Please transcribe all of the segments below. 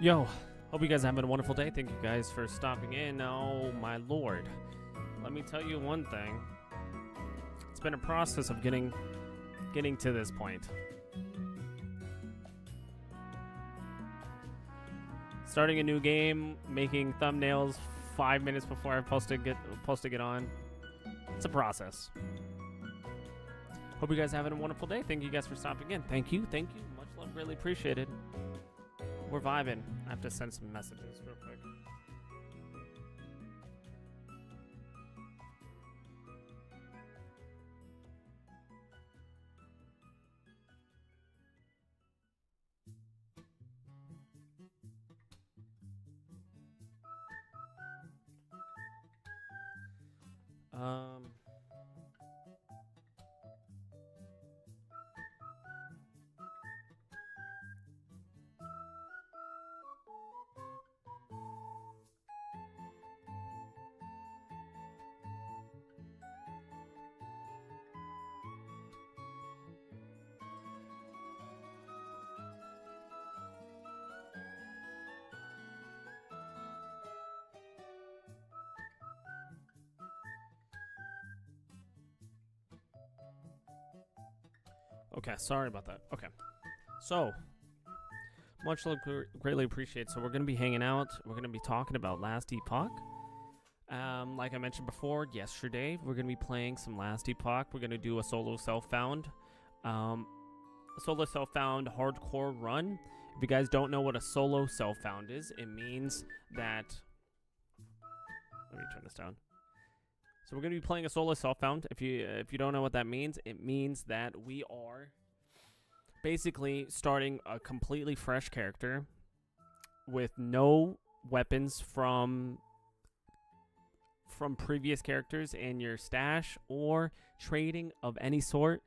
Yo, hope you guys are having a wonderful day. Thank you guys for stopping in. Oh my lord. Let me tell you one thing. It's been a process of getting to this point. Starting a new game, making thumbnails 5 minutes before I'm supposed to get on. It's a process. Hope you guys are having a wonderful day. Thank you guys for stopping in. Thank you. Much love, really appreciate it. We're vibing. I have to send some messages real quick. Okay, sorry about that. Okay. So, much love, greatly appreciate. So we're going to be hanging out. We're going to be talking about Last Epoch. Like I mentioned before, yesterday, we're going to be playing some Last Epoch. We're going to do a solo self-found. Solo self-found hardcore run. If you guys don't know what a solo self-found is, it means that... Let me turn this down. So we're going to be playing a solo self-found. If you don't know what that means, it means that we are basically starting a completely fresh character with no weapons from previous characters in your stash or trading of any sort,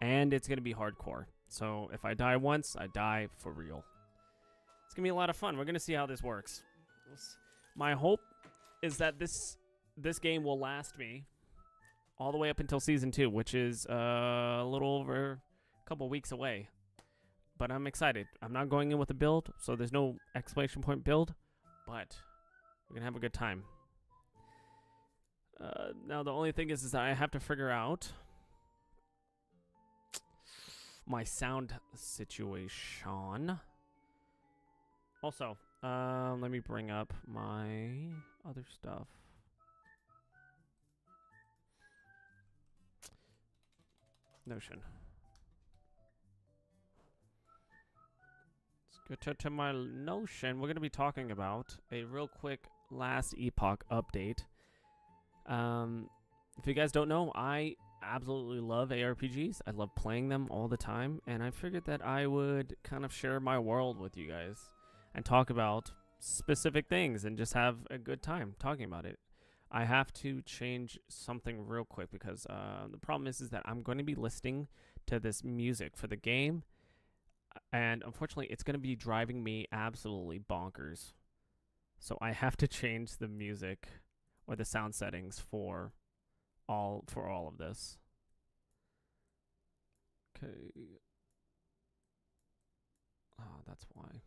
and it's going to be hardcore. So if I die once, I die for real. It's going to be a lot of fun. We're going to see how this works. My hope is that this game will last me all the way up until Season 2, which is a little over a couple weeks away. But I'm excited. I'm not going in with a build, so there's no exclamation point build, but we're going to have a good time. Now, the only thing is that I have to figure out my sound situation. Also, let me bring up my other stuff. Notion. Let's go to my Notion. We're going to be talking about a real quick Last Epoch update. If you guys don't know, I absolutely love ARPGs. I love playing them all the time, and I figured that I would kind of share my world with you guys and talk about specific things and just have a good time talking about it. I have to change something real quick because the problem is that I'm going to be listening to this music for the game, and unfortunately, it's going to be driving me absolutely bonkers. So I have to change the music or the sound settings for all of this. Okay. Oh, that's why.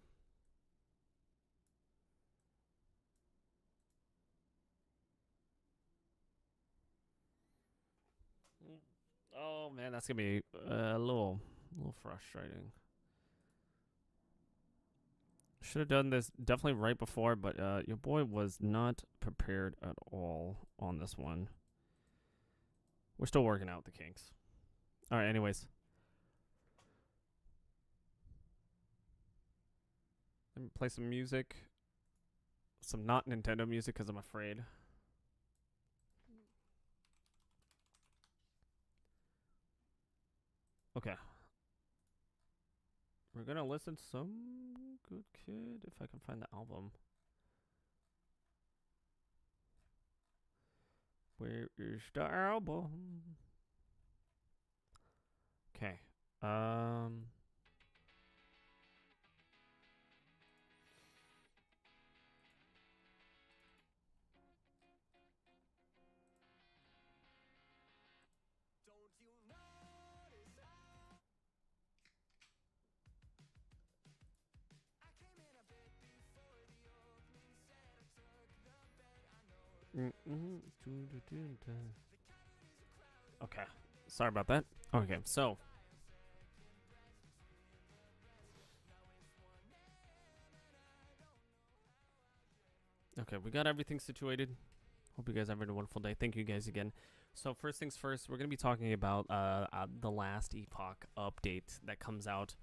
Oh man, that's gonna be a little frustrating. Should have done this definitely right before, but your boy was not prepared at all on this one. We're still working out the kinks. All right, anyways. Let me play some music. Some not Nintendo music because I'm afraid. Okay. We're gonna listen to some Good Kid if I can find the album. Where is the album? Okay. Okay, sorry about that. Okay, so we got everything situated. Hope you guys have a wonderful day. Thank you guys again. So first things first, we're gonna be talking about the Last Epoch update that comes out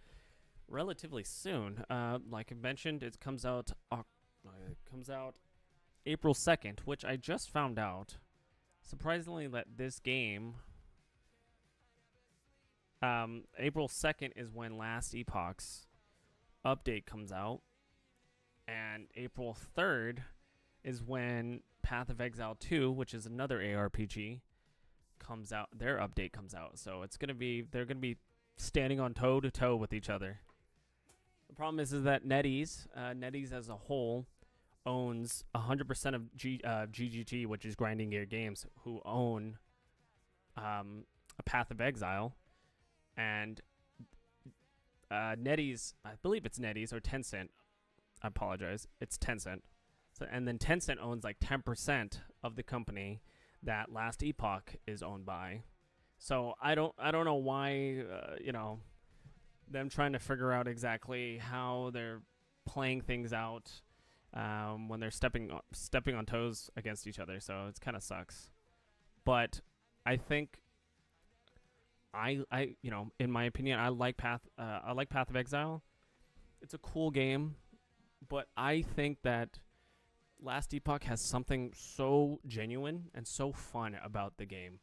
relatively soon. Like I mentioned, it comes out April 2nd, which I just found out. Surprisingly, that this game, April 2nd is when Last Epoch's update comes out, and April 3rd is when Path of Exile 2, which is another ARPG, comes out. Their update comes out, so they're gonna be standing on toe to toe with each other. The problem is that NetEase as a whole owns 100% of GGT, which is Grinding Gear Games, who own a Path of Exile, and NetEase, I believe it's NetEase or Tencent. I apologize, it's Tencent. So, and then Tencent owns like 10% of the company that Last Epoch is owned by. So I don't know why them trying to figure out exactly how they're playing things out when they're stepping on toes against each other. So it kind of sucks. But I think in my opinion, I like Path of Exile. It's a cool game, but I think that Last Epoch has something so genuine and so fun about the game,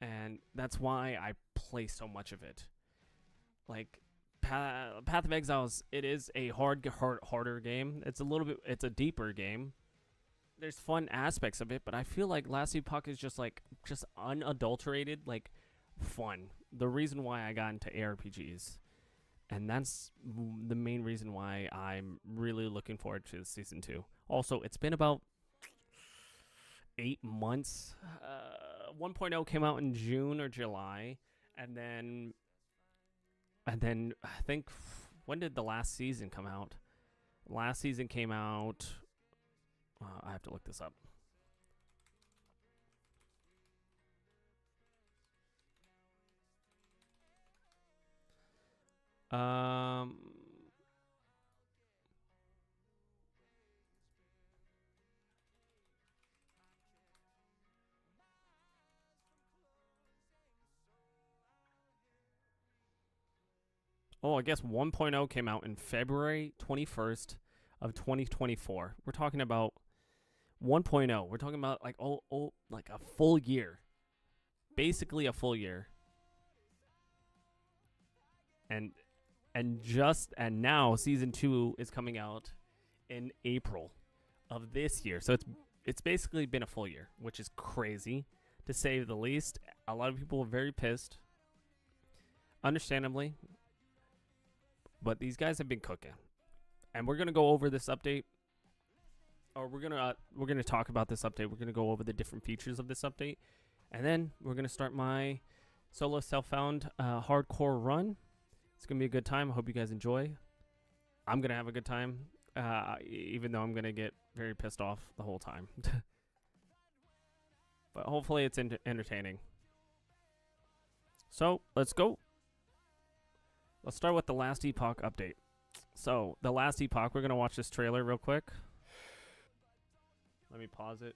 and that's why I play so much of it. Like Path of Exile, it is a harder game. It's a deeper game. There's fun aspects of it, but I feel like Last Epoch is just unadulterated, like fun. The reason why I got into ARPGs. And that's the main reason why I'm really looking forward to Season 2. Also, it's been about 8 months. 1.0 came out in June or July. And then I think, when did the last season come out? Last season came out... I have to look this up. I guess 1.0 came out in February 21st of 2024. We're talking about 1.0. We're talking about like a full year. Basically a full year. And now Season 2 is coming out in April of this year. So it's basically been a full year, which is crazy to say the least. A lot of people are very pissed, understandably, but these guys have been cooking. And we're going to go over this update, or we're going to talk about this update. We're going to go over the different features of this update, and then we're going to start my solo self-found hardcore run. It's going to be a good time. I hope you guys enjoy. I'm going to have a good time, even though I'm going to get very pissed off the whole time. But hopefully it's entertaining. So, let's go. Let's start with the Last Epoch update. So, the Last Epoch, we're going to watch this trailer real quick. Let me pause it.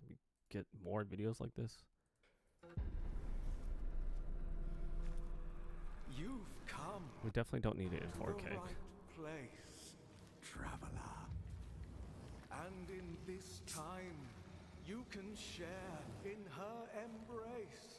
Let me get more videos like this. You've come. We definitely don't need it in 4K. The right place, traveler. And in this time, you can share in her embrace.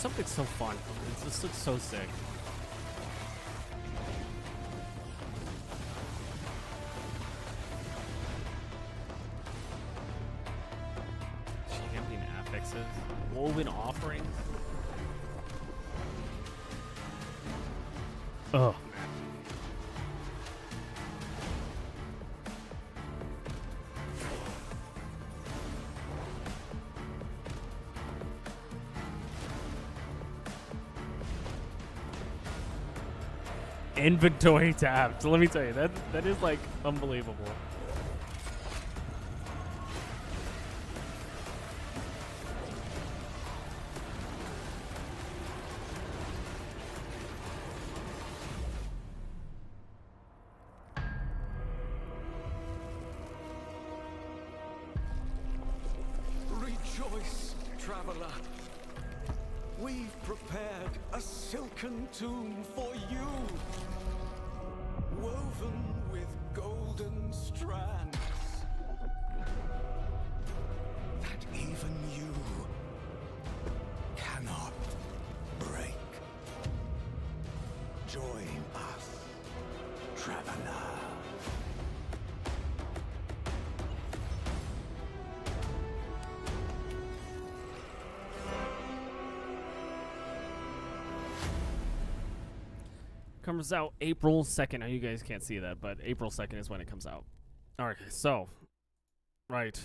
something so fun. It just looks so sick. Champion affixes. Woven offerings. Oh, man. Inventory tab. So let me tell you, that is like unbelievable. Rejoice, traveler. We've prepared a silken tomb for you, woven with golden strands, that even you cannot break. Join us, traveler. Comes out April 2nd. Now, you guys can't see that, but April 2nd is when it comes out. All right, so, right.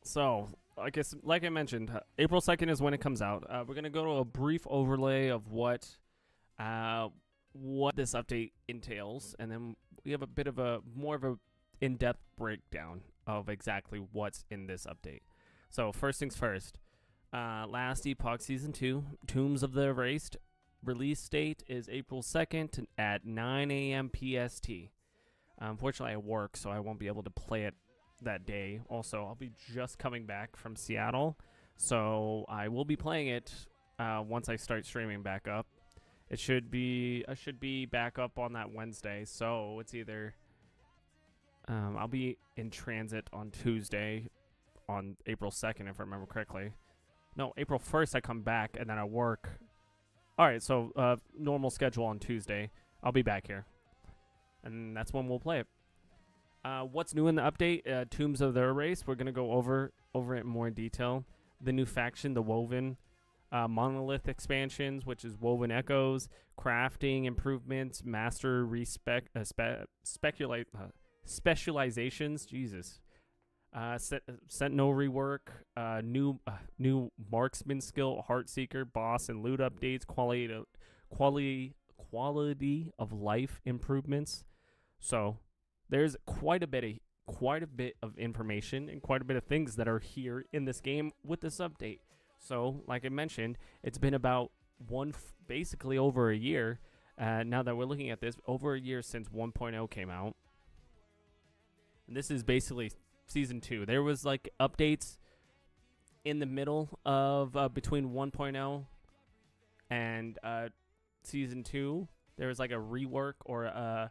So, like I mentioned, April 2nd is when it comes out. We're going to go to a brief overlay of what this update entails, and then we have a bit of more of a in-depth breakdown of exactly what's in this update. So, first things first. Last Epoch Season 2, Tombs of the Erased, release date is April 2nd at 9 a.m. PST. Unfortunately, I work, so I won't be able to play it that day. Also, I'll be just coming back from Seattle, so I will be playing it once I start streaming back up. I should be back up on that Wednesday, so it's either I'll be in transit on Tuesday on April 2nd, if I remember correctly. No, April 1st I come back, and then I work. All right, so normal schedule on Tuesday. I'll be back here. And that's when we'll play it. What's new in the update? Tombs of the Erased. We're going to go over it in more detail. The new faction, the Woven. Monolith expansions, which is Woven Echoes. Crafting improvements. Master specializations. Jesus. Sentinel rework, new marksman skill, Heartseeker, boss and loot updates, quality of life improvements. So there's quite a bit of information and quite a bit of things that are here in this game with this update. So like I mentioned, it's been about basically over a year. Now that we're looking at this, over a year since 1.0 came out, and this is basically Season 2. There was like updates in the middle of between 1.0 and Season 2. There was like a rework or a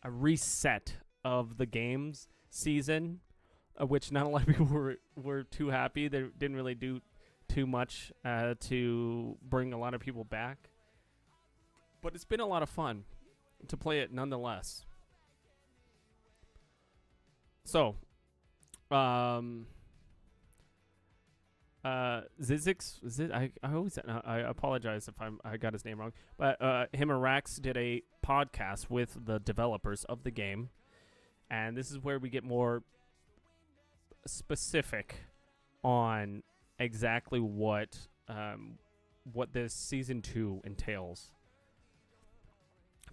reset of the game's season, which not a lot of people were too happy. They didn't really do too much to bring a lot of people back. But it's been a lot of fun to play it nonetheless. So, Zizix, is it? I always I apologize if I got his name wrong, but him and Rax did a podcast with the developers of the game, and this is where we get more specific on exactly what this Season 2 entails.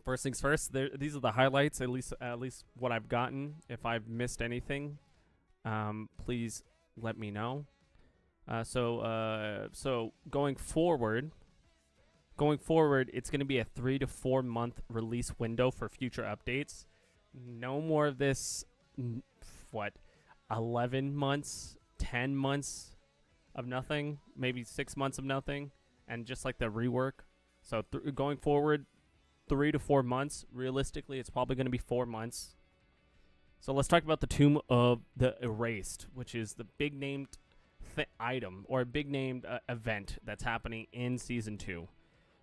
First things first, these are the highlights, at least what I've gotten. If I've missed anything, please let me know. So going forward, it's going to be a 3 to 4 month release window for future updates. No more of this, 11 months, 10 months of nothing, maybe 6 months of nothing, and just like the rework. So going forward, 3 to 4 months. Realistically, it's probably going to be 4 months. So let's talk about the Tomb of the Erased, which is the big named item or a big named event that's happening in Season 2.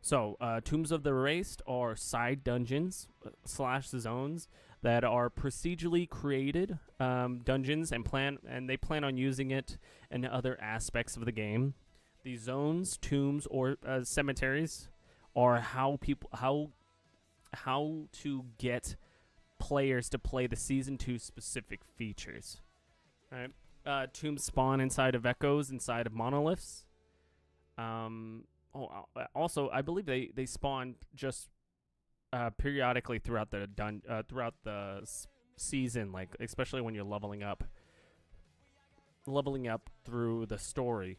So, Tombs of the Erased are side dungeons / zones that are procedurally created dungeons, and they plan on using it in other aspects of the game. These zones, tombs, or cemeteries are how to get players to play the Season 2 specific features. All right. Tombs spawn inside of echoes, inside of monoliths. Also, I believe they spawn just periodically throughout the season, like especially when you're leveling up through the story.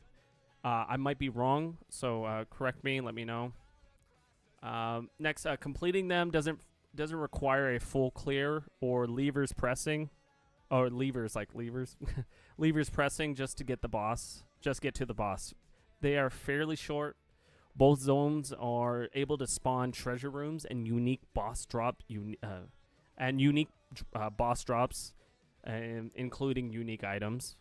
I might be wrong, so correct me, let me know. Next, completing them doesn't require a full clear or levers pressing, or levers levers pressing just to get the boss. Just get to the boss. They are fairly short. Both zones are able to spawn treasure rooms and unique boss drops, including unique items.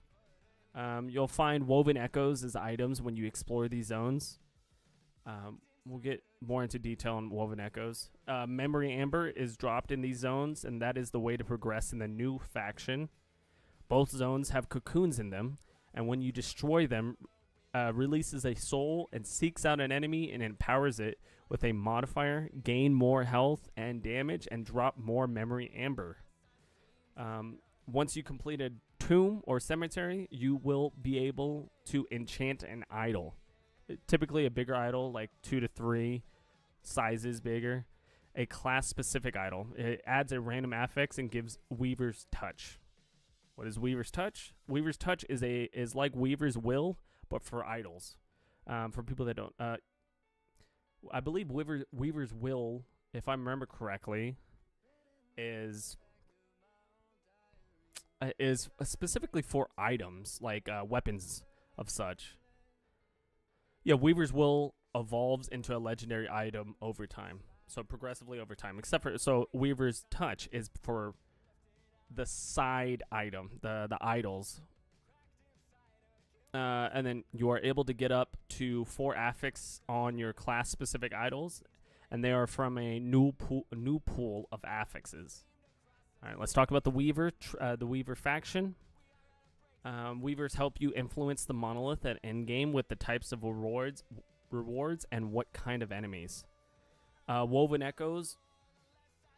You'll find woven echoes as items when you explore these zones. We'll get more into detail on woven echoes. Memory amber is dropped in these zones, and that is the way to progress in the new faction. Both zones have cocoons in them, and when you destroy them, releases a soul and seeks out an enemy and empowers it with a modifier, gain more health and damage, and drop more memory amber. Once you complete a tomb or cemetery, you will be able to enchant an idol. Typically a bigger idol, like 2 to 3 sizes bigger. A class-specific idol. It adds a random affix and gives Weaver's Touch. What is Weaver's Touch? Weaver's Touch is like Weaver's Will, but for idols. For people that don't... I believe Weaver's Will, if I remember correctly, is specifically for items, like weapons of such. Yeah, Weaver's Will evolves into a legendary item over time. So progressively over time. So Weaver's Touch is for the side item, the idols. And then you are able to get up to 4 affix on your class-specific idols, and they are from a new pool of affixes. All right, let's talk about the Weaver faction. Weavers help you influence the monolith at endgame with the types of rewards, and what kind of enemies. Woven echoes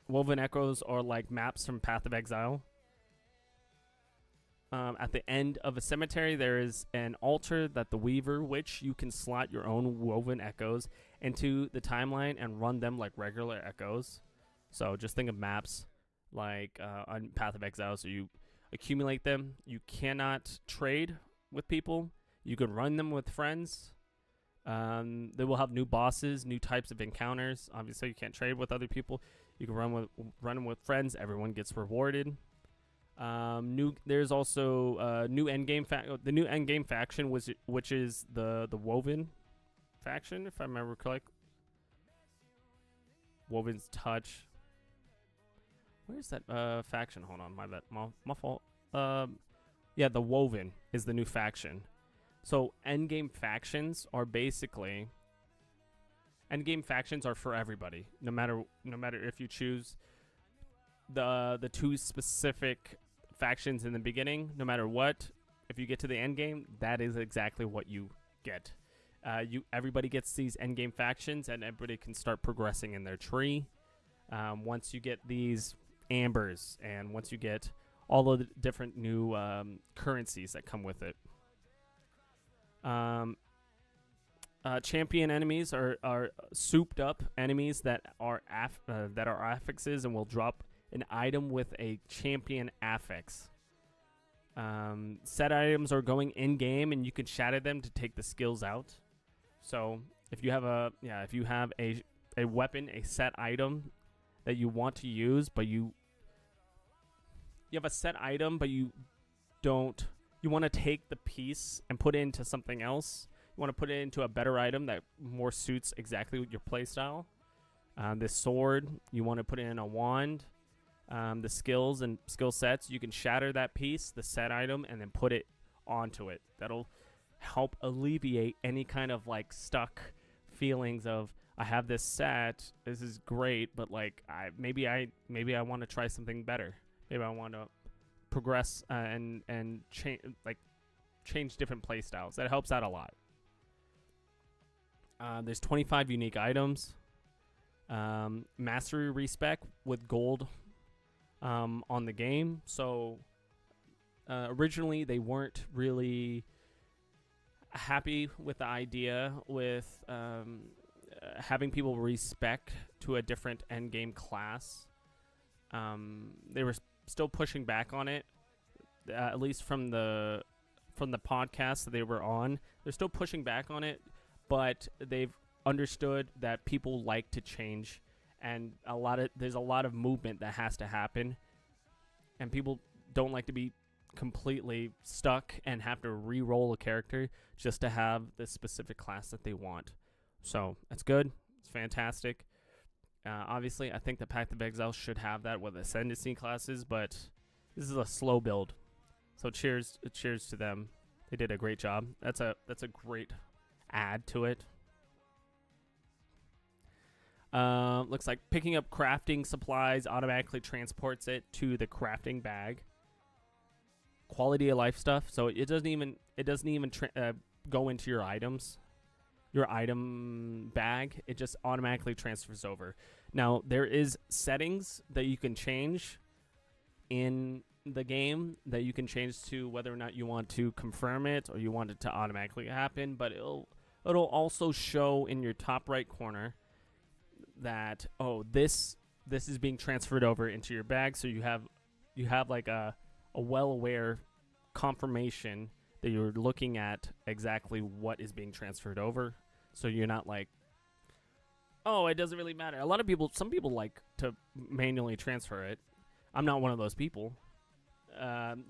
are like maps from Path of Exile. At the end of a cemetery, there is an altar that the Weaver, which you can slot your own woven echoes into the timeline and run them like regular echoes. So just think of maps like on Path of Exile. So you accumulate them. You cannot trade with people. You can run them with friends. They will have new bosses, new types of encounters. Obviously, you can't trade with other people. You can run them with friends. Everyone gets rewarded. There's also new endgame the new endgame faction which is the Woven faction, if I remember correctly. Woven's Touch. Where's that faction? Hold on, my bad. My fault. Yeah, the Woven is the new faction. So endgame factions are basically for everybody. No matter if you choose the 2 specific factions in the beginning, no matter what, if you get to the end game, that is exactly what you get. Everybody gets these end game factions, and everybody can start progressing in their tree. Once you get these ambers, and once you get all of the different new currencies that come with it. Champion enemies are souped up enemies that are affixes and will drop an item with a champion affix. Set items are going in game, and you can shatter them to take the skills out. So if you have a weapon, a set item that you want to use, but you have a set item, but you want to take the piece and put it into something else. You want to put it into a better item that more suits exactly your playstyle. This sword, you want to put it in a wand. The skills and skill sets, you can shatter that piece, the set item, and then put it onto it. That'll help alleviate any kind of like stuck feelings of I have this set, this is great, but like maybe I want to try something better. Maybe I want to progress and change different play styles. That helps out a lot. There's 25 unique items. Mastery respec with gold on the game. So originally they weren't really happy with the idea with having people respec to a different endgame class. They were still pushing back on it, at least from the podcast that they were on. They're still pushing back on it, but they've understood that people like to change, and there's a lot of movement that has to happen, and people don't like to be completely stuck and have to re-roll a character just to have the specific class that they want. So that's good. It's fantastic. Obviously, I think the Pact of Exiles should have that with Ascendancy classes, but this is a slow build. So cheers to them. They did a great job. That's a great add to it. Looks like picking up crafting supplies automatically transports it to the crafting bag. Quality of life stuff, so it doesn't even go into your items, your item bag. It just automatically transfers over. Now there is settings that you can change in the game that you can change to whether or not you want to confirm it or you want it to automatically happen, but it'll also show in your top right corner that this is being transferred over into your bag, so you have like a well-aware confirmation that you're looking at exactly what is being transferred over, so you're not like, oh, it doesn't really matter. Some people like to manually transfer it. I'm not one of those people.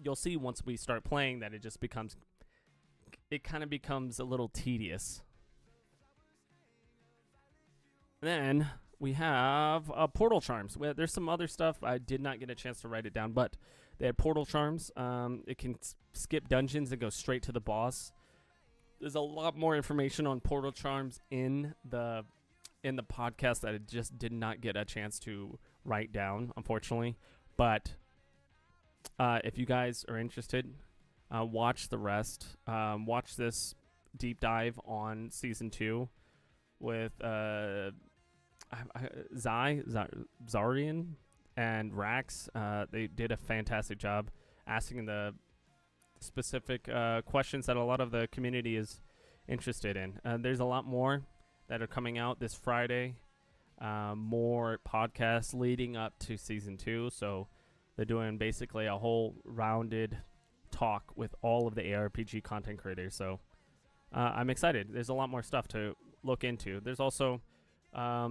You'll see once we start playing that it kind of becomes a little tedious. Then we have portal charms. There's some other stuff. I did not get a chance to write it down, but they had portal charms. It can skip dungeons and go straight to the boss. There's a lot more information on portal charms in the podcast that I just did not get a chance to write down, unfortunately. But if you guys are interested, watch the rest. Watch this deep dive on Season 2 with Zarian and Rax. They did a fantastic job asking the specific questions that a lot of the community is interested in. There's a lot more that are coming out this Friday. More podcasts leading up to Season 2. So they're doing basically a whole rounded talk with all of the ARPG content creators. So I'm excited. There's a lot more stuff to look into. There's also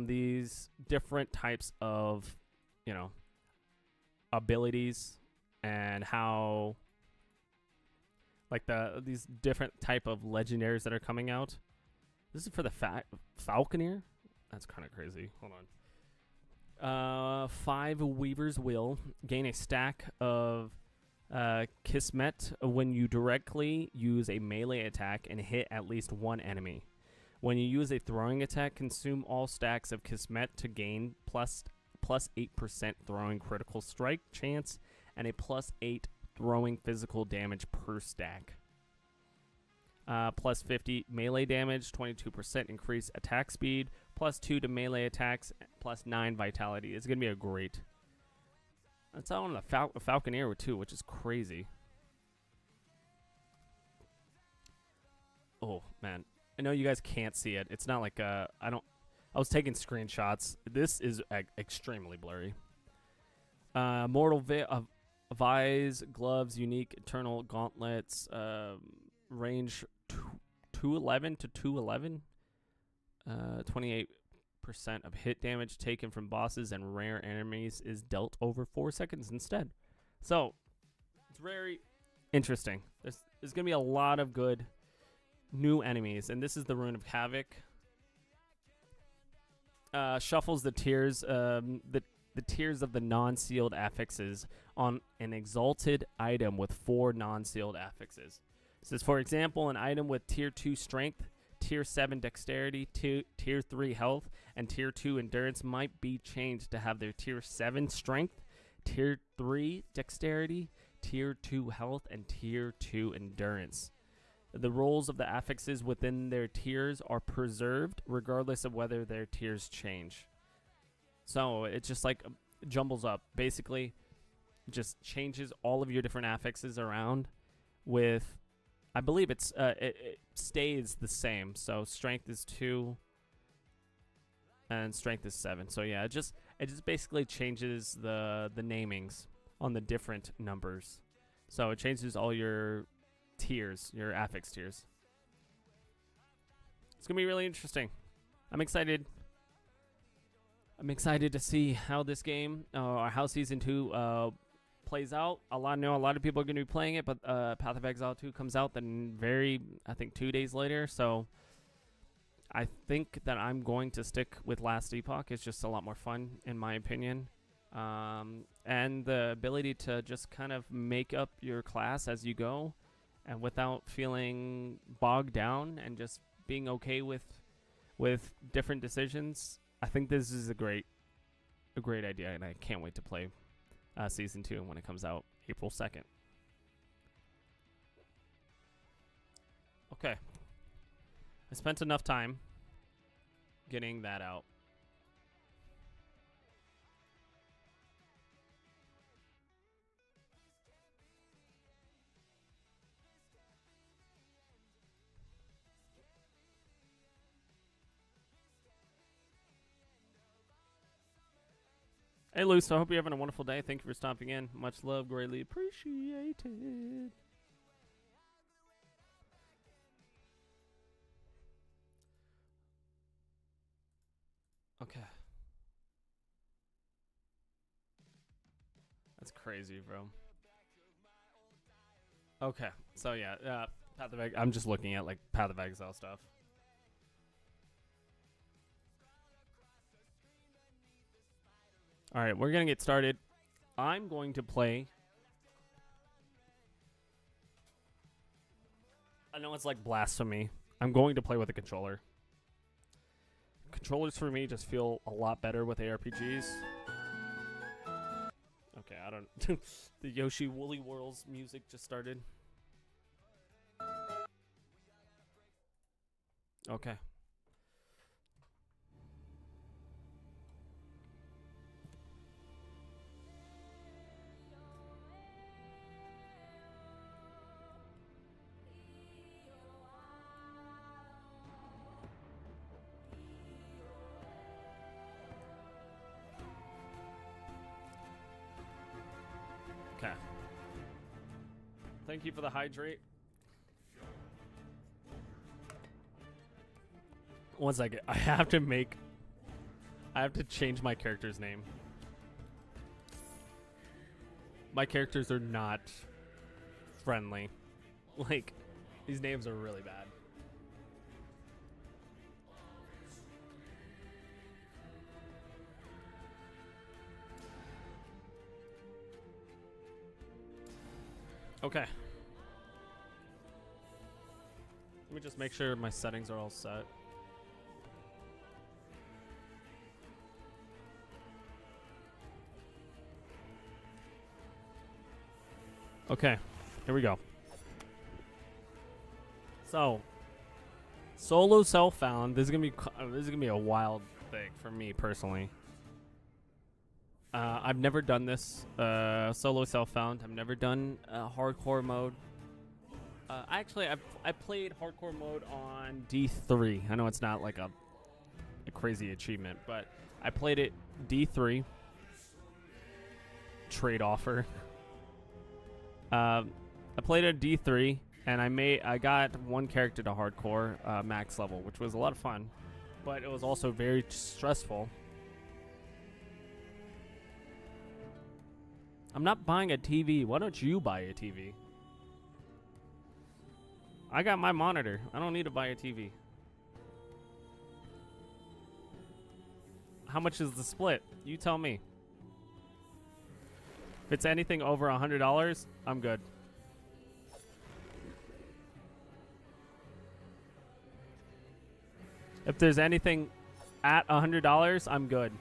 these different types of, abilities and how, like these different type of legendaries that are coming out. This is for the Falconeer. That's kind of crazy. Hold on. 5 Weaver's Will. Gain a stack of Kismet when you directly use a melee attack and hit at least one enemy. When you use a throwing attack, consume all stacks of Kismet to gain plus 8% throwing critical strike chance and a plus 8 throwing physical damage per stack. Plus 50 melee damage, 22% increase attack speed, plus 2 to melee attacks, plus 9 vitality. It's going to be a great... That's out on the Falconeer too, which is crazy. Oh, man. I know you guys can't see it. It's not like I was taking screenshots. This is extremely blurry. Mortal Vise, gloves, unique eternal gauntlets, range 211 to 211. 28% of hit damage taken from bosses and rare enemies is dealt over 4 seconds instead. So, it's very interesting. There's going to be a lot of good new enemies, and this is the Rune of Havoc. Shuffles the tiers, the tiers of the non-sealed affixes on an exalted item with 4 non-sealed affixes. It says, for example, an item with tier 2 strength, tier 7 dexterity, tier 3 health, and tier 2 endurance might be changed to have their tier 7 strength, tier 3 dexterity, tier 2 health, and tier 2 endurance. The roles of the affixes within their tiers are preserved regardless of whether their tiers change. So it just like jumbles up. Basically, just changes all of your different affixes around with, I believe it stays the same. So strength is 2 and strength is 7. So yeah, it just basically changes the namings on the different numbers. So it changes all your tiers, your affix tiers. It's gonna be really interesting. I'm excited. I'm excited to see how this game, or how Season 2 plays out. I know a lot of people are going to be playing it, but Path of Exile 2 comes out then I think 2 days later. So I think that I'm going to stick with Last Epoch. It's just a lot more fun, in my opinion. And the ability to just kind of make up your class as you go, and without feeling bogged down, and just being okay with different decisions. I think this is a great idea, and I can't wait to play Season 2 when it comes out April 2nd. Okay. I spent enough time getting that out. Hey, Luce, I hope you're having a wonderful day. Thank you for stopping in. Much love, greatly appreciated. Okay. That's crazy, bro. Okay, so yeah, Path of Exile. I'm just looking at like Path of Exile stuff. All right, we're gonna get started. I'm going to play. I know it's like blasphemy. I'm going to play with a controller. Controllers for me just feel a lot better with ARPGs. Okay, I don't. The Yoshi Woolly Whirls music just started. Okay. Okay. Thank you for the hydrate. One second. I have to change my character's name. My characters are not friendly. Like, these names are really bad. Okay. Let me just make sure my settings are all set. Okay, here we go. So, solo self-found. This is gonna be a wild thing for me personally. I've never done this solo self-found. I've never done hardcore mode. Actually, I played hardcore mode on D3. I know it's not like a crazy achievement, but I played it D3. Trade offer. I played it D3, and I got one character to hardcore max level, which was a lot of fun, but it was also very stressful. I'm not buying a TV. Why don't you buy a TV? I got my monitor. I don't need to buy a TV. How much is the split? You tell me. If it's anything over $100, I'm good. If there's anything at $100, I'm good.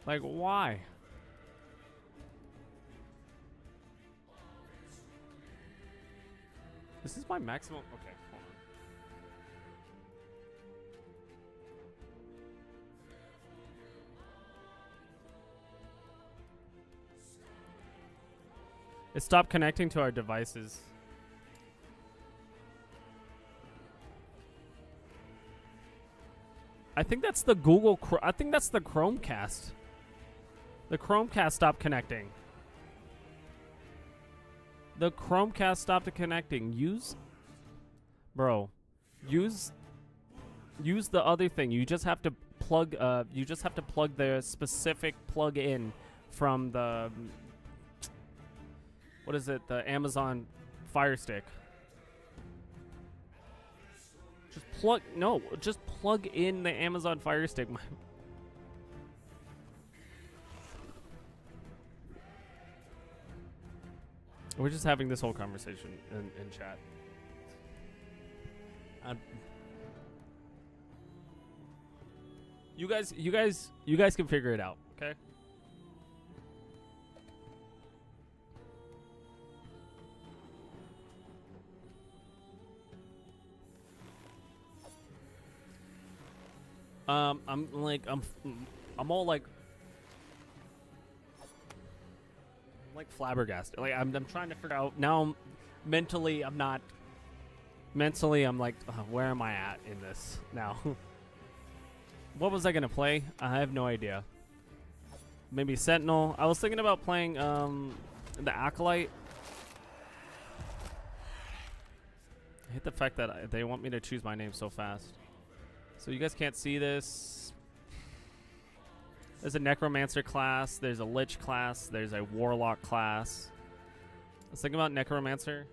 Like, why? This is my maximum. Okay, hold on. It stopped connecting to our devices. I think that's the I think that's the Chromecast. The Chromecast stopped connecting. The Chromecast stopped connecting. Use the other thing. You just have to plug the specific plug in from the what is it? The Amazon Fire Stick. Just plug in the Amazon Fire Stick. We're just having this whole conversation in chat. You guys can figure it out, okay? I'm all like flabbergasted. Like I'm trying to figure out now. Mentally, I'm like, where am I at in this now? What was I gonna play? I have no idea. Maybe Sentinel. I was thinking about playing the Acolyte. I hate the fact that they want me to choose my name so fast. So you guys can't see this. There's a Necromancer class. There's a Lich class. There's a Warlock class. Let's think about Necromancer.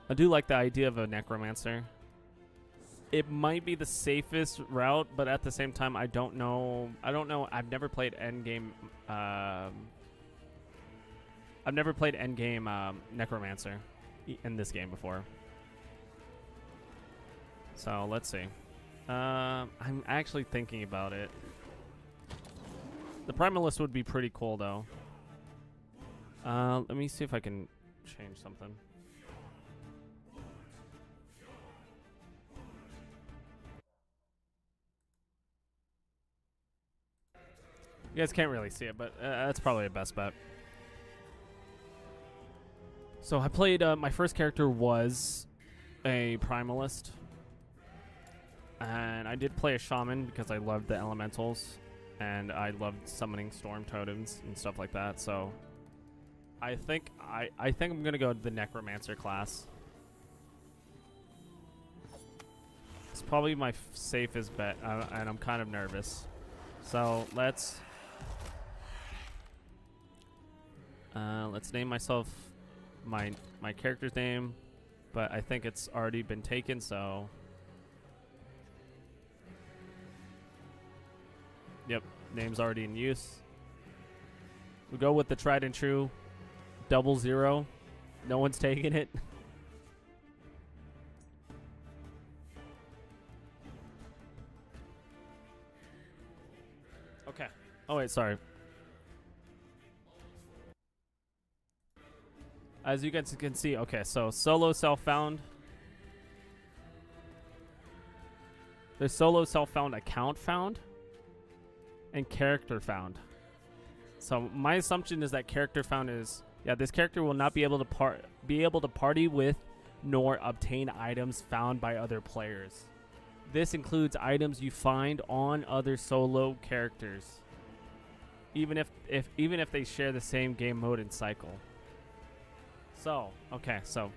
I do like the idea of a Necromancer. It might be the safest route, but at the same time, I don't know. I've never played endgame. I've never played endgame Necromancer in this game before. So let's see. I'm actually thinking about it. The Primalist would be pretty cool, though. Let me see if I can change something. You guys can't really see it, but that's probably a best bet. So I played, my first character was a Primalist. And I did play a Shaman because I loved the elementals. And I loved summoning storm totems and stuff like that. So I think I'm going to go to the Necromancer class. It's probably my safest bet, and I'm kind of nervous. So let's name myself my character's name, but I think it's already been taken, so yep, name's already in use. We go with the tried and true 00. No one's taking it. Okay. Oh wait, sorry. As you guys can see, okay, so solo self-found. There's solo self-found, account found, and character found. So my assumption is that character found is, yeah, this character will not be able to party with nor obtain items found by other players. This includes items you find on other solo characters, even if they share the same game mode and cycle. So, okay, so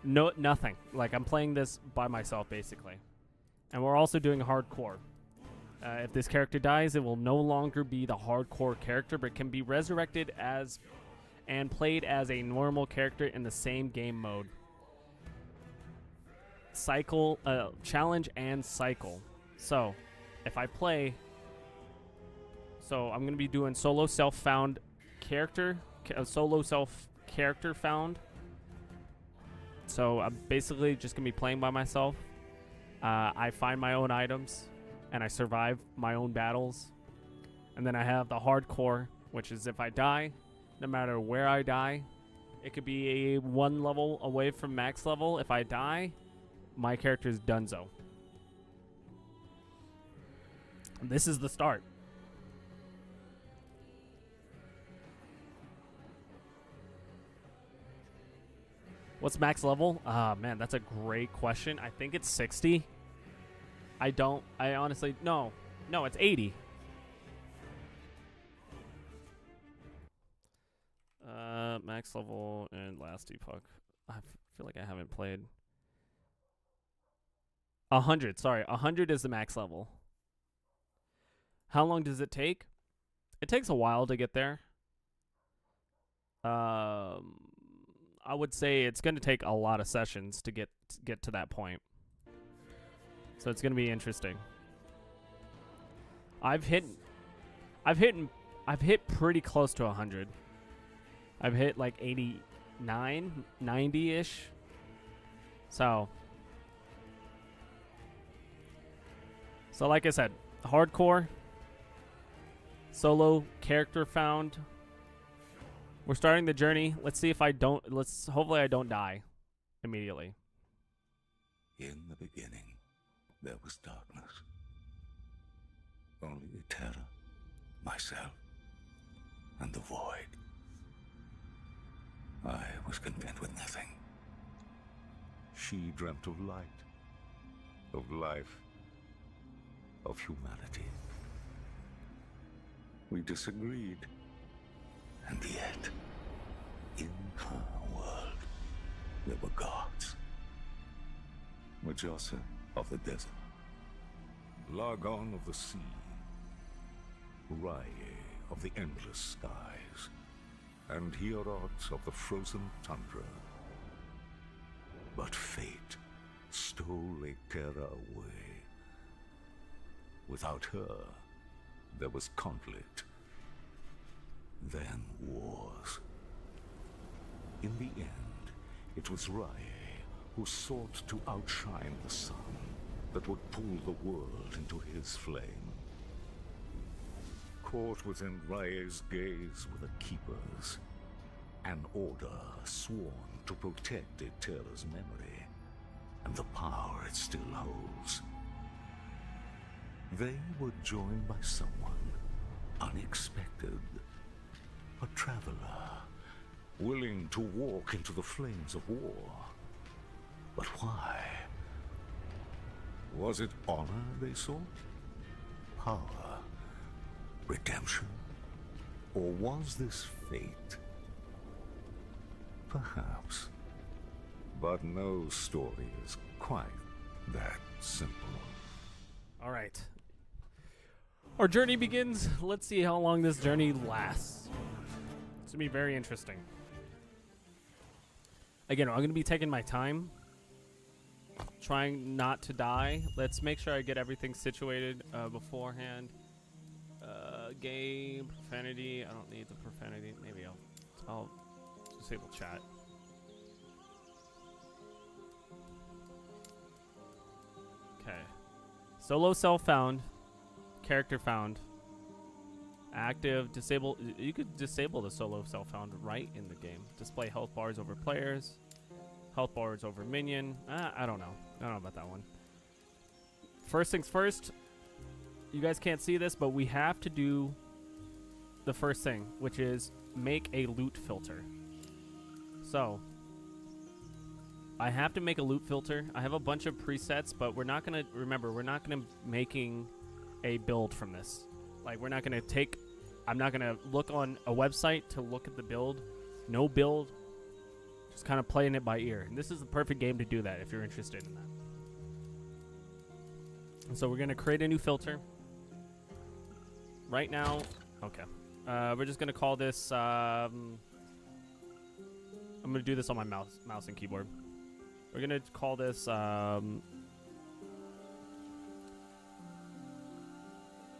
nothing. Like, I'm playing this by myself, basically. And we're also doing hardcore. If this character dies, it will no longer be the hardcore character, but can be resurrected as and played as a normal character in the same game mode. cycle, challenge and cycle. So, if I play, so I'm gonna be doing solo self-found character, solo self-character found. So I'm basically just gonna be playing by myself. I find my own items, and I survive my own battles. And then I have the hardcore, which is if I die, no matter where I die, it could be a 1 level away from max level. If I die, my character is donezo. This is the start. What's max level? Man, that's a great question. I think it's 60. I honestly, no, it's 80. Max level and last epoch. I feel like I haven't played. 100, sorry. 100 is the max level. How long does it take? It takes a while to get there. I would say it's going to take a lot of sessions to get to that point. So it's going to be interesting. I've hit pretty close to 100. I've hit like 89, 90-ish. So like I said, hardcore, solo character found. We're starting the journey. Let's see if hopefully I don't die immediately. In the beginning, there was darkness. Only terror, myself, and the void. I was content with nothing. She dreamt of light, of life, of humanity. We disagreed. And yet, in her world, there were gods. Majasa of the desert, Lagon of the sea, Rye of the endless skies, and Hierot of the frozen tundra. But fate stole Ekera away. Without her, there was conflict. Then wars. In the end, it was Rye who sought to outshine the sun that would pull the world into his flame. Caught within Rye's gaze were the Keepers, an order sworn to protect Eterra's memory and the power it still holds. They were joined by someone unexpected. A traveler, willing to walk into the flames of war. But why? Was it honor they sought? Power? Redemption? Or was this fate? Perhaps. But no story is quite that simple. All right. Our journey begins. Let's see how long this journey lasts. It's going to be very interesting. Again, I'm going to be taking my time, trying not to die. Let's make sure I get everything situated beforehand. Game, profanity. I don't need the profanity. Maybe I'll disable chat. Okay. Solo self found. Character found. Active, disable. You could disable the solo self-found right in the game. Display health bars over players. Health bars over minion. I don't know. I don't know about that one. First things first. You guys can't see this, but we have to do the first thing, which is make a loot filter. So, I have to make a loot filter. I have a bunch of presets, but we're not going to, remember, we're not going to making a build from this. Like, we're not going to take, I'm not going to look on a website to look at the build. No build. Just kind of playing it by ear. And this is the perfect game to do that if you're interested in that. And so we're going to create a new filter. Right now, okay. We're just going to call this, I'm going to do this on my mouse and keyboard. We're gonna call this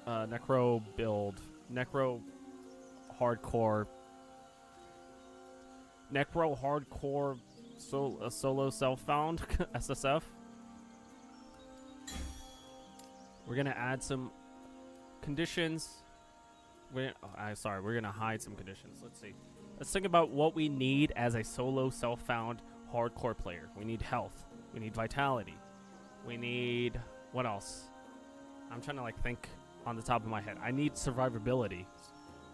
Necro build. Necro hardcore. Necro hardcore solo self-found SSF. We're gonna add some conditions. We're gonna hide some conditions. Let's see. Let's think about what we need as a solo self-found hardcore player. We need health. We need vitality. We need what else? I'm trying to like think on the top of my head. I need survivability.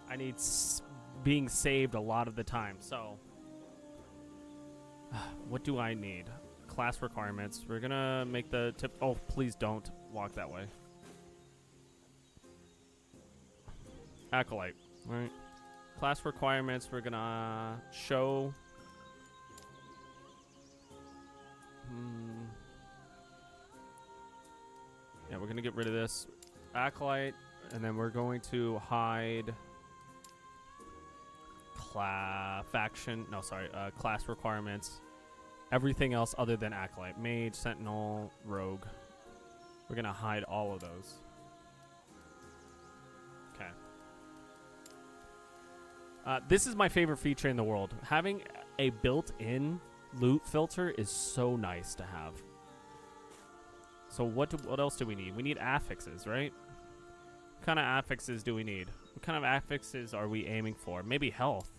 I need being saved a lot of the time. So, what do I need? Class requirements. We're gonna make the tip. Oh, please don't walk that way. Acolyte. All right. Class requirements. We're gonna show. Yeah, we're gonna get rid of this acolyte, and then we're going to hide class requirements. Everything else other than acolyte, mage, sentinel, rogue. We're gonna hide all of those. Okay. This is my favorite feature in the world. Having a built-in loot filter is so nice to have. So what else do we need? We need affixes, right? What kind of affixes do we need? What kind of affixes are we aiming for? Maybe health,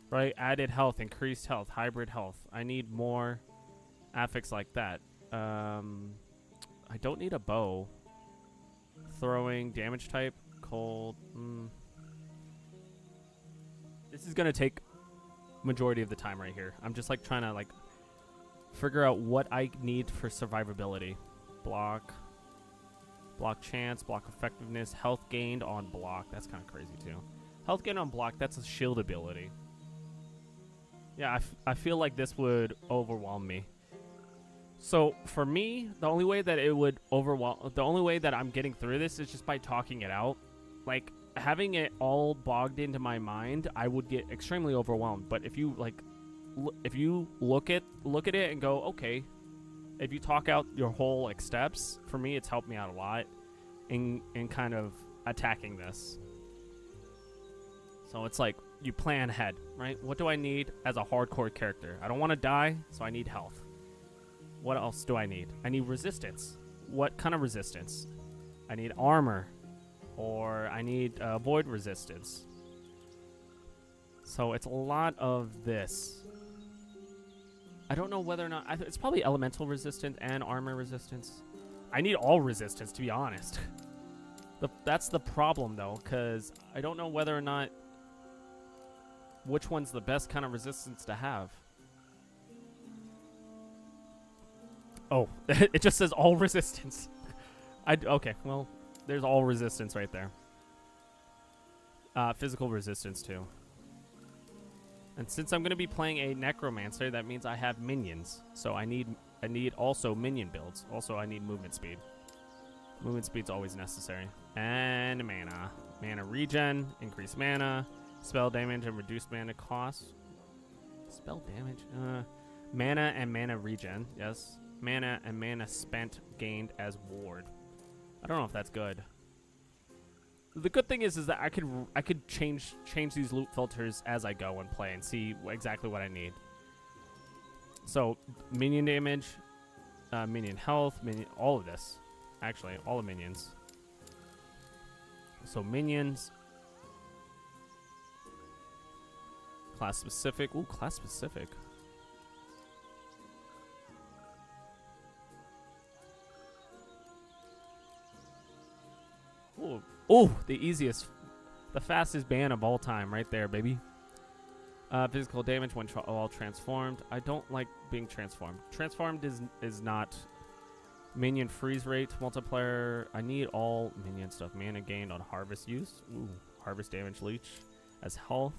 right? Added health, increased health, hybrid health. I need more affix like that. I don't need a bow. Throwing, damage type, cold. This is gonna take majority of the time right here. I'm just like trying to like figure out what I need for survivability. Block chance, block effectiveness, health gained on block. That's kind of crazy too. Health gained on block, that's a shield ability. Yeah, I feel like this would overwhelm me. So for me, the only way that it would the only way that I'm getting through this is just by talking it out. Like having it all bogged into my mind, I would get extremely overwhelmed. But if you like, if you look at it and go, okay, if you talk out your whole like steps, for me, it's helped me out a lot in kind of attacking this. So it's like you plan ahead, right? What do I need as a hardcore character? I don't want to die, so I need health. What else do I need? I need resistance. What kind of resistance? I need armor, or I need void resistance. So it's a lot of this. I don't know whether or not... it's probably elemental resistance and armor resistance. I need all resistance, to be honest. That's the problem, though, because I don't know whether or not... which one's the best kind of resistance to have. Oh, it just says all resistance. Okay, well, there's all resistance right there. Physical resistance, too. And since I'm going to be playing a necromancer, that means I have minions. So I need also minion builds. Also, I need movement speed. Movement speed's always necessary. And mana. Mana regen, increased mana, spell damage and reduced mana cost. Spell damage? Mana and mana regen, yes. Mana and mana spent gained as ward. I don't know if that's good. The good thing is that I could change these loot filters as I go and play and see exactly what I need. So minion damage, minion health, all of this, actually all the minions. So minions, class specific. Ooh, class specific. Ooh. Oh, the easiest, the fastest ban of all time right there, baby. Physical damage when all transformed. I don't like being transformed. Transformed is not. Minion freeze rate, multiplier. I need all minion stuff. Mana gained on harvest use. Ooh, harvest damage leech as health.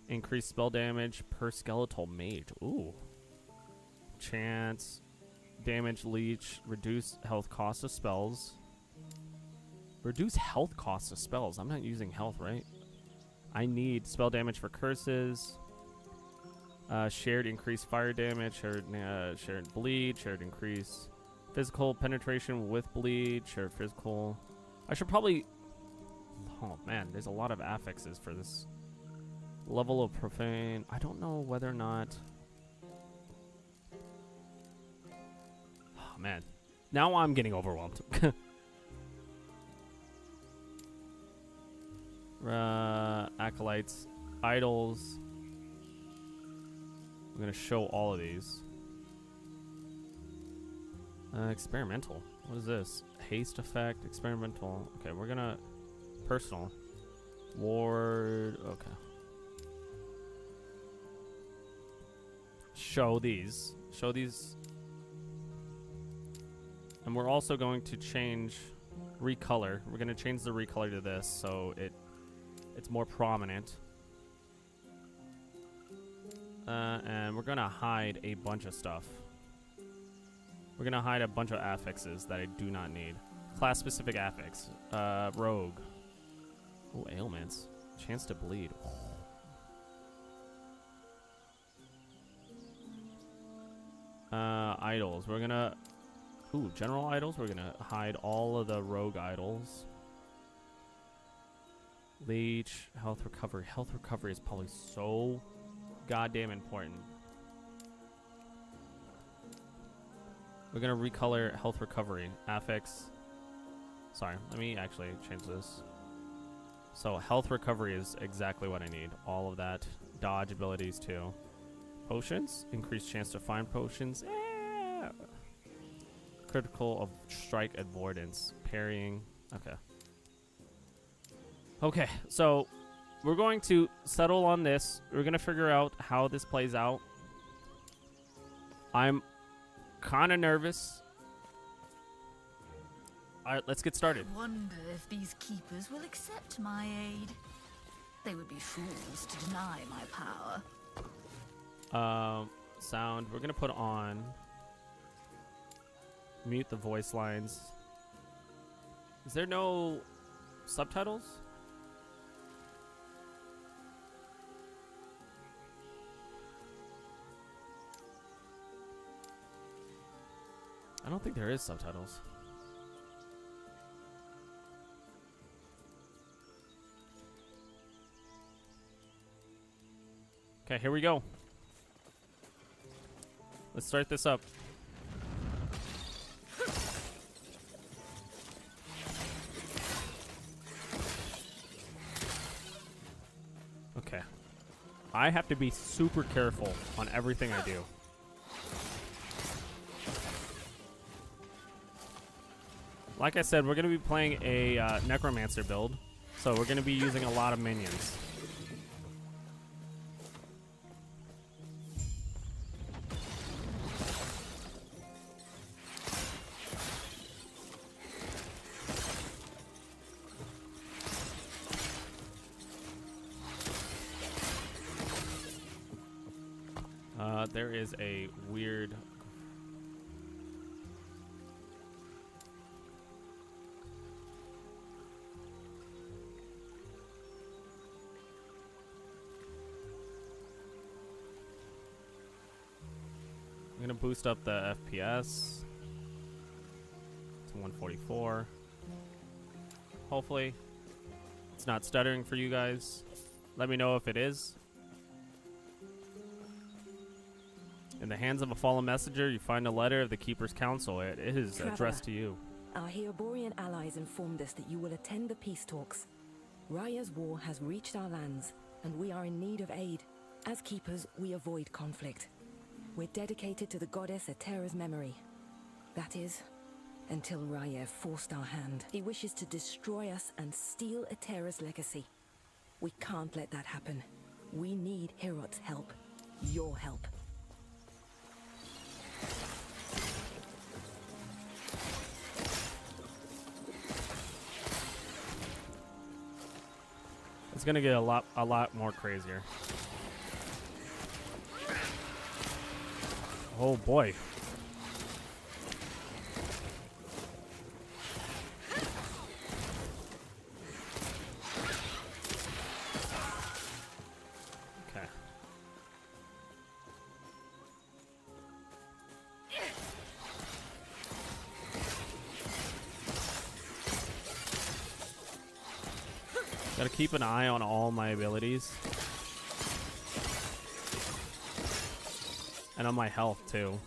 Increased spell damage per skeletal mage. Ooh. Chance. Damage leech. Reduce health cost of spells. Reduce health costs of spells. I'm not using health, right? I need spell damage for curses. Shared increased fire damage, shared bleed, shared increase physical penetration with bleed, shared physical. I should probably... Oh man, there's a lot of affixes for this. Level of profane. I don't know whether or not... Oh man. Now I'm getting overwhelmed. Acolytes. Idols. I'm going to show all of these. Experimental. What is this? Haste effect. Experimental. Okay, we're going to... Personal. Ward. Okay. Show these. Show these. And we're also going to change... Recolor. We're going to change the recolor to this so it's more prominent. And we're going to hide a bunch of stuff. We're going to hide a bunch of affixes that I do not need. Class-specific affix. Rogue. Oh, ailments. Chance to bleed. Idols. We're going to... Ooh, general idols. We're going to hide all of the rogue idols. Leech. Health recovery. Health recovery is probably so... goddamn important. We're gonna recolor health recovery. Affix. Sorry, let me actually change this. So health recovery is exactly what I need. All of that. Dodge abilities too. Potions. Increased chance to find potions. Yeah. Critical of strike avoidance. Parrying. Okay. Okay, so we're going to settle on this. We're going to figure out how this plays out. I'm kind of nervous. All right, let's get started. I wonder if these keepers will accept my aid. They would be fools to deny my power. Sound. We're going to put on... Mute the voice lines. Is there no subtitles? I don't think there is subtitles. Okay, here we go. Let's start this up. Okay. I have to be super careful on everything I do. Like I said, we're going to be playing a Necromancer build, so we're going to be using a lot of minions. There is a weird... I'm gonna boost up the FPS to 144. Hopefully it's not stuttering for you guys. Let me know if it is. In the hands of a fallen messenger, you find a letter of the Keeper's Council. It is Traveler, addressed to you. Our Heoborian allies informed us that you will attend the peace talks. Raya's war has reached our lands, and we are in need of aid. As Keepers, we avoid conflict. We're dedicated to the goddess Etera's memory. That is, until Raya forced our hand. He wishes to destroy us and steal Etera's legacy. We can't let that happen. We need Herot's help. Your help. It's gonna get a lot more crazier. Oh boy. Okay. Gotta keep an eye on all my abilities. And on my health, too.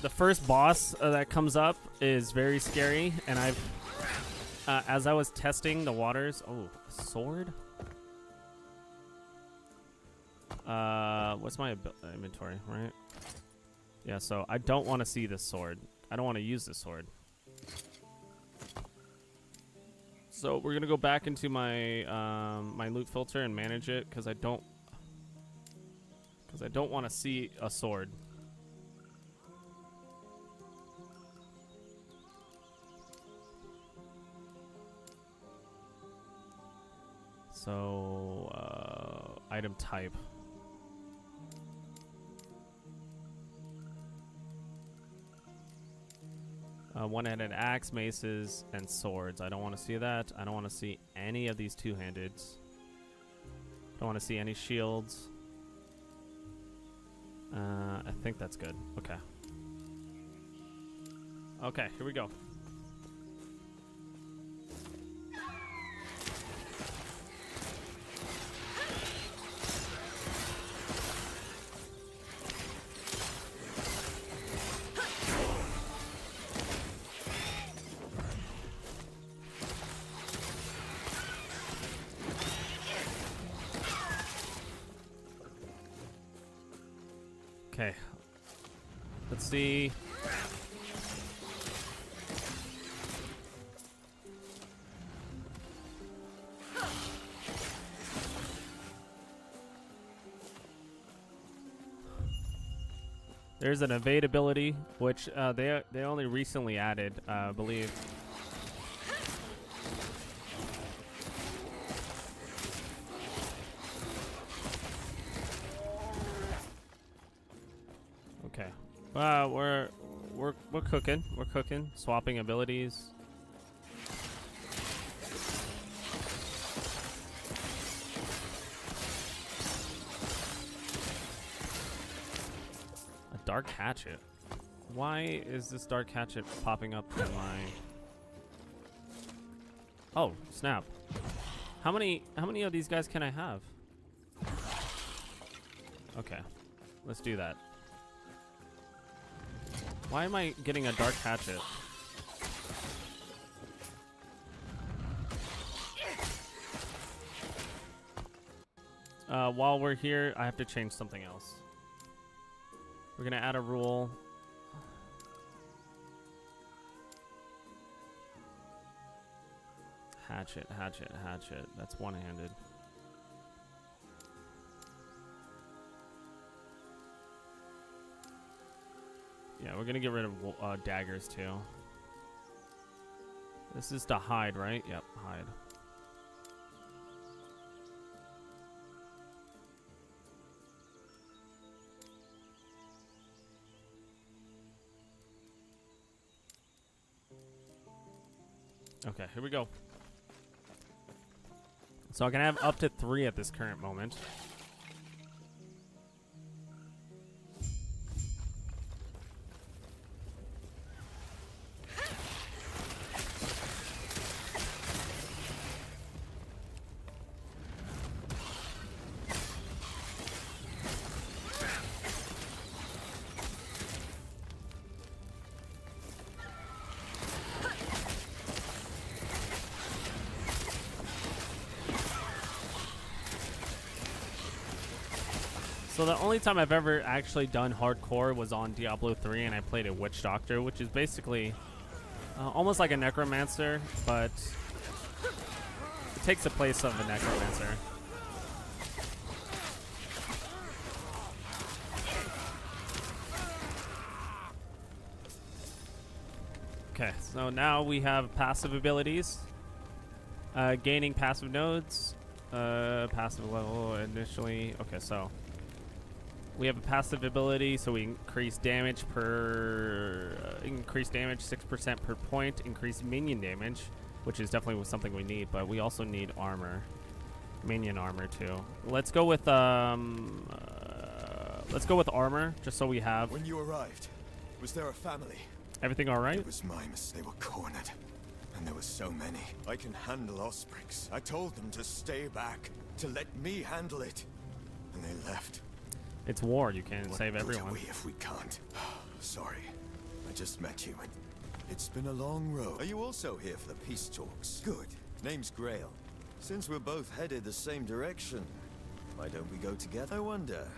The first boss that comes up is very scary, and I've, as I was testing the waters, oh, a sword? What's my inventory, right? Yeah, so I don't want to see this sword. I don't want to use this sword. So we're gonna go back into my my loot filter and manage it because I don't want to see a sword. So item type. One-handed axe, maces, and swords. I don't want to see that. I don't want to see any of these two-handeds. Don't want to see any shields. I think that's good. Okay. Okay, here we go. Okay, let's see. There's an evade ability, which they only recently added, I believe. Okay. We're cooking. We're cooking. Swapping abilities. A dark hatchet. Why is this dark hatchet popping up in my? Oh, snap. How many of these guys can I have? Okay. Let's do that. Why am I getting a dark hatchet? While we're here, I have to change something else. We're gonna add a rule. Hatchet, hatchet, hatchet. That's one-handed. Yeah, we're gonna get rid of daggers too. This is to hide, right? Yep, hide. Okay, here we go. So I can have up to 3 at this current moment. So the only time I've ever actually done hardcore was on Diablo 3, and I played a Witch Doctor, which is basically almost like a Necromancer, but it takes the place of a Necromancer. Okay, so now we have passive abilities. Gaining passive nodes. Passive level initially. Okay, so we have a passive ability, so we increase damage per increase damage 6% per point, increase minion damage, which is definitely something we need, but we also need armor, minion armor too. Let's go with Let's go with armor, just so we have When you arrived, was there a family? everything all right. It was my mistake. They were cornered. And there were so many. I can handle Ospreys. I told them to stay back, to let me handle it. And they left. It's war. You can't What save good everyone. are we if we can't? Sorry. I just met you and it's been a long road. Are you also here for the peace talks? Good. Name's Grail. Since we're both headed the same direction, why don't we go together? I wonder,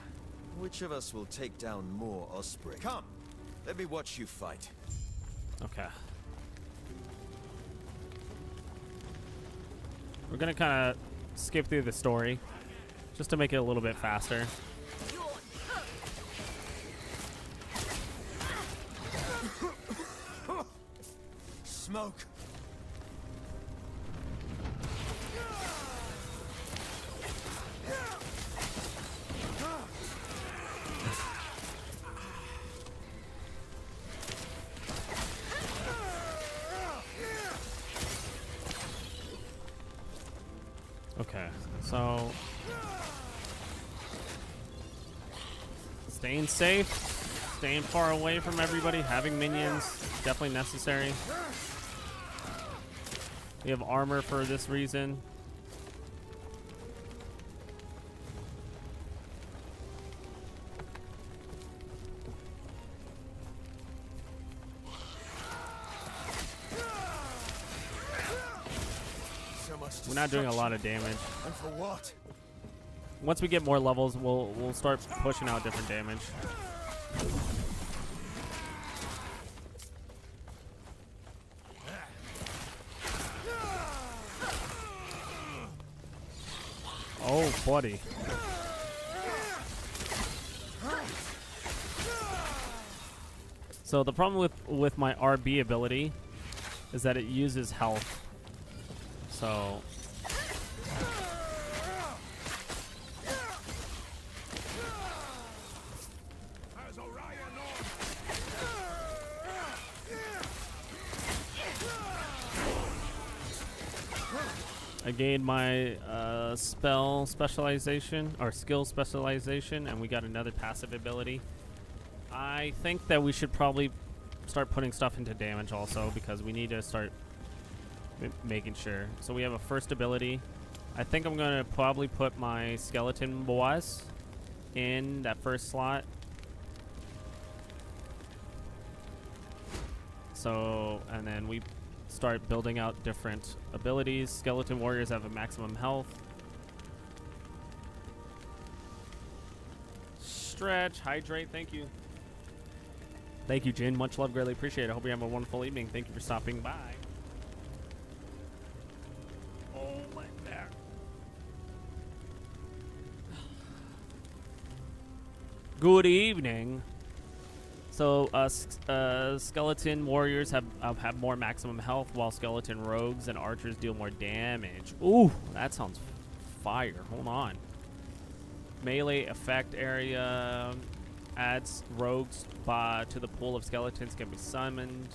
which of us will take down more Osprey? Come, let me watch you fight. Okay. We're gonna kind of skip through the story, just to make it a little bit faster. Smoke. Okay, so staying safe, staying far away from everybody, having minions, definitely necessary. We have armor for this reason. So much We're not doing a lot destruction. of damage. And for what? Once we get more levels, we'll start pushing out different damage. Oh, buddy. So the problem with my RB ability is that it uses health. So I gained my spell specialization, or skill specialization, and we got another passive ability. I think that we should probably start putting stuff into damage also, because we need to start making sure. So we have a first ability. I think I'm going to probably put my skeleton boas in that first slot. So, and then we start building out different abilities. Skeleton warriors have a maximum health. Stretch, hydrate, thank you. Thank you, Jin. Much love, greatly appreciate it. I hope you have a wonderful evening. Thank you for stopping by. Oh, my back. Good evening. So, skeleton warriors have more maximum health, while skeleton rogues and archers deal more damage. Ooh, that sounds fire. Hold on. Melee effect area adds rogues to the pool of skeletons can be summoned.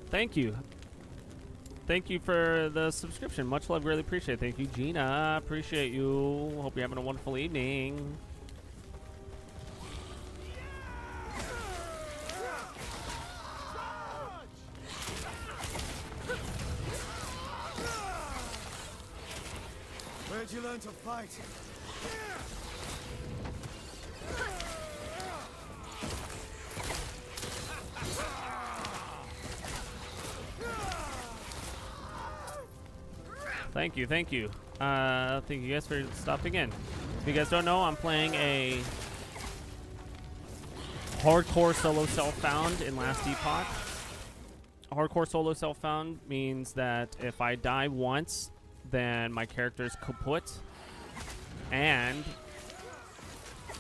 Thank you. Thank you for the subscription. Much love, really appreciate it. Thank you, Gina. Appreciate you. Hope you're having a wonderful evening. Where'd you learn to fight? Thank you, thank you. Thank you guys for stopping in. If you guys don't know, I'm playing a hardcore solo self-found in Last Epoch. Hardcore solo self-found means that if I die once, then my character is kaput. And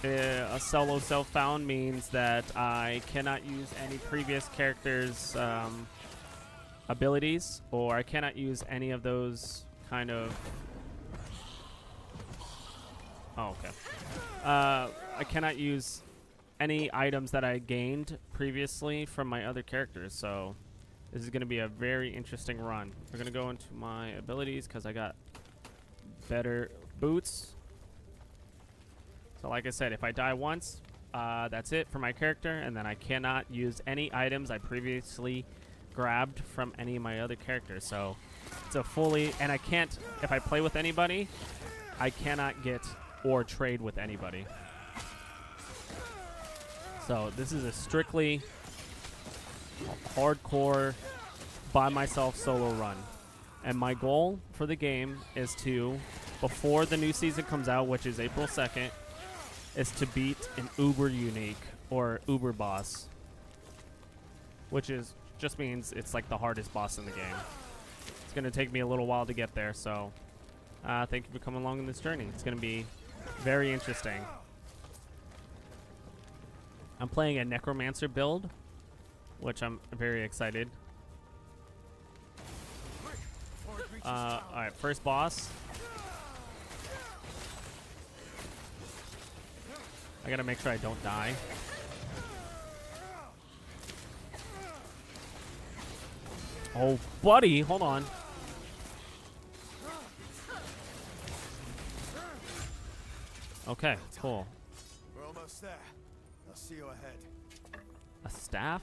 a solo self-found means that I cannot use any previous character's abilities, or I cannot use any of those kind of... Oh, okay. I cannot use any items that I gained previously from my other characters, so this is going to be a very interesting run. We're going to go into my abilities because I got better boots. So like I said, if I die once, that's it for my character, and then I cannot use any items I previously grabbed from any of my other characters. So it's a fully, and I can't, if I play with anybody, I cannot get or trade with anybody. So this is a strictly hardcore by myself solo run. And my goal for the game is to, before the new season comes out, which is April 2nd, is to beat an uber unique or uber boss, which is just means it's like the hardest boss in the game. It's going to take me a little while to get there, so thank you for coming along in this journey. It's going to be very interesting. I'm playing a necromancer build, which I'm very excited. Alright, first boss. I gotta make sure I don't die. Oh, buddy, hold on. Okay, cool. We're almost there. I'll see you ahead. A staff?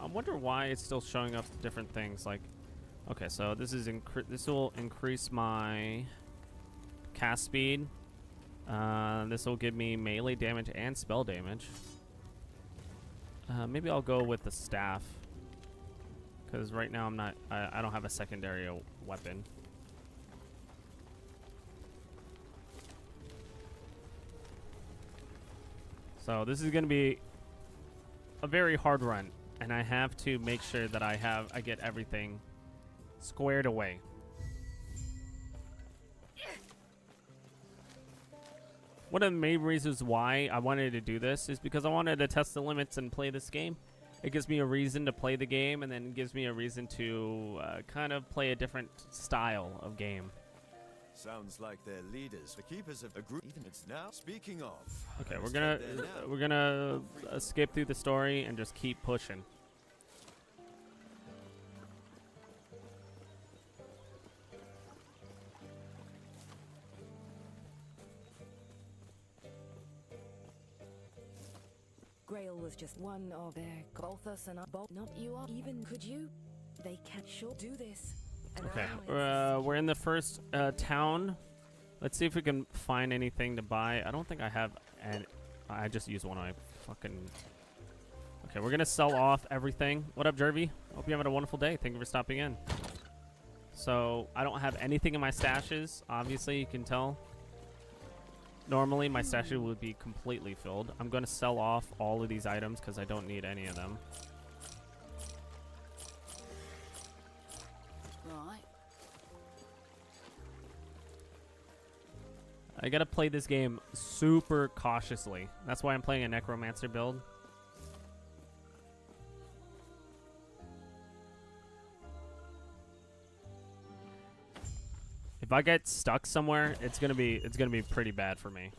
I wonder why it's still showing up different things. Like, okay, so this is this will increase my cast speed. This will give me melee damage and spell damage. Maybe I'll go with the staff, because right now I don't have a secondary weapon. So this is going to be a very hard run, and I have to make sure that I get everything squared away. One of the main reasons why I wanted to do this is because I wanted to test the limits and play this game. It gives me a reason to play the game, and then gives me a reason to kind of play a different style of game. Sounds like their leaders. The keepers have agreed. Even it's now. Speaking of. Okay, we're gonna skip through the story and just keep pushing. Grail was just one of their Golthus and both. Not you are even. Could you? They can sure do this. Okay, we're in the first town. Let's see if we can find anything to buy. I don't think I have, and I just used one of my fucking. Okay, we're gonna sell off everything. What up, Jervy? Hope you're having a wonderful day. Thank you for stopping in. So I don't have anything in my stashes. Obviously, you can tell. Normally, my stashes would be completely filled. I'm gonna sell off all of these items because I don't need any of them. Right. I gotta play this game super cautiously. That's why I'm playing a necromancer build. If I get stuck somewhere, it's gonna be pretty bad for me.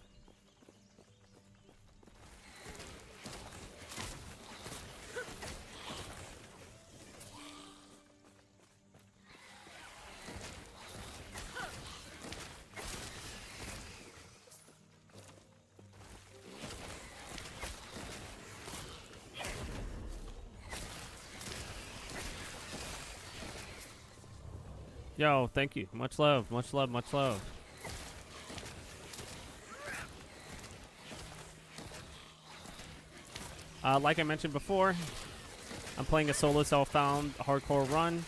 Yo, thank you. Much love, much love, much love. Like I mentioned before, I'm playing a solo self-found hardcore run.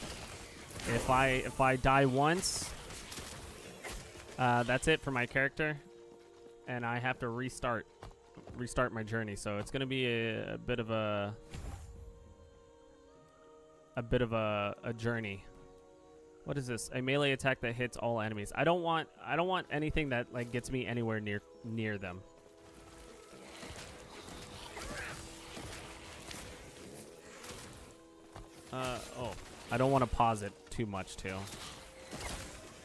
If I die once, that's it for my character, and I have to restart my journey. So it's gonna be a bit of a journey. What is this? A melee attack that hits all enemies. I don't want anything that like gets me anywhere near them. Oh, I don't want to pause it too much too,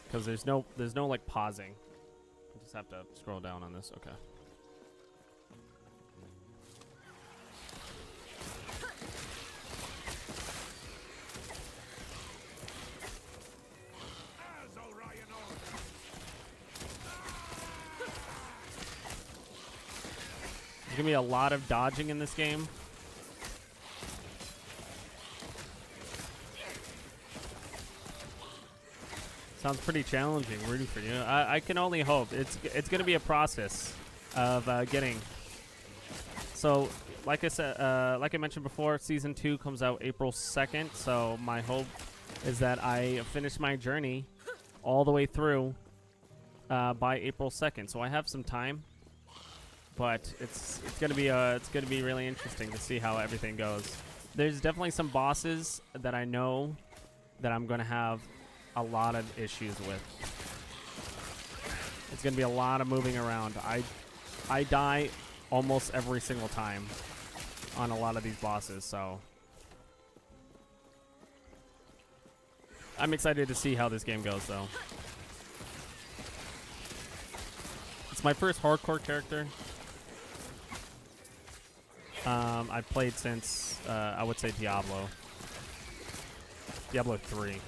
because there's no like pausing. I just have to scroll down on this. Okay. There's gonna be a lot of dodging in this game. Sounds pretty challenging. Rooting for you. I can only hope. It's gonna be a process of getting. So, like I said, like I mentioned before, season 2 comes out April 2nd. So my hope is that I finish my journey all the way through by April 2nd. So I have some time, but it's gonna be really interesting to see how everything goes. There's definitely some bosses that I know that I'm gonna have a lot of issues with. It's gonna be a lot of moving around. I die almost every single time on a lot of these bosses, so I'm excited to see how this game goes, though. It's my first hardcore character. I've played since I would say Diablo 3.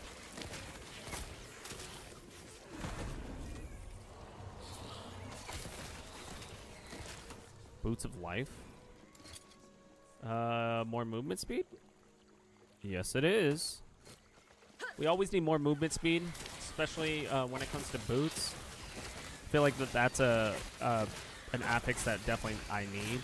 Boots of Life. More movement speed? Yes, it is. We always need more movement speed, especially when it comes to boots. I feel like that's an affix that definitely I need.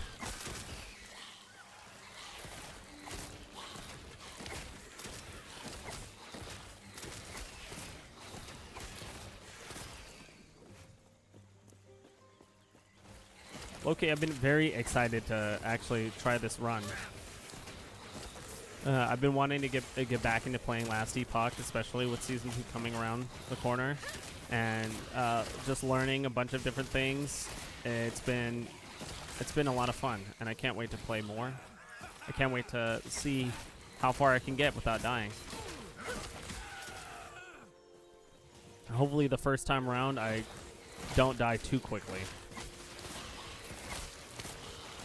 Okay, I've been very excited to actually try this run. I've been wanting to get back into playing Last Epoch, especially with Season 2 coming around the corner, and just learning a bunch of different things. It's been a lot of fun, and I can't wait to play more. I can't wait to see how far I can get without dying. Hopefully the first time around I don't die too quickly.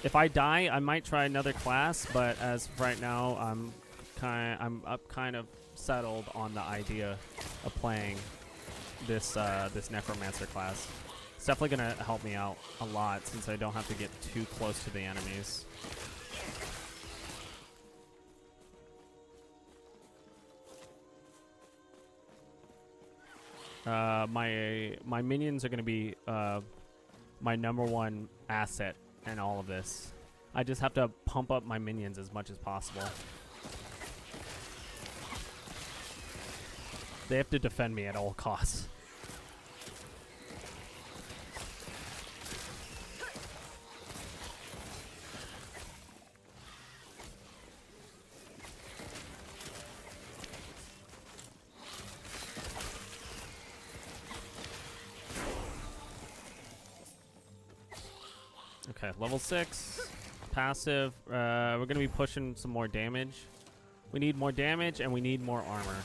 If I die, I might try another class, but as of right now, I'm kind of settled on the idea of playing this Necromancer class. It's definitely gonna help me out a lot since I don't have to get too close to the enemies. My minions are gonna be my #1 asset and all of this. I just have to pump up my minions as much as possible. They have to defend me at all costs. Okay, level 6, passive. We're going to be pushing some more damage. We need more damage and we need more armor.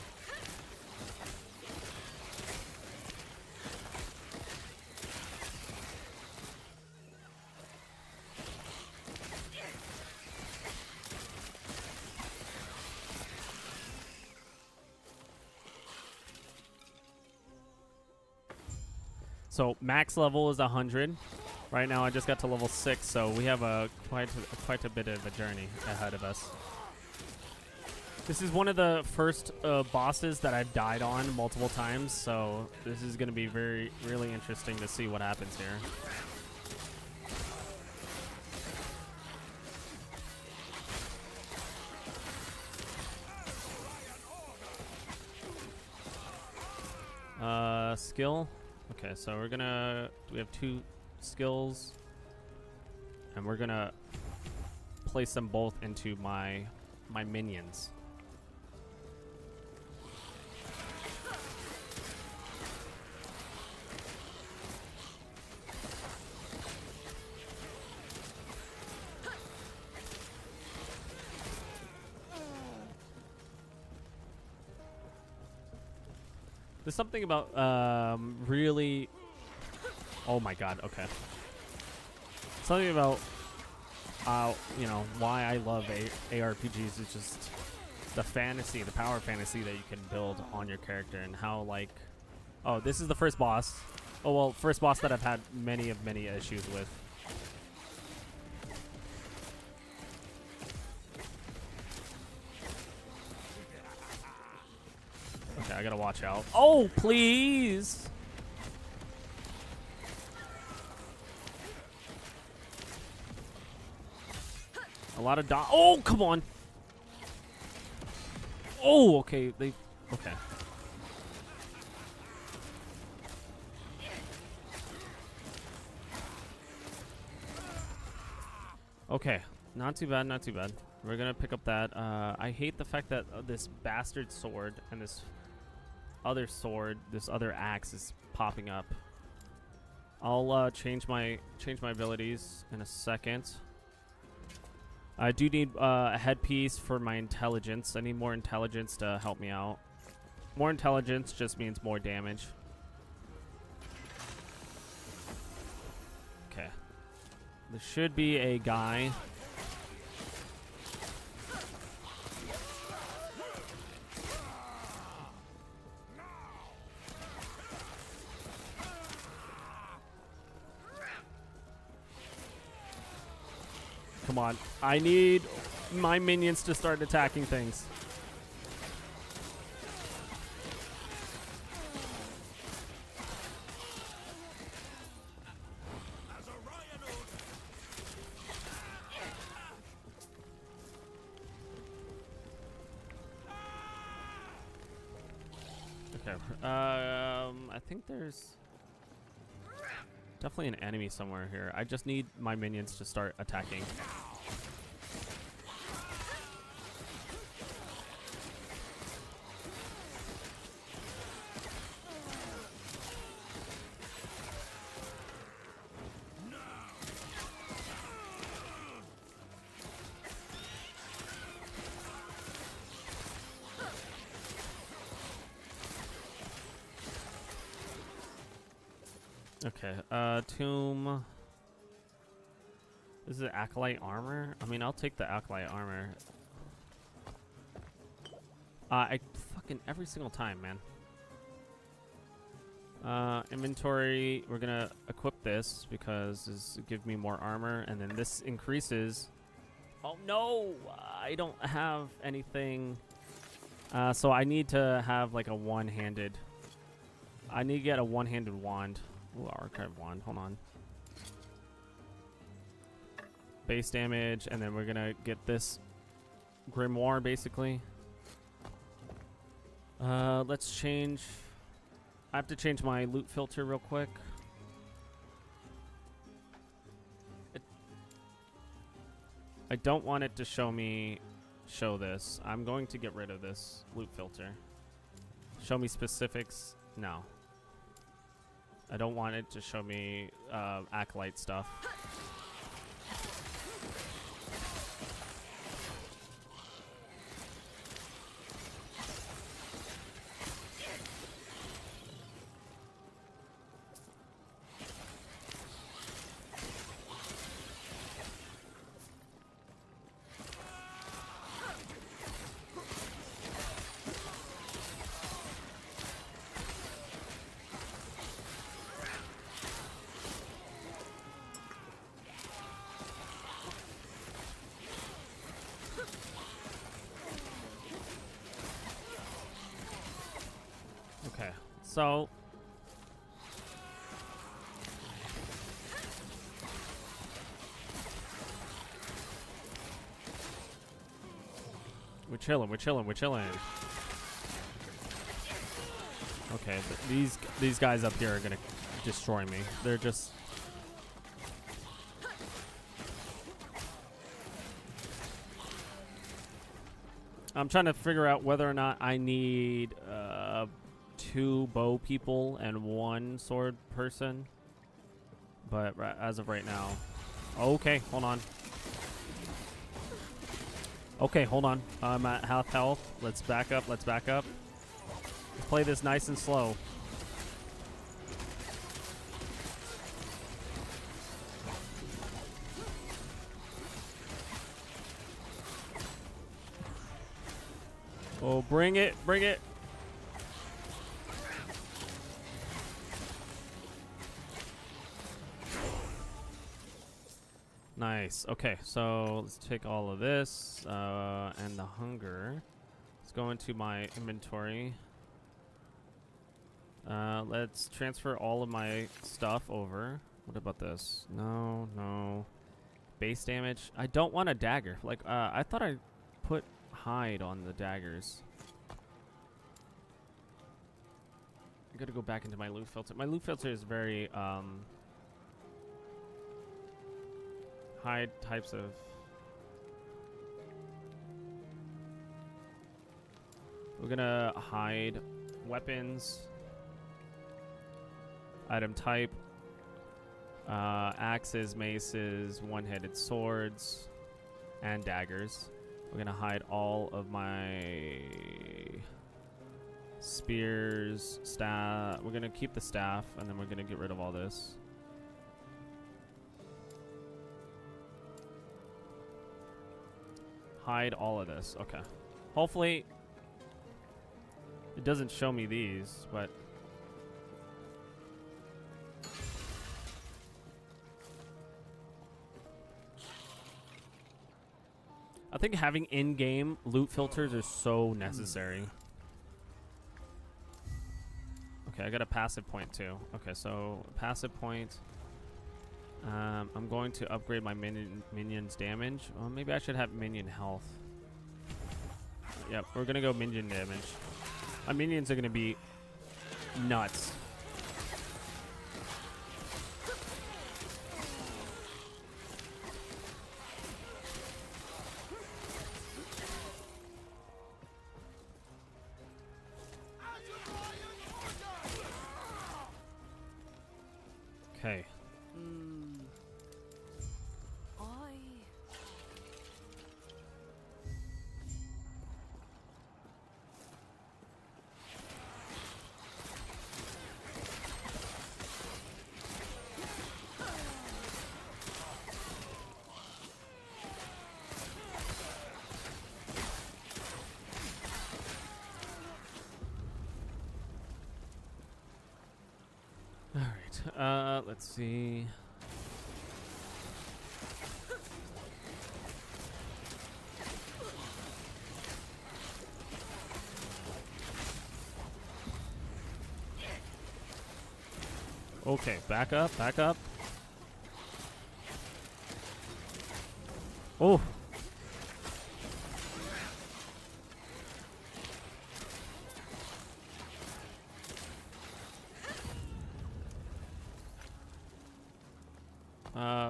So max level is 100. Right now I just got to level 6, so we have quite a bit of a journey ahead of us. This is one of the first bosses that I've died on multiple times, so this is going to be really interesting to see what happens here. Skill. Okay, so we have 2 skills, and we're gonna place them both into my minions. There's something about really. Oh my god, okay. Something about you know, why I love ARPGs is just the fantasy, the power fantasy that you can build on your character, and how, like, oh, this is the first boss. Oh well, first boss that I've had many issues with. Okay, I gotta watch out. Oh, please! A lot of oh, come on! Oh, okay, they... Okay. Okay, not too bad, not too bad. We're gonna pick up that. I hate the fact that this bastard sword and this other sword, this other axe is popping up. I'll change my abilities in a second. I do need a headpiece for my intelligence. I need more intelligence to help me out. More intelligence just means more damage. Okay. There should be a guy. Come on. I need my minions to start attacking things. Okay. I think there's definitely an enemy somewhere here. I just need my minions to start attacking. Okay, tomb. This is acolyte armor? I mean, I'll take the acolyte armor. I fucking every single time, man. Inventory, we're gonna equip this because this give me more armor, and then this increases. Oh no, I don't have anything. So I need to have like a one-handed. I need to get a one-handed wand. Ooh, archive wand. Hold on. Base damage, and then we're gonna get this grimoire basically. Let's change. I have to change my loot filter real quick. I don't want it to show this. I'm going to get rid of this loot filter. Show me specifics. No. I don't want it to show me acolyte stuff. Okay, so we're chilling, we're chilling, we're chilling. Okay, these guys up here are gonna destroy me. They're just I'm trying to figure out whether or not I need 2 bow people and 1 sword person. But as of right now. Okay, hold on. Okay, hold on. I'm at half health. Let's back up, let's back up. Let's play this nice and slow. Oh, bring it, bring it. Nice. Okay, so let's take all of this and the hunger. Let's go into my inventory. Let's transfer all of my stuff over. What about this? No, no. Base damage. I don't want a dagger. Like, I thought I put hide on the daggers. I gotta go back into my loot filter. My loot filter is very, hide types of... We're gonna hide weapons, item type, axes, maces, one-handed swords, and daggers. We're gonna hide all of my spears, staff. We're gonna keep the staff, and then we're gonna get rid of all this. Hide all of this. Okay. Hopefully it doesn't show me these, but I think having in-game loot filters are so necessary. Okay, I got a passive point too. Okay, so passive point. I'm going to upgrade my minions damage. Well, maybe I should have minion health. Yep, we're gonna go minion damage. My minions are gonna be nuts. Okay. Let's see. Okay, back up, back up. Oh.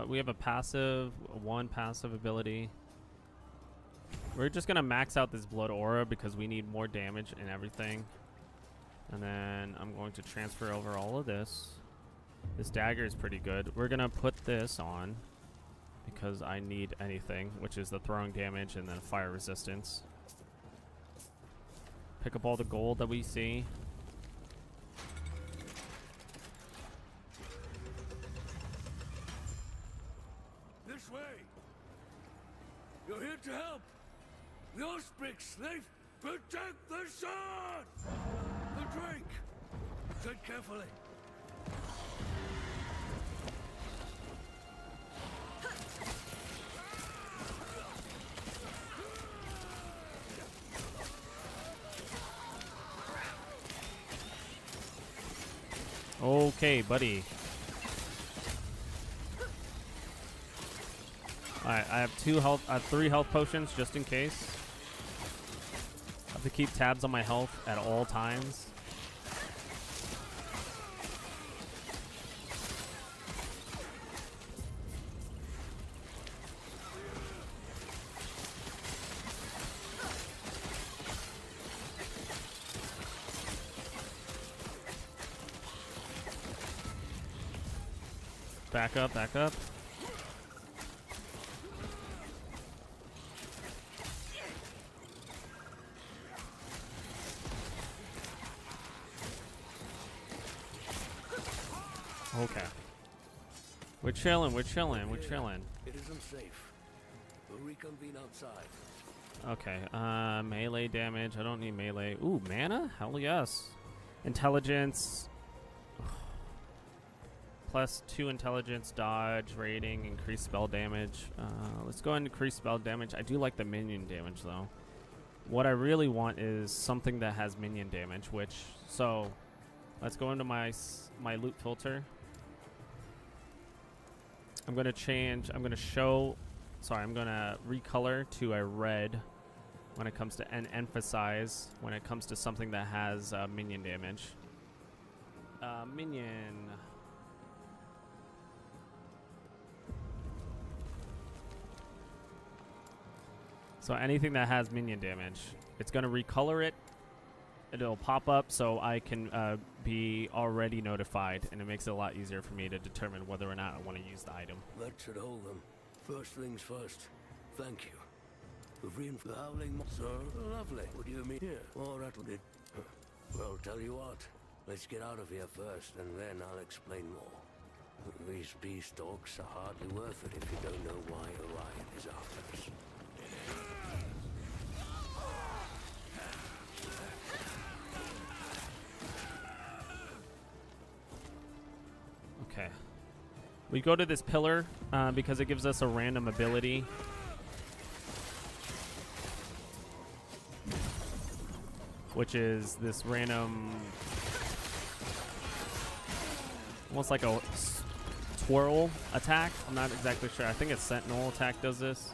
We have one passive ability. We're just gonna max out this blood aura because we need more damage and everything. And then I'm going to transfer over all of this. This dagger is pretty good. We're gonna put this on because I need anything, which is the throwing damage and then fire resistance. Pick up all the gold that we see. This way! You're here to help! The Osprey slave, protect the sun! The drake! Tread carefully. Okay, buddy. Alright, I have 3 health potions just in case. I have to keep tabs on my health at all times. Back up, back up. Okay. We're chilling, we're chilling, we're chilling. It isn't safe. We'll reconvene outside. Okay, melee damage. I don't need melee. Ooh, mana? Hell yes. Intelligence. +2 intelligence, dodge, rating, increased spell damage. Let's go and increase spell damage. I do like the minion damage though. What I really want is something that has minion damage, which, so, Let's go into my my loot filter. I'm gonna change. I'm gonna show. Sorry, I'm gonna recolor to a red when it comes to and emphasize when it comes to something that has minion damage. Minion. So anything that has minion damage, it's gonna recolor it. It'll pop up so I can be already notified, and it makes it a lot easier for me to determine whether or not I want to use the item. That should hold them. First things first. Thank you. We've reinforced the howling sir. Lovely. What do you mean? Yeah. All right, we did. Well, tell you what. Let's get out of here first, and then I'll explain more. These beastalks are hardly worth it if you don't know why Orion is after us. Okay. We go to this pillar because it gives us a random ability. Which is this random... almost like a twirl attack. I'm not exactly sure. I think a sentinel attack does this.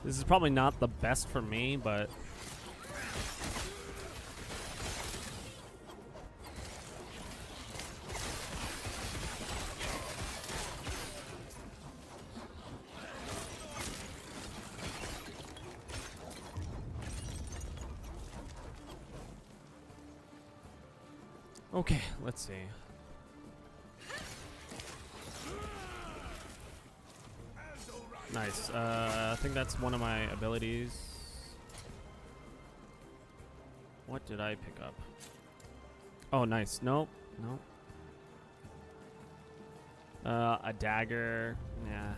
This is probably not the best for me, but... okay, let's see. Nice. I think that's one of my abilities. What did I pick up? Oh, nice. Nope. Nope. A dagger. Yeah.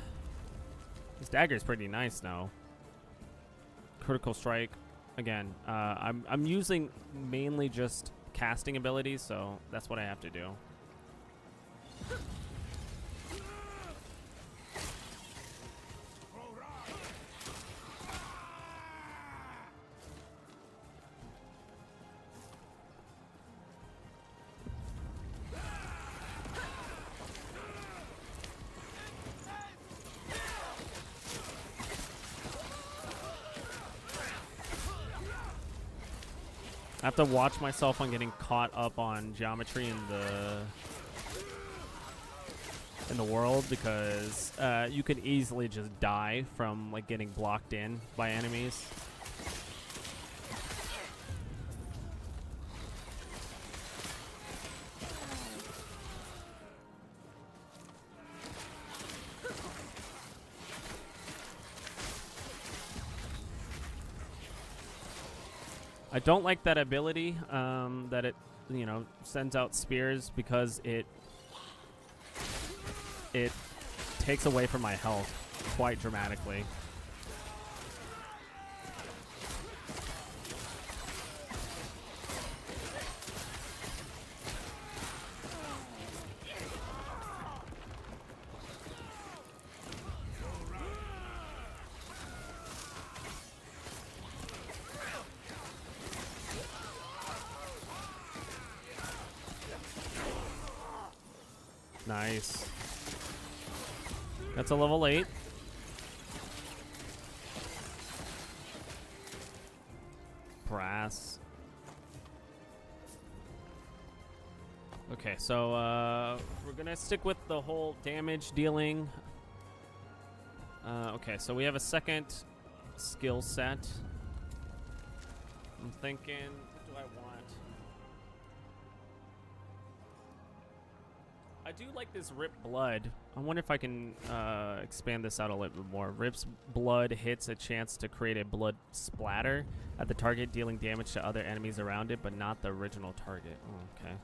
This dagger is pretty nice now. Critical strike. Again, I'm using mainly just casting abilities, so that's what I have to do. I have to watch myself on getting caught up on geometry in the world, because you could easily just die from like getting blocked in by enemies. I don't like that ability that it, you know, sends out spears, because it takes away from my health quite dramatically. Nice. That's a level 8. Brass. Okay, so we're gonna stick with the whole damage dealing. Okay, so we have a second skill set. I'm thinking, what do I want? I do like this Rip Blood. I wonder if I can expand this out a little bit more. Rip's Blood hits a chance to create a blood splatter at the target, dealing damage to other enemies around it, but not the original target. Oh, okay.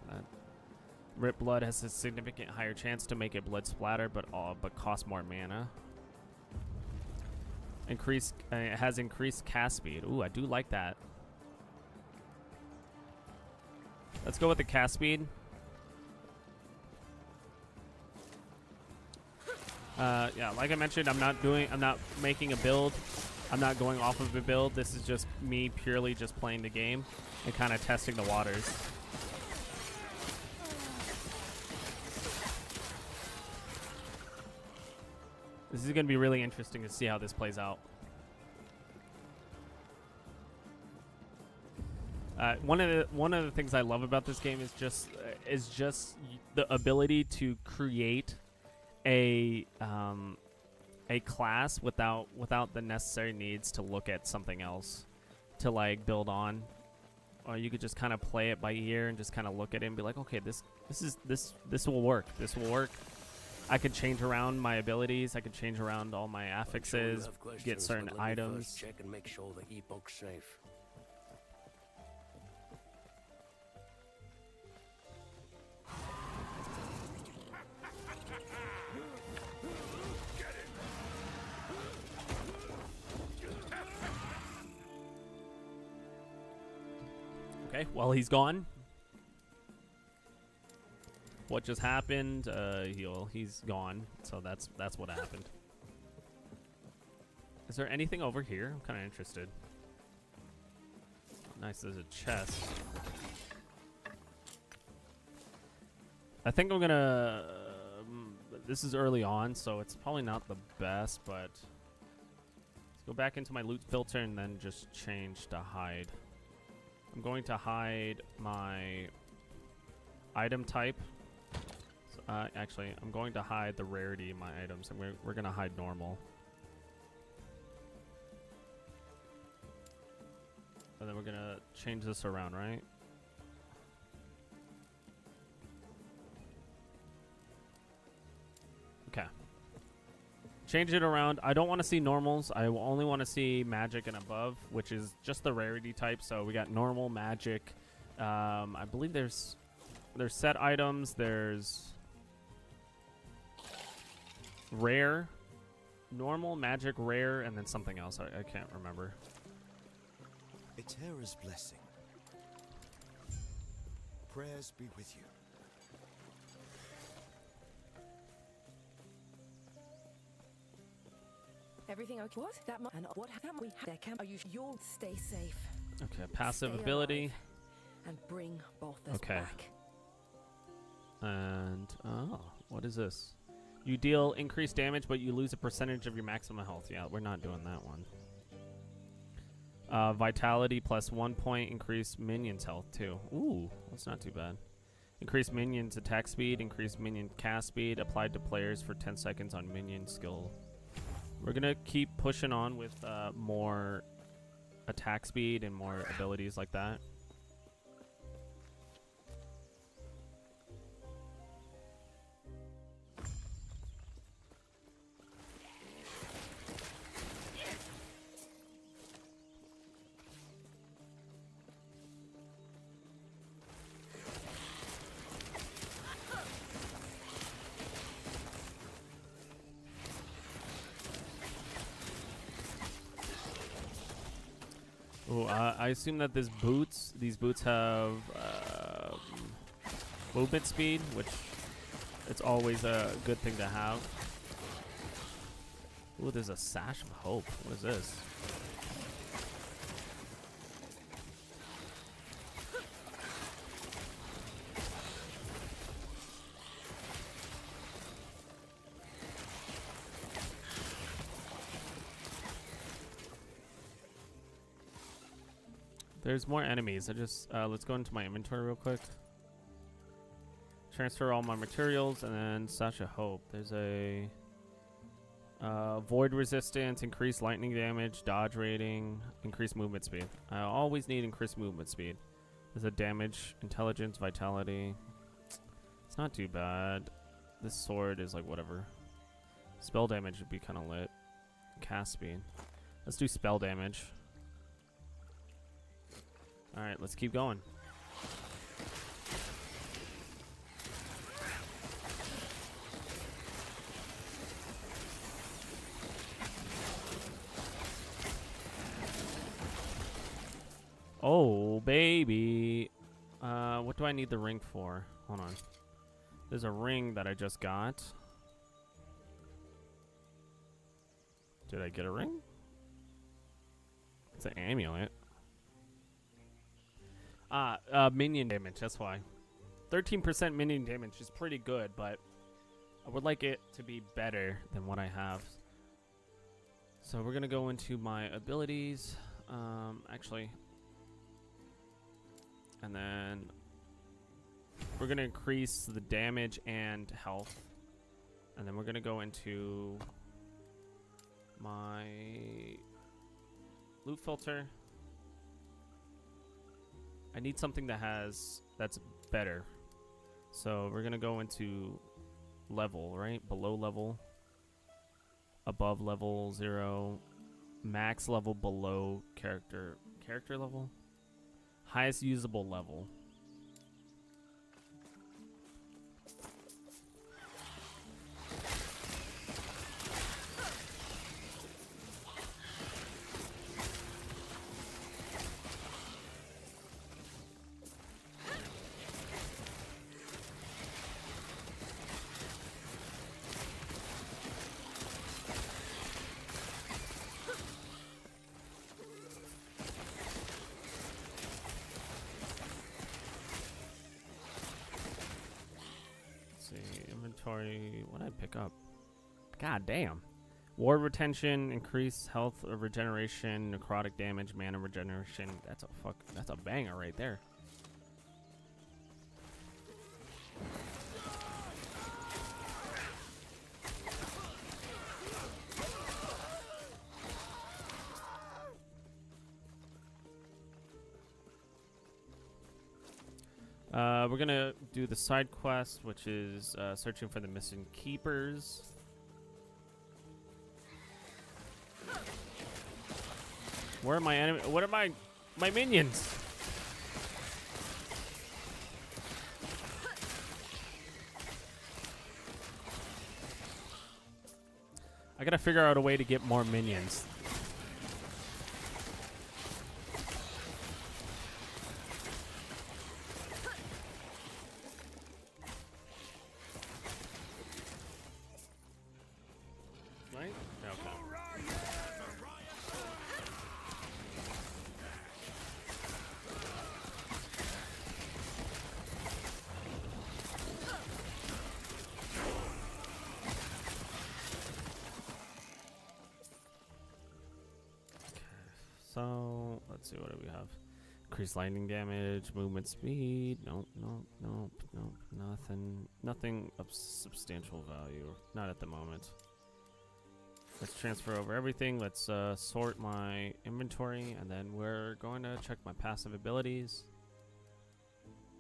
Rip Blood has a significant higher chance to make a blood splatter, but costs more mana. It has increased cast speed. Ooh, I do like that. Let's go with the cast speed. Yeah, like I mentioned, I'm not making a build. I'm not going off of a build. This is just me purely just playing the game and kind of testing the waters. This is going to be really interesting to see how this plays out. One of the things I love about this game is just the ability to create a class without the necessary needs to look at something else to like build on, or you could just kind of play it by ear and just kind of look at it and be like, okay, this will work. This will work. I could change around my abilities. I could change around all my affixes, get certain items. Check and make sure the e-book's safe. Okay, well, he's gone. What just happened? He's gone. So that's what happened. Is there anything over here? I'm kind of interested. Nice, there's a chest. I think I'm gonna. This is early on, so it's probably not the best, but let's go back into my loot filter and then just change to hide. I'm going to hide my item type. So, actually, I'm going to hide the rarity in my items, and we're going to hide normal. And then we're going to change this around, right? Okay. Change it around. I don't want to see normals. I only want to see magic and above, which is just the rarity type. So we got normal, magic. I believe there's set items. There's rare, normal, magic, rare, and then something else. I can't remember. Eterra's blessing. Prayers be with you. Everything okay? What? And what happened? Are you? You'll stay safe. Okay, passive Stay ability. And bring Balthus Okay. back. And what is this? You deal increased damage, but you lose a percentage of your maximum health. Yeah, we're not doing that one. Vitality plus 1 point, increase minions' health too. Ooh, that's not too bad. Increase minions' attack speed, increase minion cast speed, applied to players for 10 seconds on minion skill. We're gonna keep pushing on with more attack speed and more abilities like that. Ooh, I assume that these boots have movement speed, which it's always a good thing to have. Ooh, there's a Sash of Hope. What is this? There's more enemies. Let's go into my inventory real quick. Transfer all my materials and then Sash of Hope. There's a void resistance, increased lightning damage, dodge rating, increased movement speed. I always need increased movement speed. There's a damage, intelligence, vitality. It's not too bad. This sword is like whatever. Spell damage would be kind of lit. Cast speed. Let's do spell damage. Alright, let's keep going. Oh, baby. What do I need the ring for? Hold on. There's a ring that I just got. Did I get a ring? It's an amulet. Minion damage, that's why. 13% minion damage is pretty good, but I would like it to be better than what I have. So we're gonna go into my abilities, actually, and then we're gonna increase the damage and health, and then we're gonna go into my loot filter. I need something that's better, so we're gonna go into level, right? Below level, above level 0, max level below character level, highest usable level. What did I pick up? God damn. Ward retention, increase health regeneration, necrotic damage, mana regeneration. That's a banger right there. We're gonna do the side quest, which is searching for the missing keepers. Where are my enemy? What are my minions? I gotta figure out a way to get more minions. Right? Okay. So let's see, what do we have? Increased lightning damage, movement speed. Nope, nothing of substantial value. Not at the moment. Let's transfer over everything. Let's sort my inventory, and then we're going to check my passive abilities.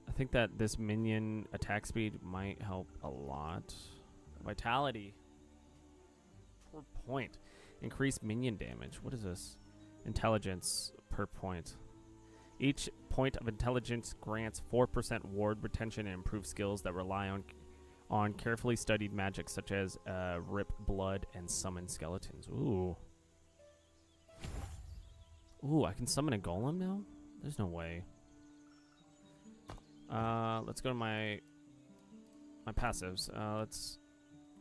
I think that this minion attack speed might help a lot. Vitality per point. Increased minion damage. What is this? Intelligence per point. Each point of intelligence grants 4% ward retention and improves skills that rely on carefully studied magic, such as rip blood and summon skeletons. Ooh. Ooh, I can summon a golem now? There's no way. Let's go to my passives.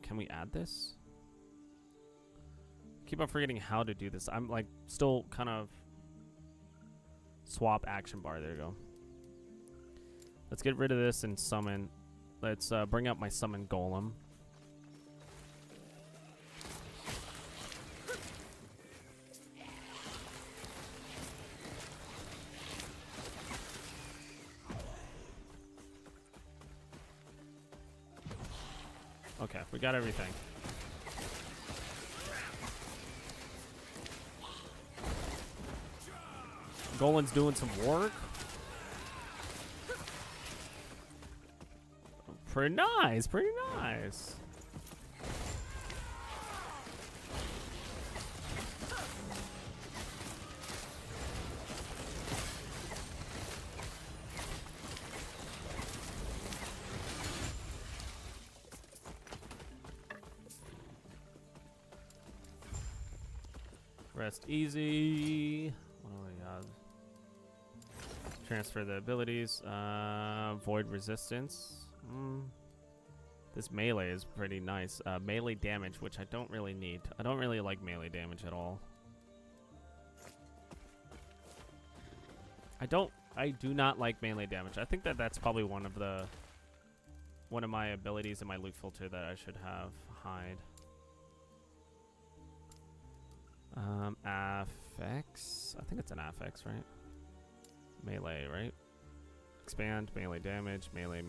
Can we add this? Keep on forgetting how to do this. I'm like still kind of swap action bar. There you go. Let's get rid of this and summon. Let's bring up my summon golem. Okay, we got everything. Golem's doing some work. Pretty nice, pretty nice. Rest easy. What do we got? Transfer the abilities. Void resistance. This melee is pretty nice. Melee damage, which I don't really need. I don't really like melee damage at all. I do not like melee damage. I think that that's probably one of my abilities in my loot filter that I should have. Hide. Affix. I think it's an affix, right? Melee, right? Expand, melee damage, melee.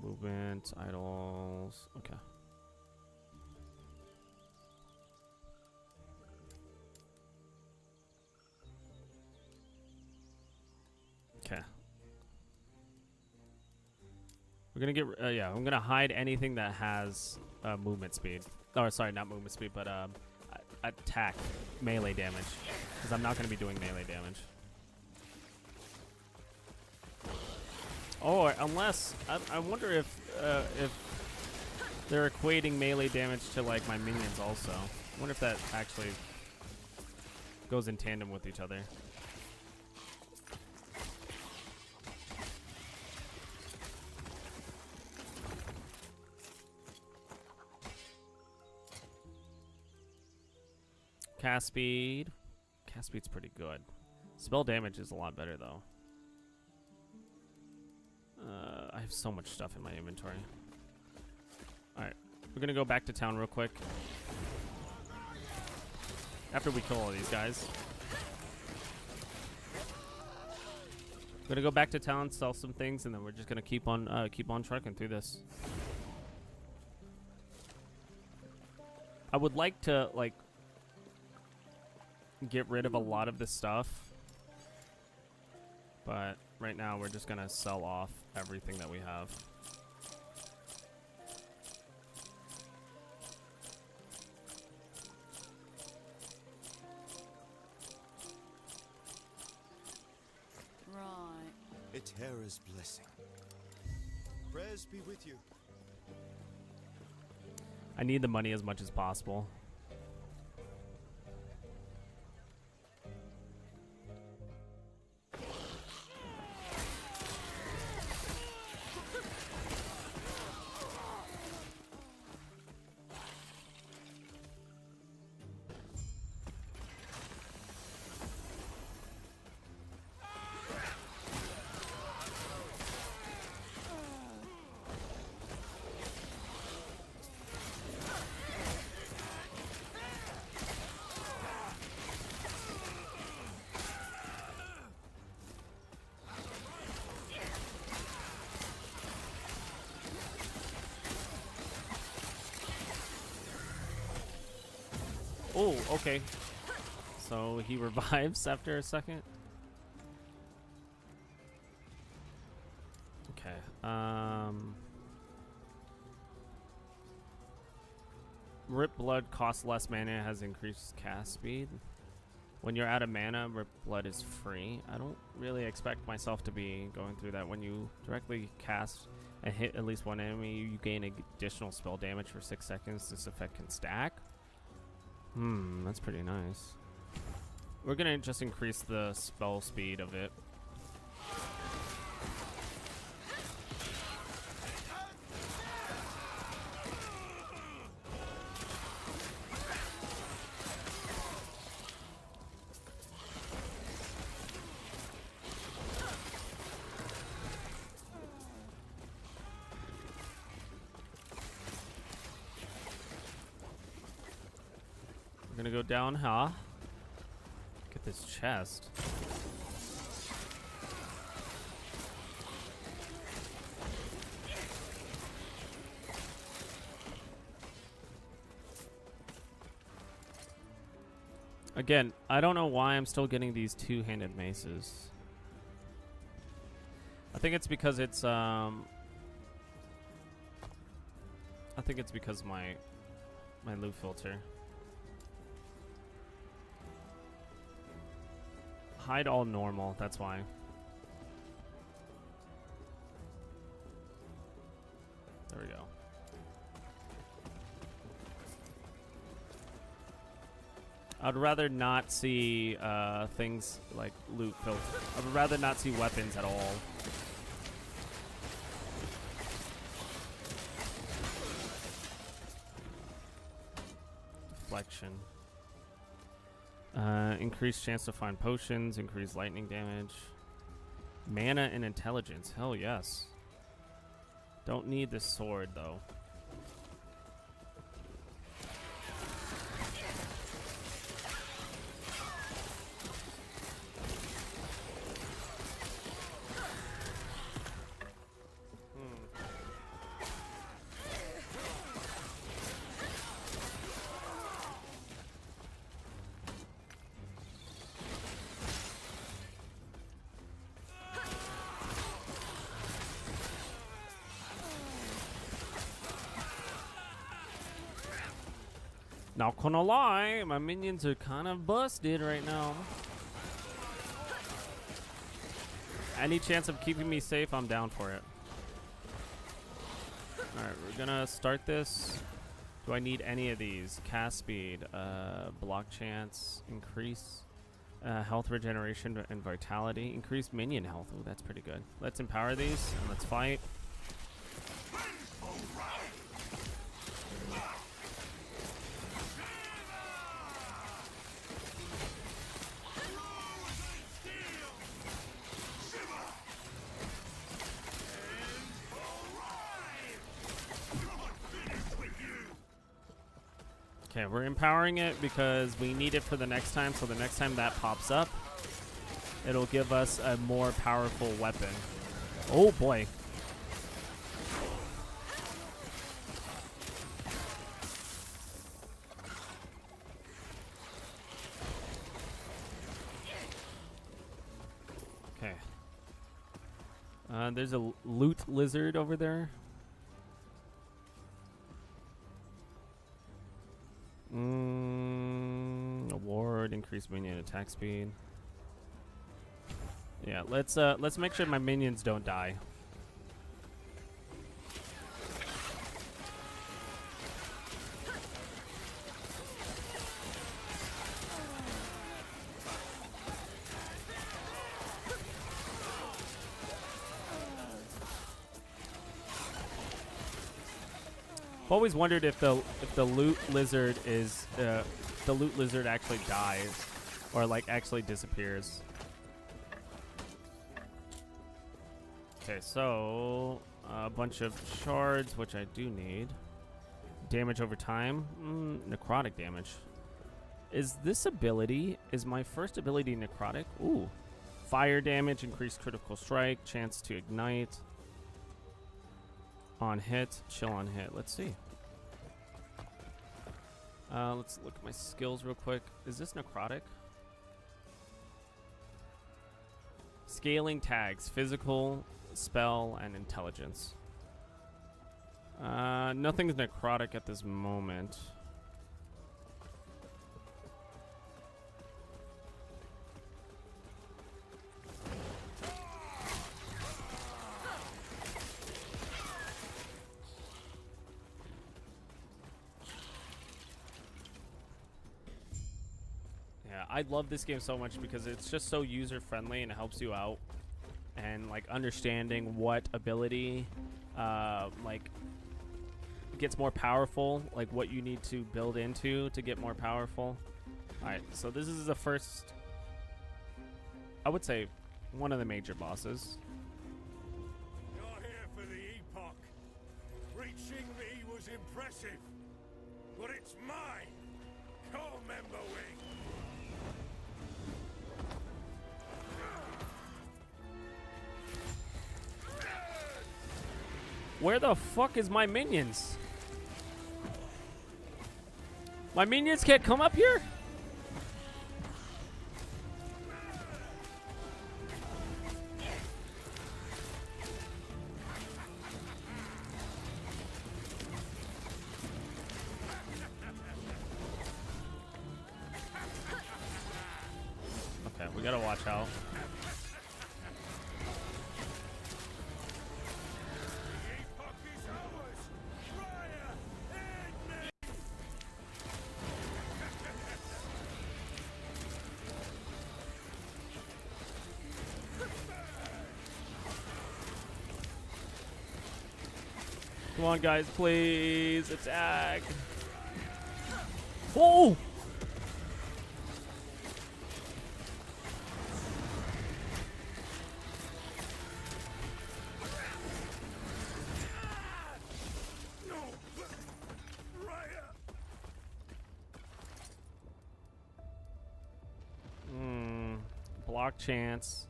Movement, idols. Okay. Okay. We're gonna get, yeah, I'm gonna hide anything that has movement speed. Oh, sorry, not movement speed, but attack melee damage. Because I'm not gonna be doing melee damage. Oh, unless, I wonder if they're equating melee damage to, like, my minions also. I wonder if that actually goes in tandem with each other. Cast speed. Cast speed's pretty good. Spell damage is a lot better, though. I have so much stuff in my inventory. Alright. We're gonna go back to town real quick. After we kill all these guys. We're gonna go back to town, sell some things, and then we're just gonna keep on trucking through this. I would like to, like, get rid of a lot of this stuff, but right now we're just gonna sell off everything that we have. Right. Etera's blessing. Prayers be with you. I need the money as much as possible. Oh, okay. So he revives after a second. Okay. Rip Blood costs less mana, has increased cast speed. When you're out of mana, Rip Blood is free. I don't really expect myself to be going through that. When you directly cast and hit at least one enemy, you gain additional spell damage for 6 seconds. This effect can stack. That's pretty nice. We're gonna just increase the spell speed of it. We're gonna go down, huh? Get this chest. Again, I don't know why I'm still getting these two-handed maces. I think it's because it's I think it's because my loot filter. Hide all normal, that's why. There we go. I'd rather not see things like loot filter. I would rather not see weapons at all. reflection. Increased chance to find potions, increased lightning damage. Mana and intelligence. Hell yes. Don't need this sword though. Not gonna lie, my minions are kind of busted right now. Any chance of keeping me safe, I'm down for it. Alright, we're gonna start this. Do I need any of these? Cast speed, block chance, increase health regeneration and vitality, increase minion health. Ooh, that's pretty good. Let's empower these and let's fight. Okay, we're empowering it because we need it for the next time, so the next time that pops up, it'll give us a more powerful weapon. Oh boy. Okay. There's a loot lizard over there. Award, increase minion attack speed. Yeah, let's make sure my minions don't die. I've always wondered if the loot lizard is the loot lizard actually dies or like actually disappears. Okay, so a bunch of shards, which I do need. Damage over time, necrotic damage. Is this ability, is my first ability necrotic? Ooh, fire damage, increased critical strike, chance to ignite. On hit, chill on hit. Let's see. Let's look at my skills real quick. Is this necrotic? Scaling tags, physical, spell, and intelligence. Nothing's necrotic at this moment. I love this game so much because it's just so user friendly and it helps you out and like understanding what ability like gets more powerful, like what you need to build into to get more powerful. Alright, so this is the first, I would say, one of the major bosses. You're here for the epoch. Reaching me was impressive, but it's mine. Core member wing. Where the fuck is my minions? My minions can't come up here? Okay, we gotta watch out. Come on, guys, please attack. Oh! No! Raya! Block chance.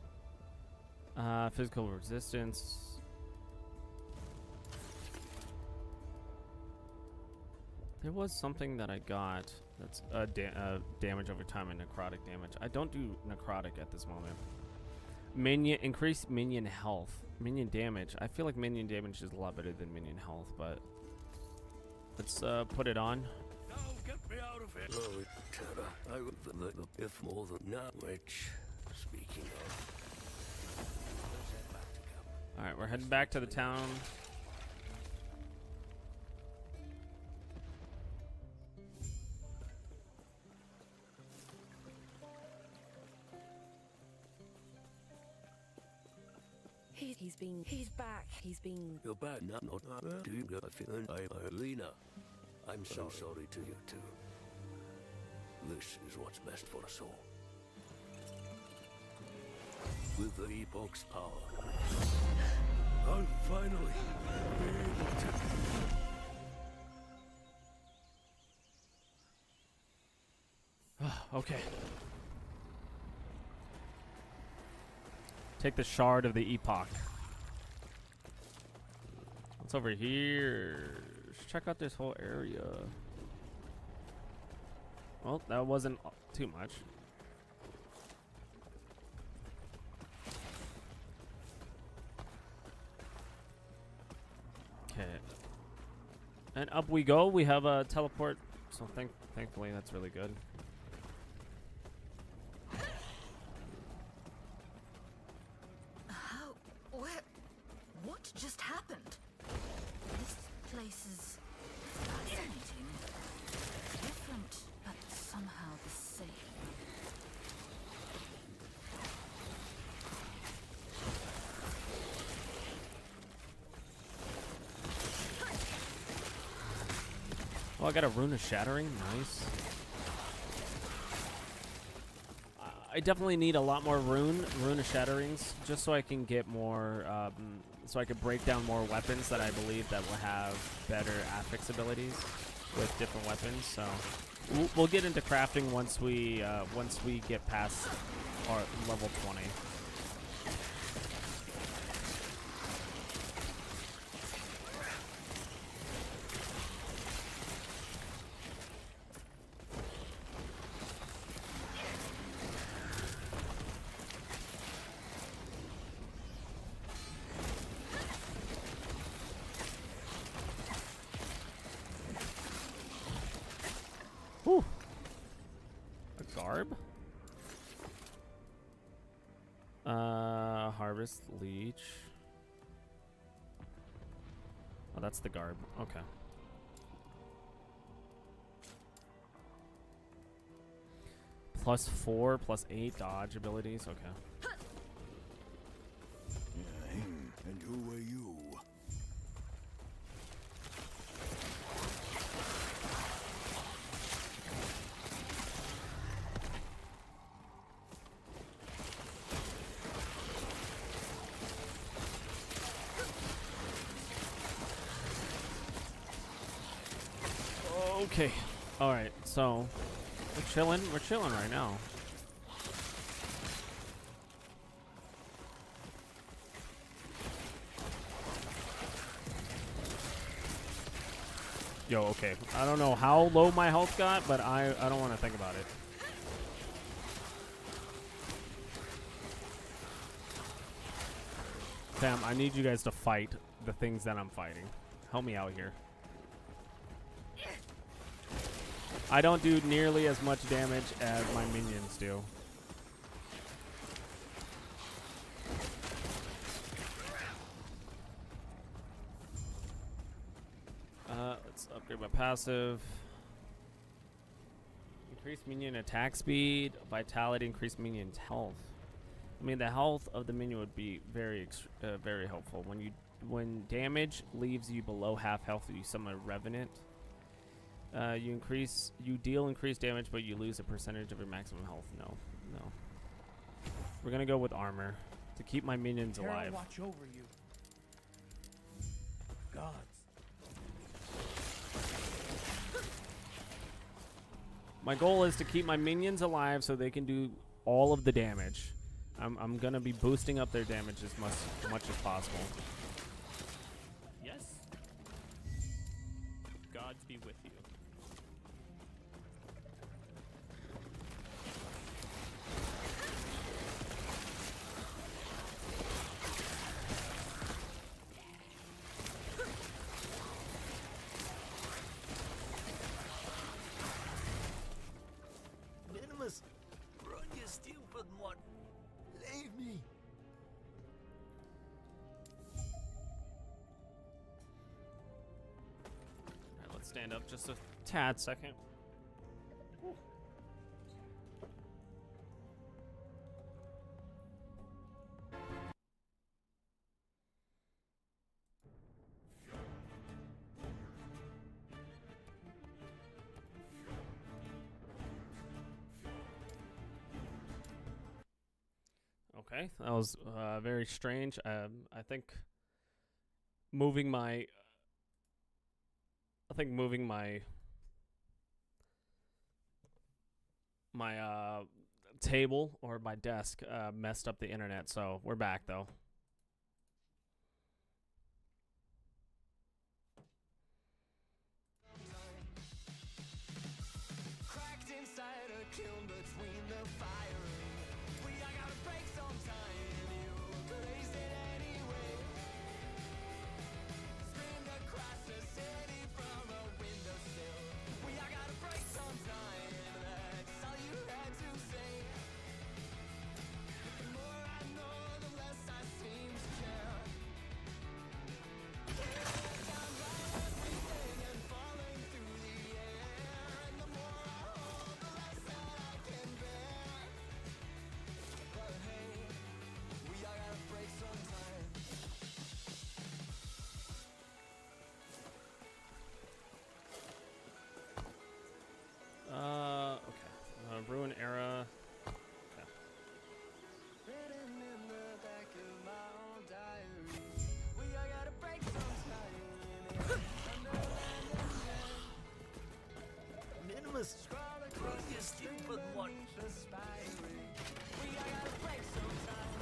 Physical resistance. There was something that I got that's damage over time and necrotic damage. I don't do necrotic at this moment. Minion increased minion health, minion damage. I feel like minion damage is a lot better than minion health, but let's put it on. Now get me out of here! Oh, Terra, I would the if more than now, which, speaking of... let's head back to camp. All right, we're heading back to the town. He's back. He's been. You're back now, not do you get a feeling? Lena, I'm so sorry to you too. This is what's best for us all. With the Epoch's power, I'll finally be able to... Okay. Take the shard of the Epoch. What's over here? Let's check out this whole area. Well, that wasn't too much. Okay. And up we go. We have a teleport. So thankfully that's really good. How? Where? What just happened? This place is fascinating. Different, but somehow the same. Oh, I got a rune of shattering. Nice. I definitely need a lot more rune of shatterings, just so I can get more, so I can break down more weapons that I believe that will have better affix abilities with different weapons. So we'll get into crafting once we get past our level 20. Whew. A garb? Harvest leech. Oh, that's the garb. Okay. +4, +8 dodge abilities. Okay. And who are you? Okay. All right. So we're chilling. We're chilling right now. Yo, okay. I don't know how low my health got, but I don't want to think about it. Fam, I need you guys to fight the things that I'm fighting. Help me out here. I don't do nearly as much damage as my minions do. Let's upgrade my passive. Increase minion attack speed, vitality, increase minion's health. I mean, the health of the minion would be very helpful. When damage leaves you below half health, you summon a revenant. You deal increased damage, but you lose a percentage of your maximum health. No. We're gonna go with armor to keep my minions alive. Watch over you. Gods. My goal is to keep my minions alive so they can do all of the damage. I'm gonna be boosting up their damage as much as possible. Yes. Gods be with you. Minimus, run, you stupid one. Leave me. Alright, let's stand up just a tad second. Okay, that was very strange. I think moving my table or my desk messed up the internet. So we're back though. Cracked inside a kiln between the fire. We I gotta break sometime. You place it anyway. Screamed across the city from a windowsill. We I gotta break sometime. That's all you had to say. The more I know, the less I seem to care. I'm right everything and falling through the air. And the more I hold, the less that I can bear. But hey, we all gotta break sometime. Okay. Ruin era. Okay. Written in the back of my own diary. We all gotta break sometime. Minimus, run, you stupid one. We all gotta break sometime.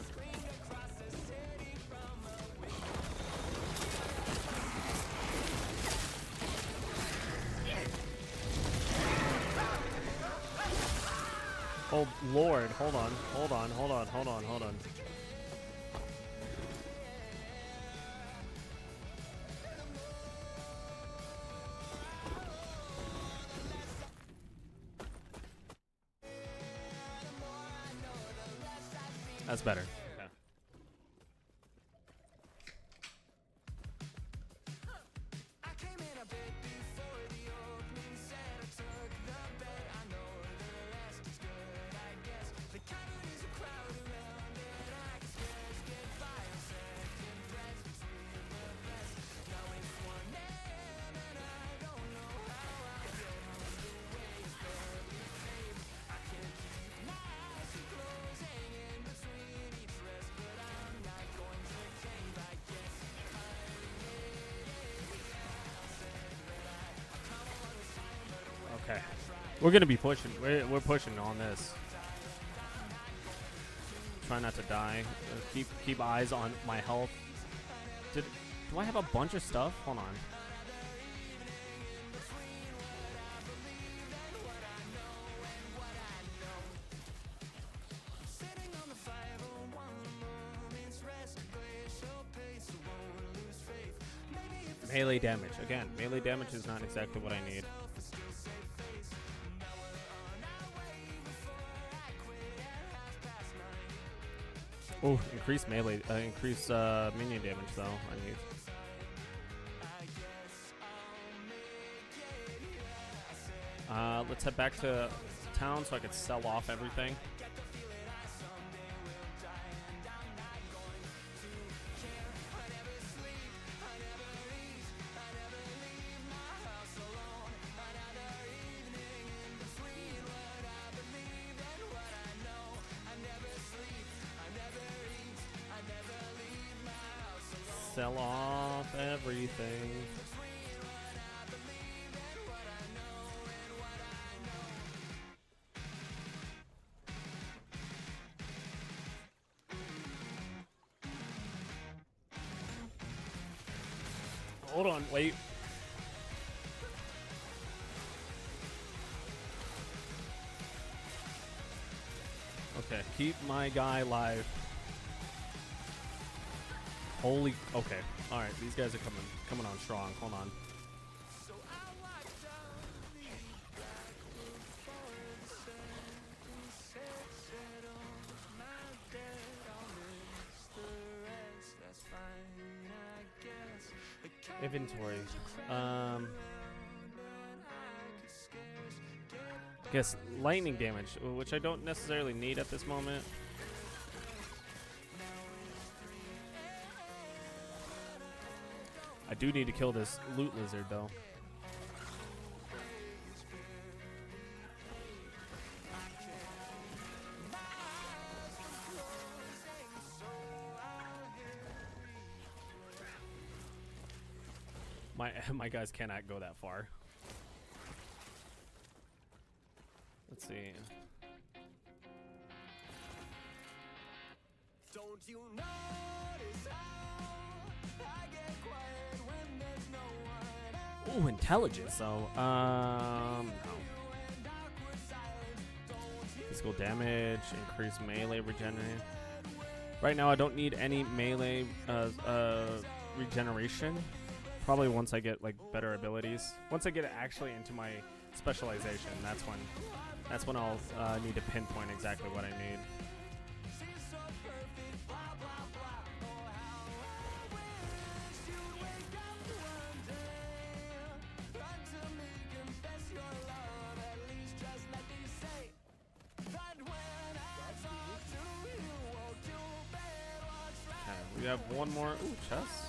Screamed across the city from a window. Oh Lord, hold on. That's better. Okay. I came in a bit before the opening set. I took the bet. I know the rest is good, I guess. The cover is a crowd around it. I can scarce get by on second threats between the best. Now it's 1 a.m. and I don't know how I get home. The way is barely paved. I can't keep my eyes too close, hanging between each rest. But I'm not going to cave, I guess. Okay. We're gonna be pushing. We're pushing on this. Try not to die. Keep eyes on my health. Do I have a bunch of stuff? Hold on. Sitting on the 501 moment's rest, glacial pace, I won't lose faith. Maybe if Melee damage. Again, melee damage is not exactly what I need. Oh, increase melee, increase minion damage though. I need. Let's head back to town so I can sell off everything. Sell off everything. Hold on, wait. Okay, keep my guy alive. Holy, okay. All right, these guys are coming on strong. Hold on. Inventory. Guess lightning damage, which I don't necessarily need at this moment. I do need to kill this loot lizard, though. My guys cannot go that far. Let's see. Don't you notice how I get quiet when there's no one else? Ooh, intelligence, though. No. Physical damage, increase melee regeneration. Right now, I don't need any melee regeneration. Probably once I get like better abilities. Once I get actually into my specialization, that's when I'll need to pinpoint exactly what I need. Okay, we have one more. Ooh, chest.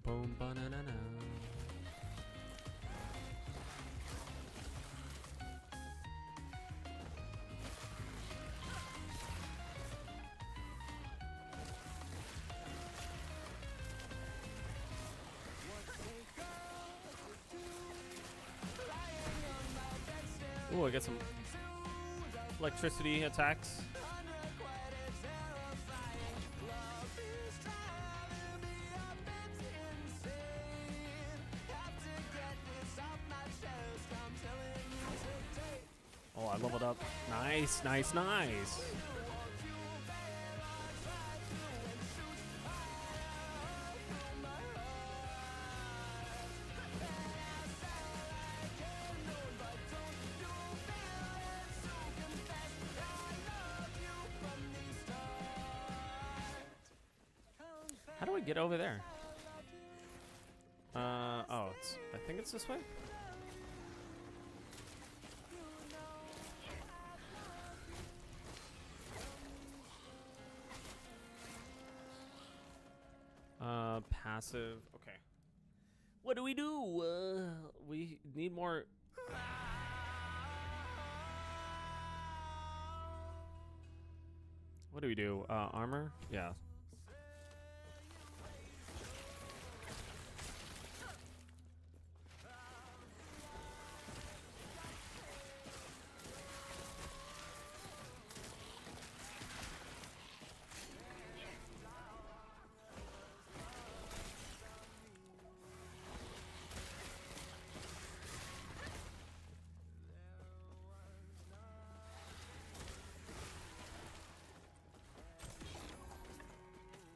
Boom, banana. Ooh, I get some electricity attacks. Oh, I leveled up. Nice, nice, nice. How do I get over there? Oh, I think it's this way. Passive. Okay. What do? We need more. What do we do? Armor? Yeah.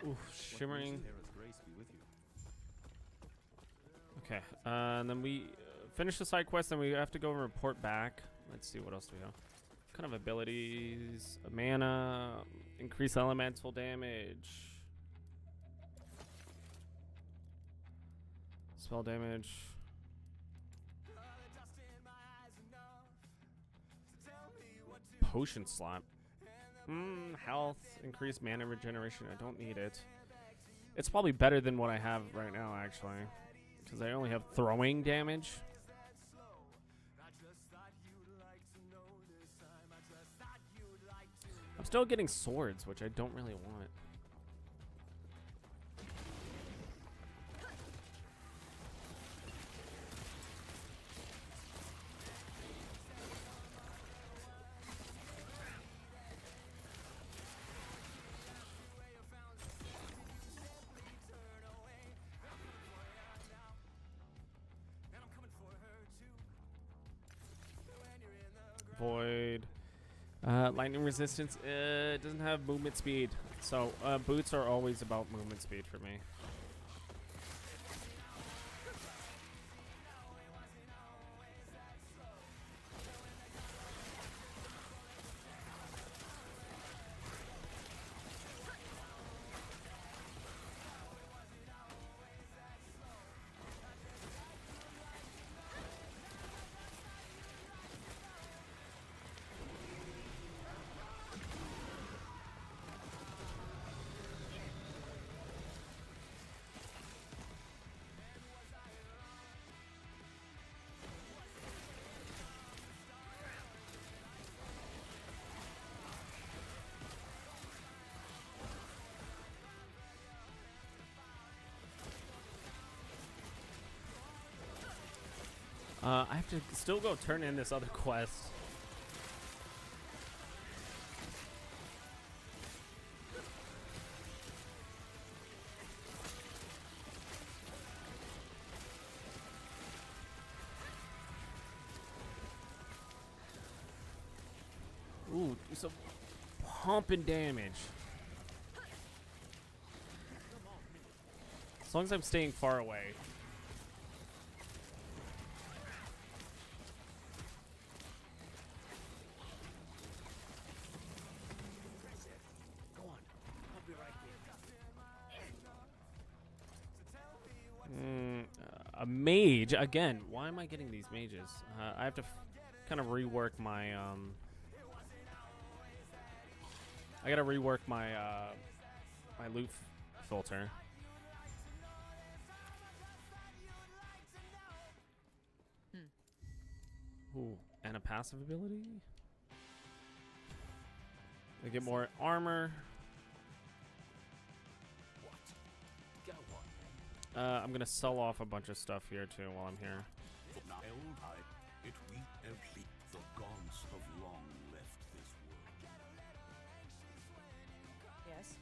Oof, shimmering. Okay, and then we finish the side quest, then we have to go and report back. Let's see, what else do we have? What kind of abilities? Mana, increase elemental damage. Spell damage. Potion slot. Health, increased mana regeneration. I don't need it. It's probably better than what I have right now, actually, because I only have throwing damage. I'm still getting swords, which I don't really want. Void. Lightning resistance. It doesn't have movement speed. So boots are always about movement speed for me. I have to still go turn in this other quest. Ooh, do some pumping damage. As long as I'm staying far away. A mage again. Why am I getting these mages? I have to kind of rework my I gotta rework my my loot filter. Ooh, and a passive ability. I get more armor. I'm gonna sell off a bunch of stuff here too while I'm here. The gods have long left this world. Yes.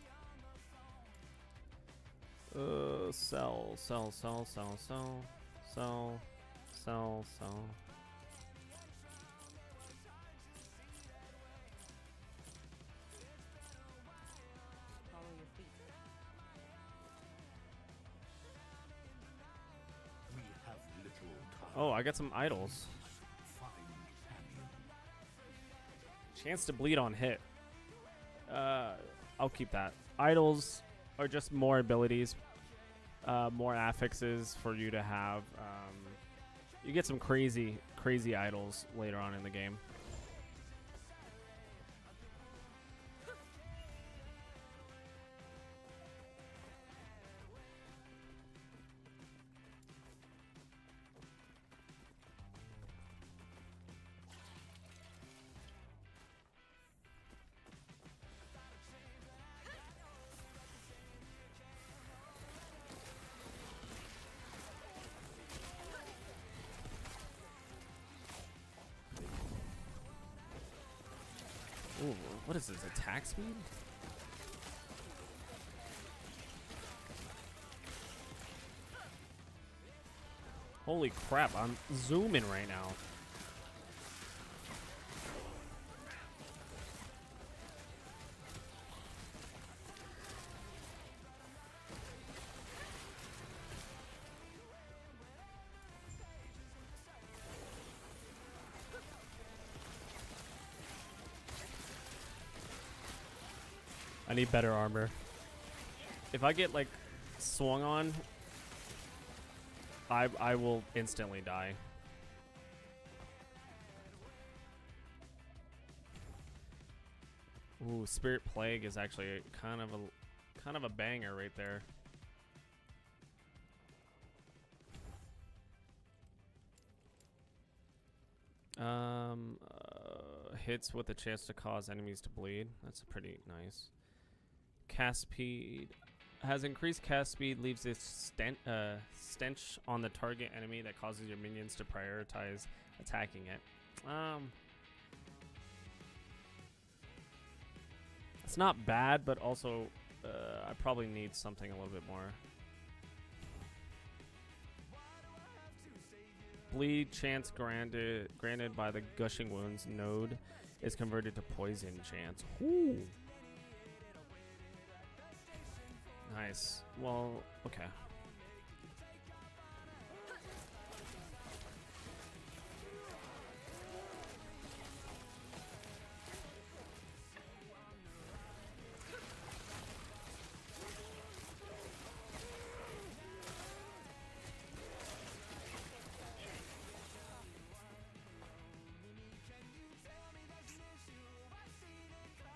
Sell. Follow your feet. We have little time. Oh, I got some idols. Find companion. Chance to bleed on hit. I'll keep that. Idols are just more abilities, more affixes for you to have. You get some crazy idols later on in the game. Ooh, what is this, attack speed? Holy crap, I'm zooming right now. I need better armor. If I get like swung on, I will instantly die. Ooh, Spirit Plague is actually kind of a banger right there. Hits with a chance to cause enemies to bleed. That's pretty nice. Cast speed has increased cast speed, leaves a stench on the target enemy that causes your minions to prioritize attacking it. It's not bad, but also I probably need something a little bit more. Bleed chance granted by the gushing wounds node is converted to poison chance. Ooh. Nice. Well, okay.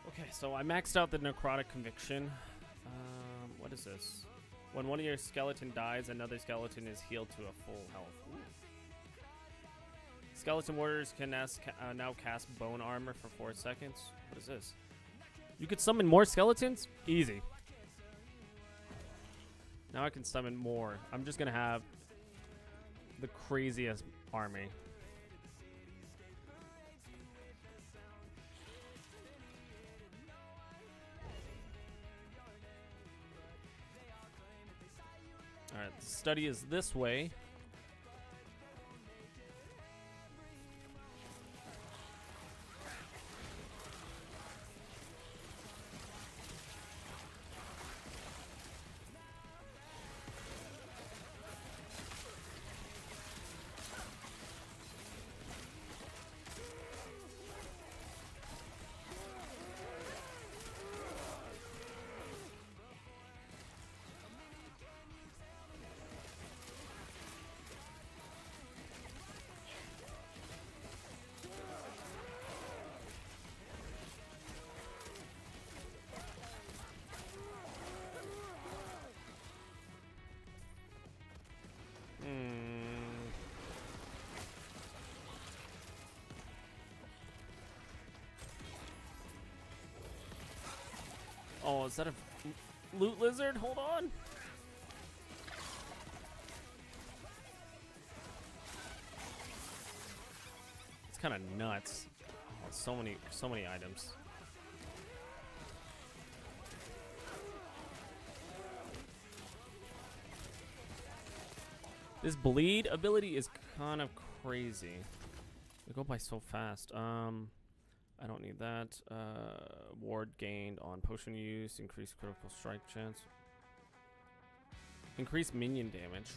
Okay, so I maxed out the necrotic conviction. What is this? When one of your skeleton dies, another skeleton is healed to a full health. Ooh. Skeleton warriors can now cast bone armor for 4 seconds. What is this? You could summon more skeletons? Easy. Now I can summon more. I'm just gonna have the craziest army. Alright, the study is this way. Oh, is that a loot lizard? Hold on. It's kind of nuts. Oh, so many items. This bleed ability is kind of crazy. They go by so fast. I don't need that. Ward gained on potion use. Increased critical strike chance. Increased minion damage.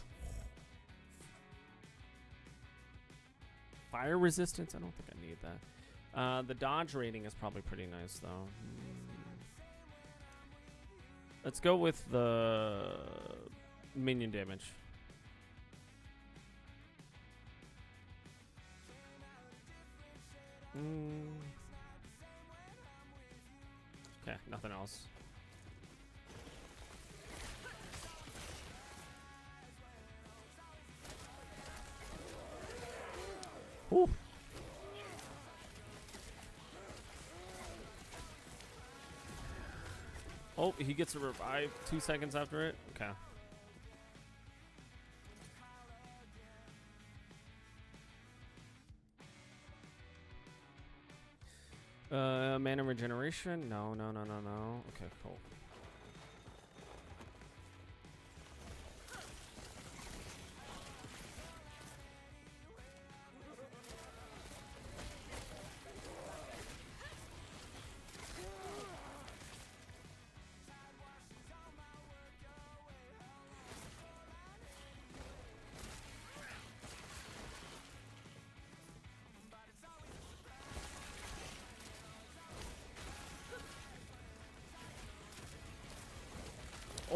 Fire resistance? I don't think I need that. The dodge rating is probably pretty nice, though. Let's go with the minion damage. Okay, nothing else. Whew. Oh, he gets a revive 2 seconds after it? Okay. Mana regeneration? No. Okay, cool.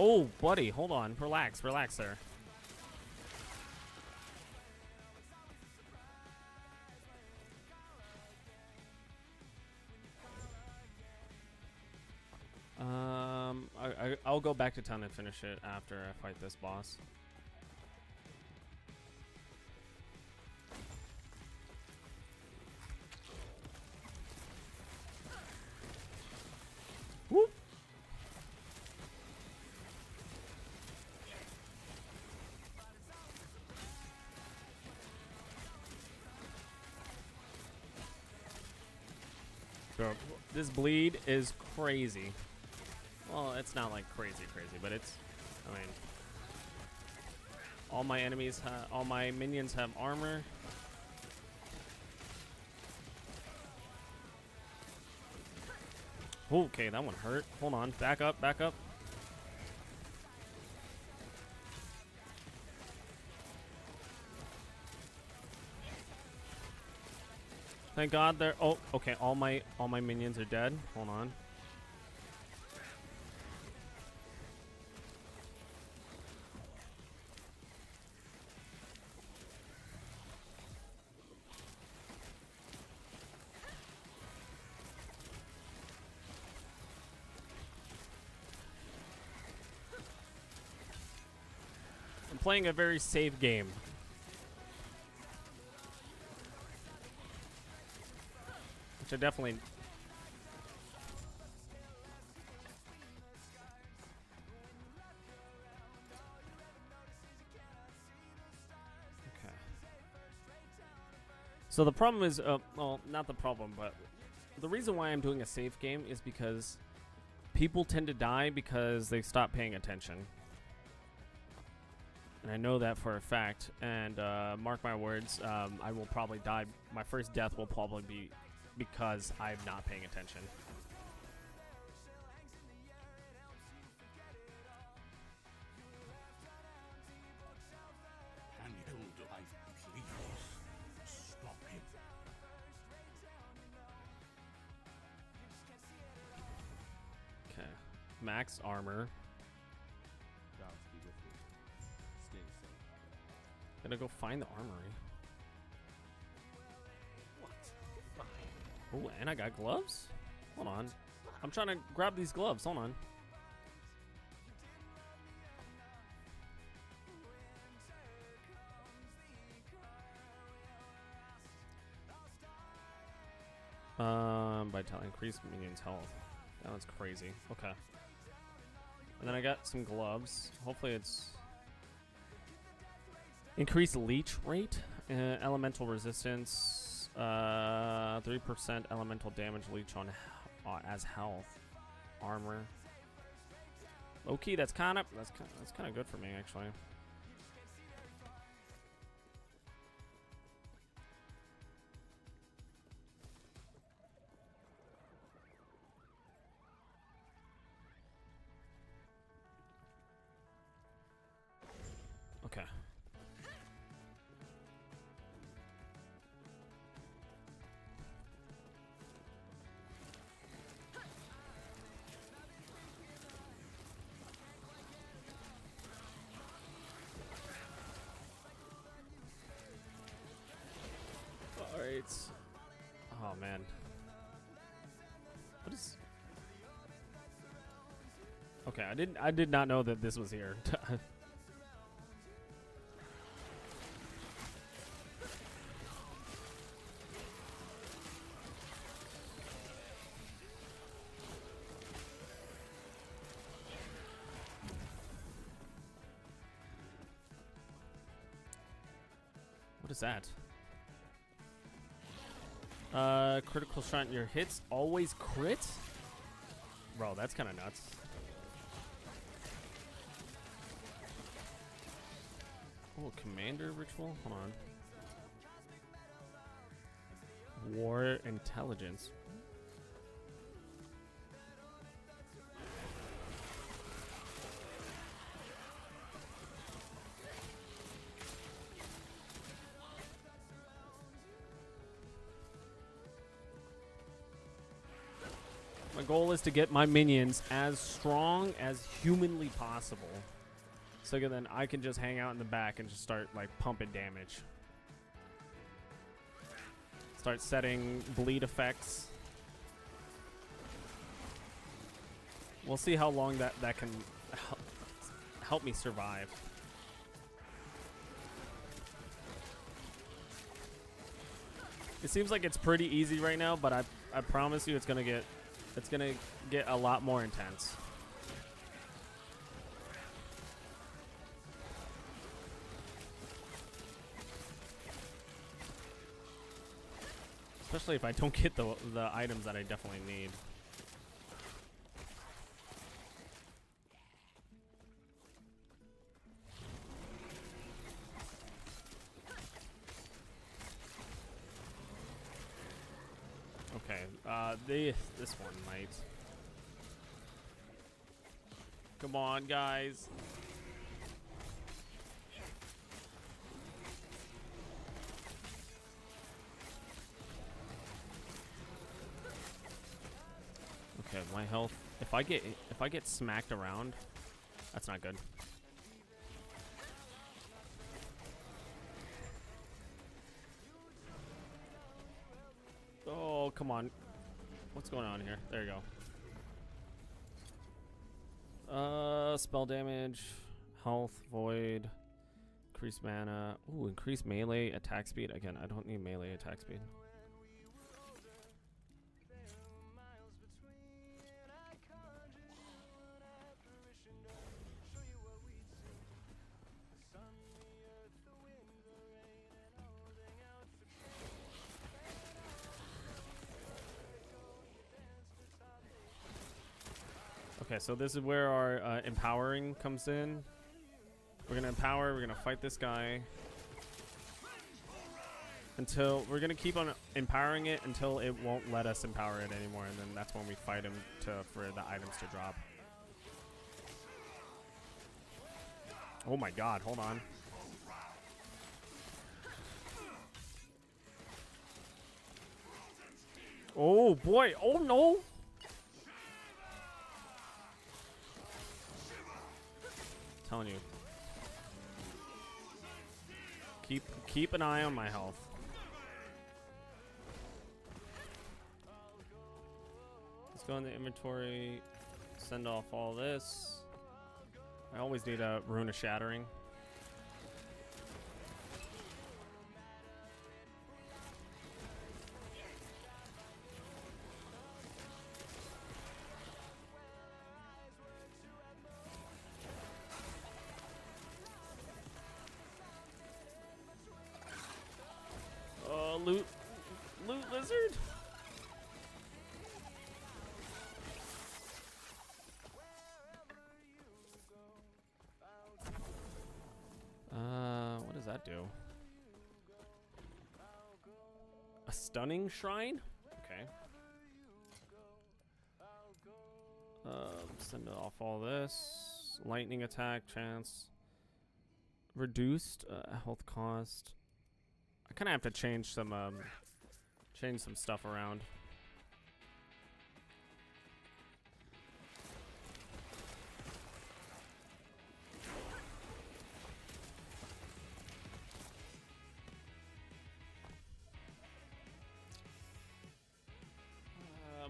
Oh, buddy, hold on. Relax, relax there. I'll go back to town and finish it after I fight this boss. Whoop. Bro, this bleed is crazy. Well, it's not like crazy, but it's, I mean, all my enemies, all my minions have armor. Okay, that one hurt. Hold on, back up, back up. Thank God they're, oh, okay, all my minions are dead. Hold on. I'm playing a very safe game. Which I definitely... Okay. So the problem is, well, not the problem, but the reason why I'm doing a safe game is because people tend to die because they stop paying attention. And I know that for a fact, and mark my words, I will probably die. My first death will probably be because I'm not paying attention. Please stop him. Okay, max armor. Gonna go find the armory. Oh, and I got gloves? Hold on. I'm trying to grab these gloves. Hold on. By telling increase minions health. That was crazy. Okay. And then I got some gloves. Hopefully it's increased leech rate, elemental resistance, 3% elemental damage leech on as health, armor. Okay, that's kind of good for me actually. Okay. Alright. Oh man. What is... Okay, I did not know that this was here. What is that? Critical shot in your hits always crit? Bro, that's kind of nuts. Oh, commander ritual? Hold on. War intelligence. goal is to get my minions as strong as humanly possible. So then I can just hang out in the back and just start like pumping damage. Start setting bleed effects. We'll see how long that can help me survive. It seems like it's pretty easy right now, but I promise you it's gonna get a lot more intense. Especially if I don't get the items that I definitely need. Okay, this one might. Come on, guys. Okay, my health. If I get smacked around, that's not good. Oh, come on. What's going on here? There you go. Spell damage, health, void, increased mana. Ooh, increased melee attack speed. Again, I don't need melee attack speed. Okay, so this is where our empowering comes in. We're gonna empower, we're gonna fight this guy until we're gonna keep on empowering it until it won't let us empower it anymore, and then that's when we fight him for the items to drop. Oh my god, hold on. Oh boy, oh no! Telling you. Keep an eye on my health. Let's go in the inventory, send off all this. I always need a Rune of Shattering. Loot lizard. What does that do? A stunning shrine? Okay. Send off all this. Lightning attack chance. Reduced health cost. I kind of have to change some stuff around.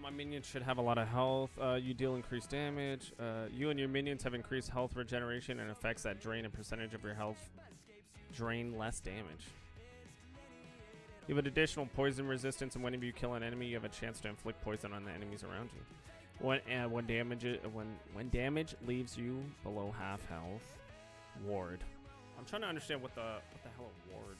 My minions should have a lot of health. You deal increased damage. You and your minions have increased health regeneration and effects that drain a percentage of your health. Drain less damage. You have an additional poison resistance, and whenever you kill an enemy, you have a chance to inflict poison on the enemies around you. When damage leaves you below half health, ward. I'm trying to understand what the hell a ward.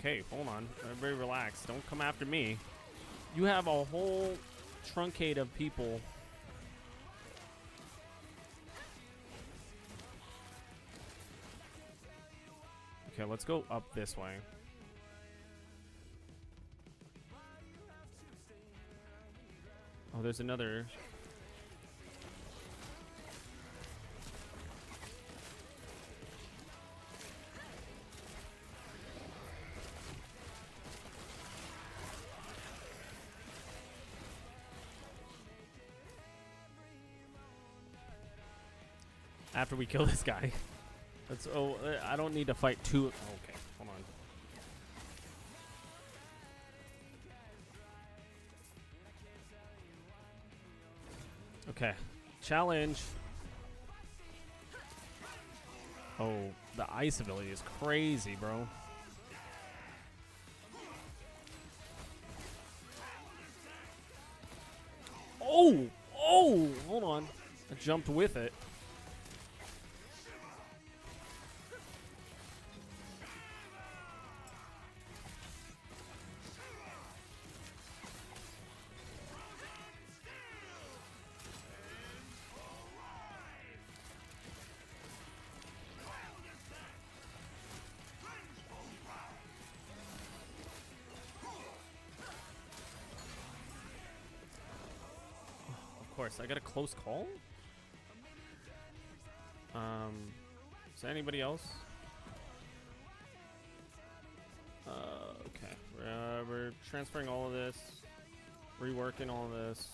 Okay, hold on. Everybody relax. Don't come after me. You have a whole truncate of people. Okay, let's go up this way. Oh, there's another. After we kill this guy. That's I don't need to fight two. Okay, hold on. Okay, challenge. Oh, the ice ability is crazy, bro. Oh, hold on. I jumped with it. Of course, I got a close call. Is there anybody else? Okay. We're transferring all of this, reworking all of this.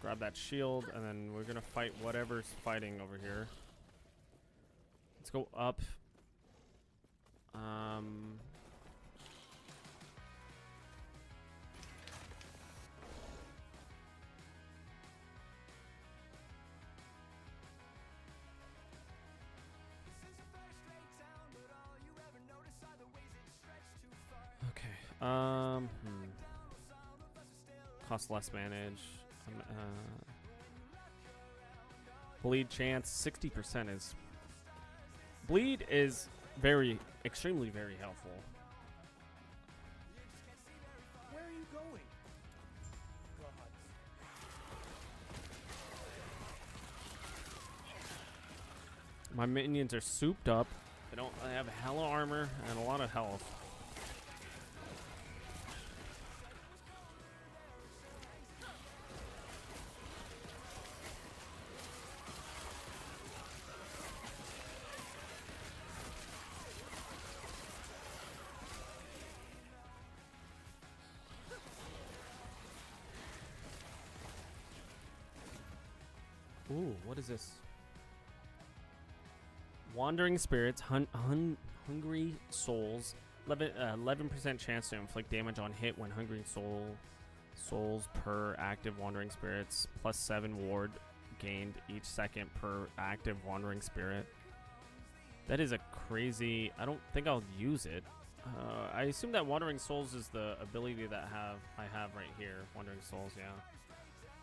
Grab that shield, and then we're gonna fight whatever's fighting over here. Let's go up. Cost less manage. Bleed chance 60% is. Bleed is extremely very helpful. Where are you going? My minions are souped up. I have hella armor and a lot of health. Ooh, what is this? Wandering spirits, hungry souls, 11% chance to inflict damage on hit when hungry souls per active wandering spirits, +7 ward gained each second per active wandering spirit. That is a crazy. I don't think I'll use it. I assume that wandering souls is the ability that I have right here. Wandering souls, yeah.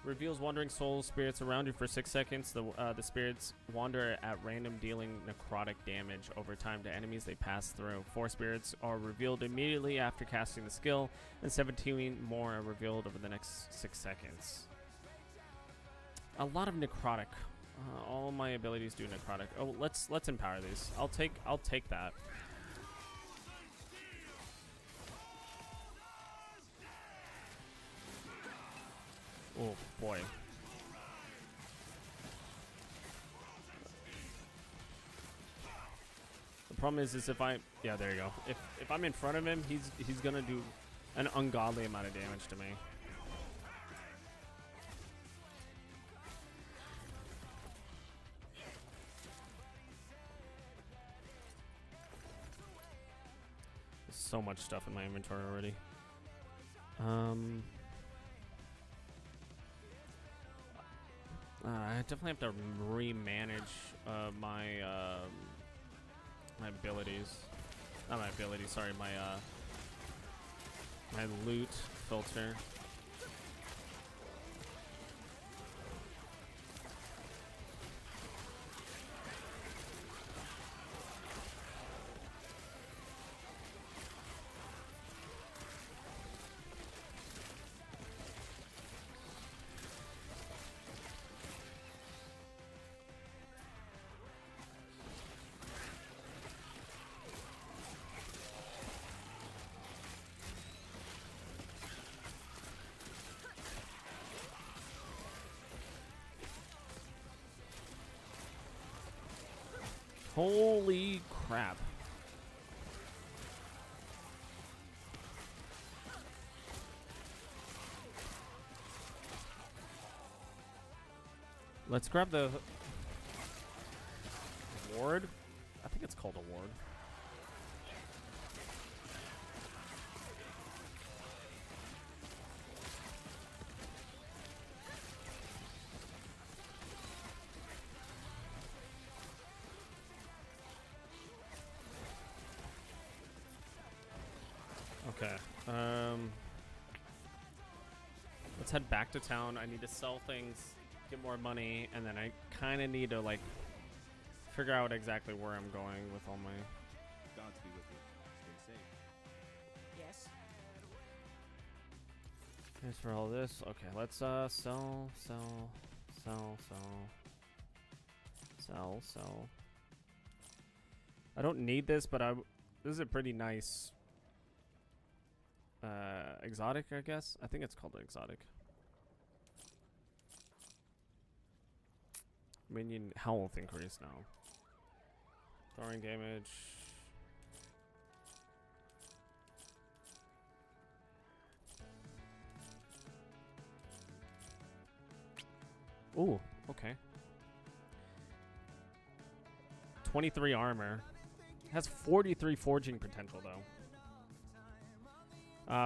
Reveals wandering soul spirits around you for 6 seconds. The spirits wander at random, dealing necrotic damage over time to enemies they pass through. 4 spirits are revealed immediately after casting the skill, and 17 more are revealed over the next 6 seconds. A lot of necrotic. All my abilities do necrotic. Oh, let's empower these. I'll take that. Oh boy. The problem is if there you go. If I'm in front of him, he's gonna do an ungodly amount of damage to me. There's so much stuff in my inventory already. I definitely have to remanage my abilities. Not my abilities, sorry, my loot filter. Holy crap. Let's grab the ward. I think it's called a ward. Okay. Let's head back to town. I need to sell things, get more money, and then I kind of need to like figure out exactly where I'm going with all my. Gods be with you. Stay safe. Yes. Thanks for all this. Okay, let's sell. I don't need this, but this is a pretty nice exotic, I guess. I think it's called an exotic. Minion health increase now. Throwing damage. Ooh, okay. 23 armor. Has 43 forging potential though.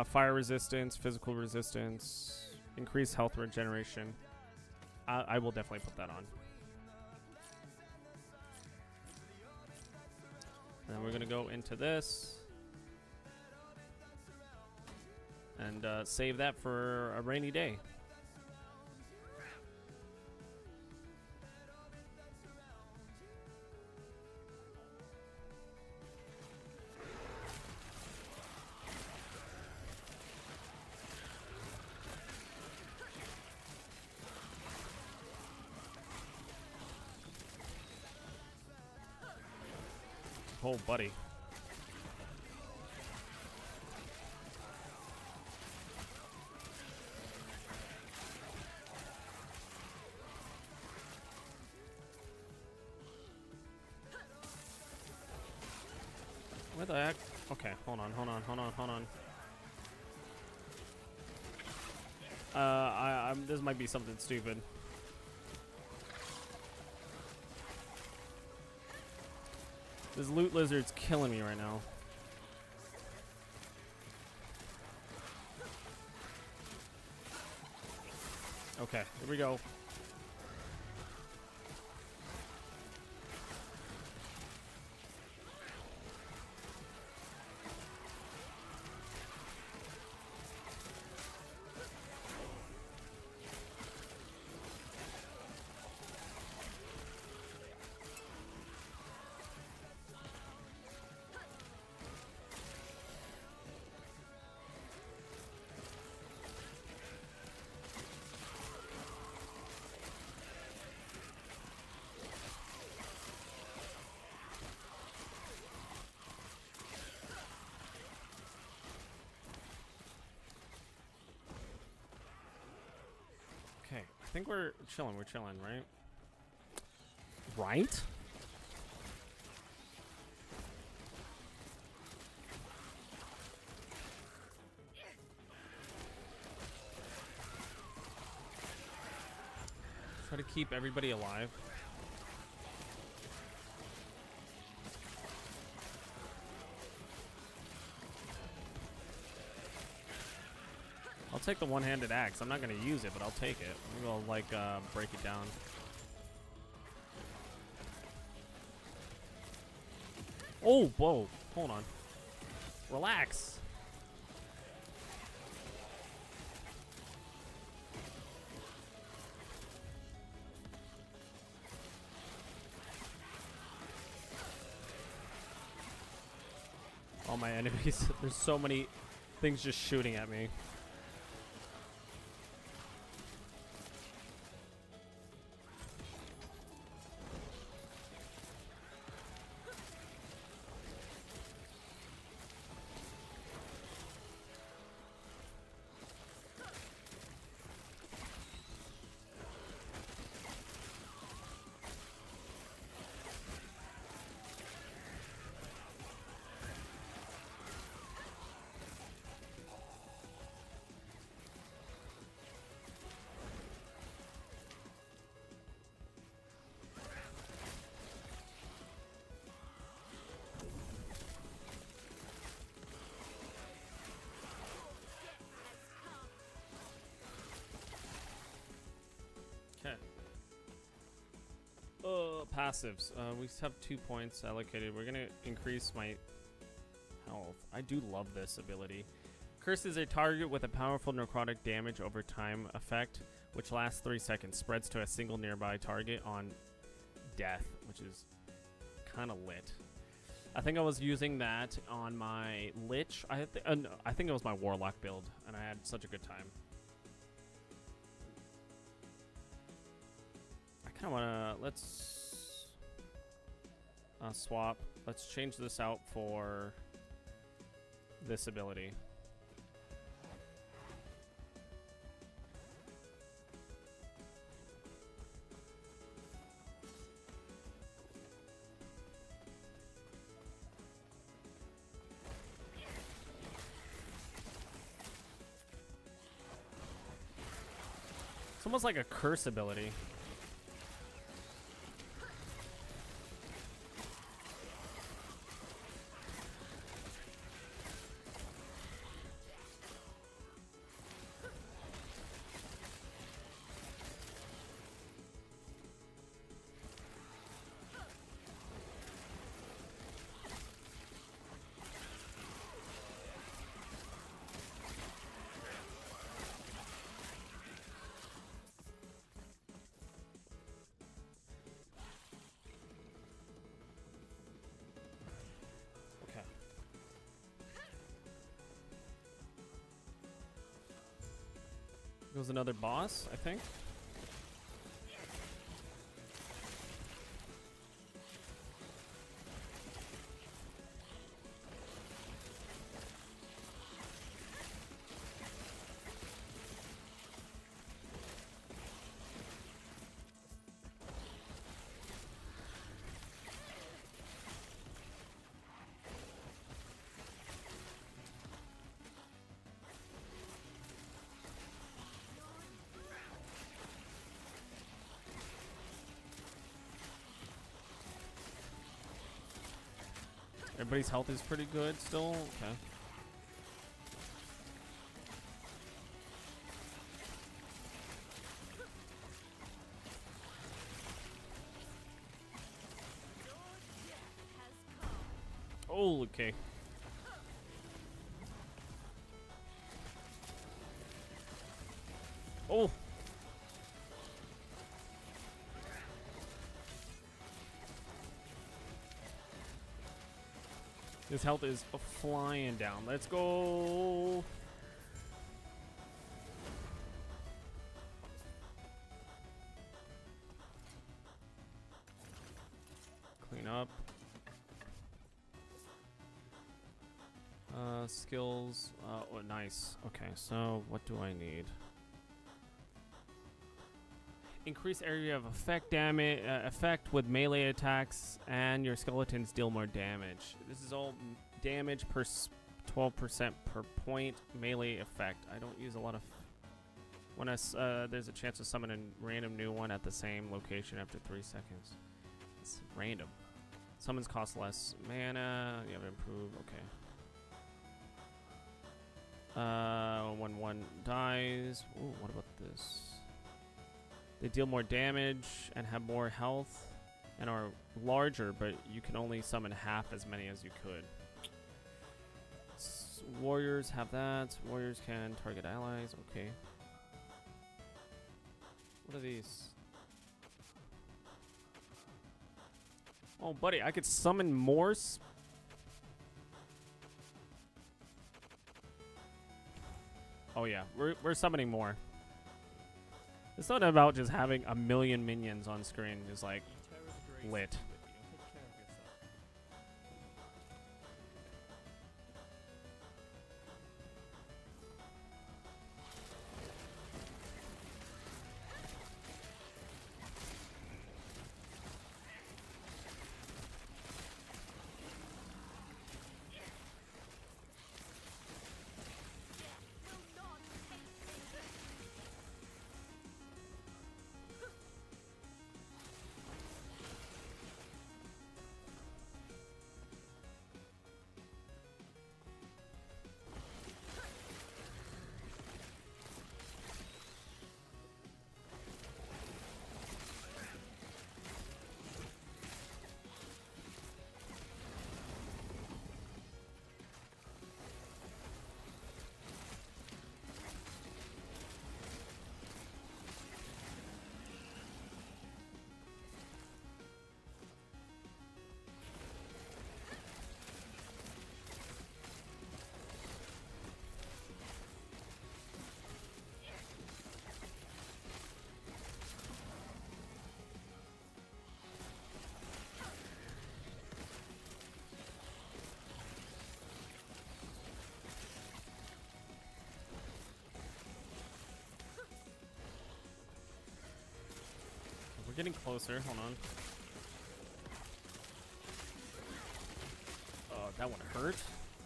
Fire resistance, physical resistance, increased health regeneration. I will definitely put that on. And then we're gonna go into this and save that for a rainy day. Oh, buddy. Where the heck? Okay, hold on. This might be something stupid. This loot lizard's killing me right now. Okay, here we go. Okay, I think we're chilling, right? Right? Try to keep everybody alive. I'll take the one-handed axe. I'm not going to use it, but I'll take it. Maybe I'll, like, break it down. Oh, whoa. Hold on. Relax. All my enemies. There's so many things just shooting at me. passives. We have 2 points allocated. We're gonna increase my health. I do love this ability. Curses a target with a powerful necrotic damage over time effect, which lasts 3 seconds. Spreads to a single nearby target on death, which is kind of lit. I think I was using that on my Lich. I think it was my Warlock build, and I had such a good time. I kind of want to... Let's swap. Let's change this out for this ability. It's almost like a curse ability. Goes another boss, I think. Everybody's health is pretty good still. Okay. Oh, okay. Oh. His health is flying down. Let's go. Clean up. Skills. Oh, nice. Okay, so what do I need? Increase area of effect damage effect with melee attacks, and your skeletons deal more damage. This is all damage per 12% per point melee effect. I don't use a lot of. When there's a chance to summon a random new one at the same location after 3 seconds. It's random. Summons cost less mana. You have improved. Okay. When one dies. Ooh, what about this? They deal more damage and have more health and are larger, but you can only summon half as many as you could. Warriors have that. Warriors can target allies. Okay. What are these? Oh, buddy, I could summon more. Oh, yeah. We're summoning more. It's not about just having a million minions on screen. It's like lit. getting closer. Hold on. Oh, that one hurt.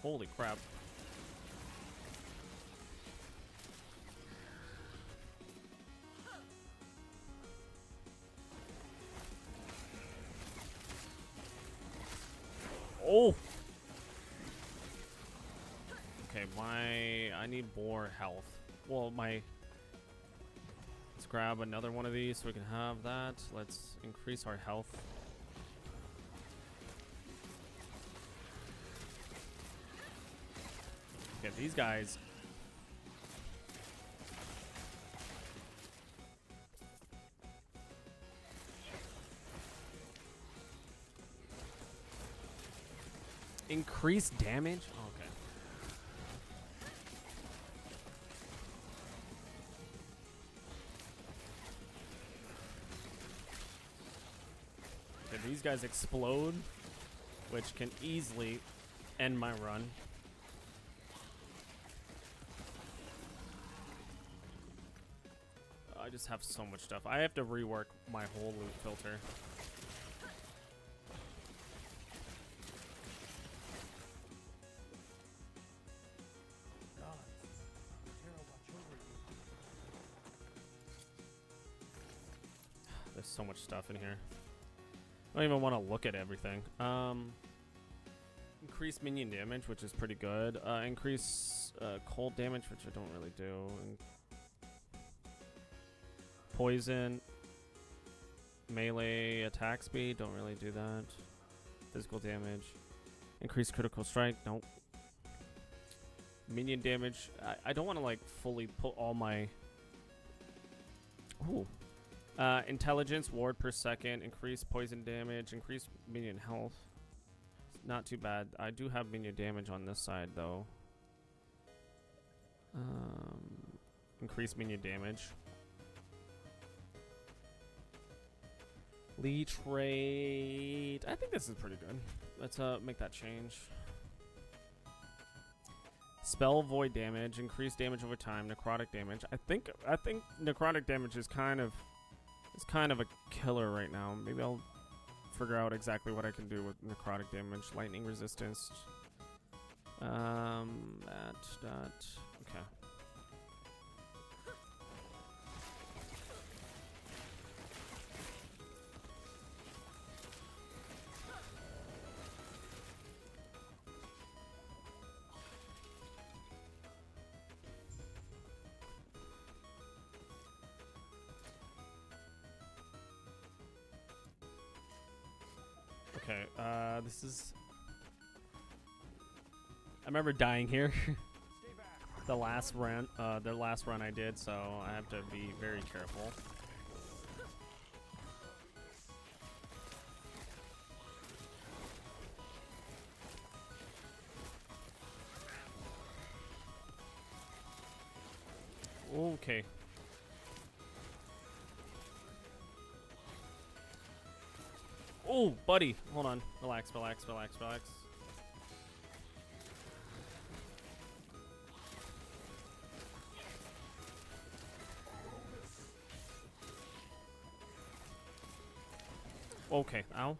Holy crap. Oh. Okay, I need more health. Well, let's grab another one of these so we can have that. Let's increase our health. Okay, these guys. Increase damage? Okay. Okay, these guys explode, which can easily end my run. I just have so much stuff. I have to rework my whole loot filter. There's so much stuff in here. I don't even want to look at everything. Increase minion damage, which is pretty good. Increase cold damage, which I don't really do. Poison. Melee attack speed, don't really do that. Physical damage. Increase critical strike, nope. Minion damage. I don't want to like fully put all my... Ooh. Intelligence, ward per second, increase poison damage, increase minion health. Not too bad. I do have minion damage on this side though. Increase minion damage. Leech rate. I think this is pretty good. Let's make that change. Spell void damage, increase damage over time, necrotic damage. I think necrotic damage is kind of a killer right now. Maybe I'll figure out exactly what I can do with necrotic damage. Lightning resistance. That. Okay. Okay, this is... I remember dying here. the last run I did, so I have to be very careful. Okay. Oh, buddy. Hold on. Relax. Okay. Ow.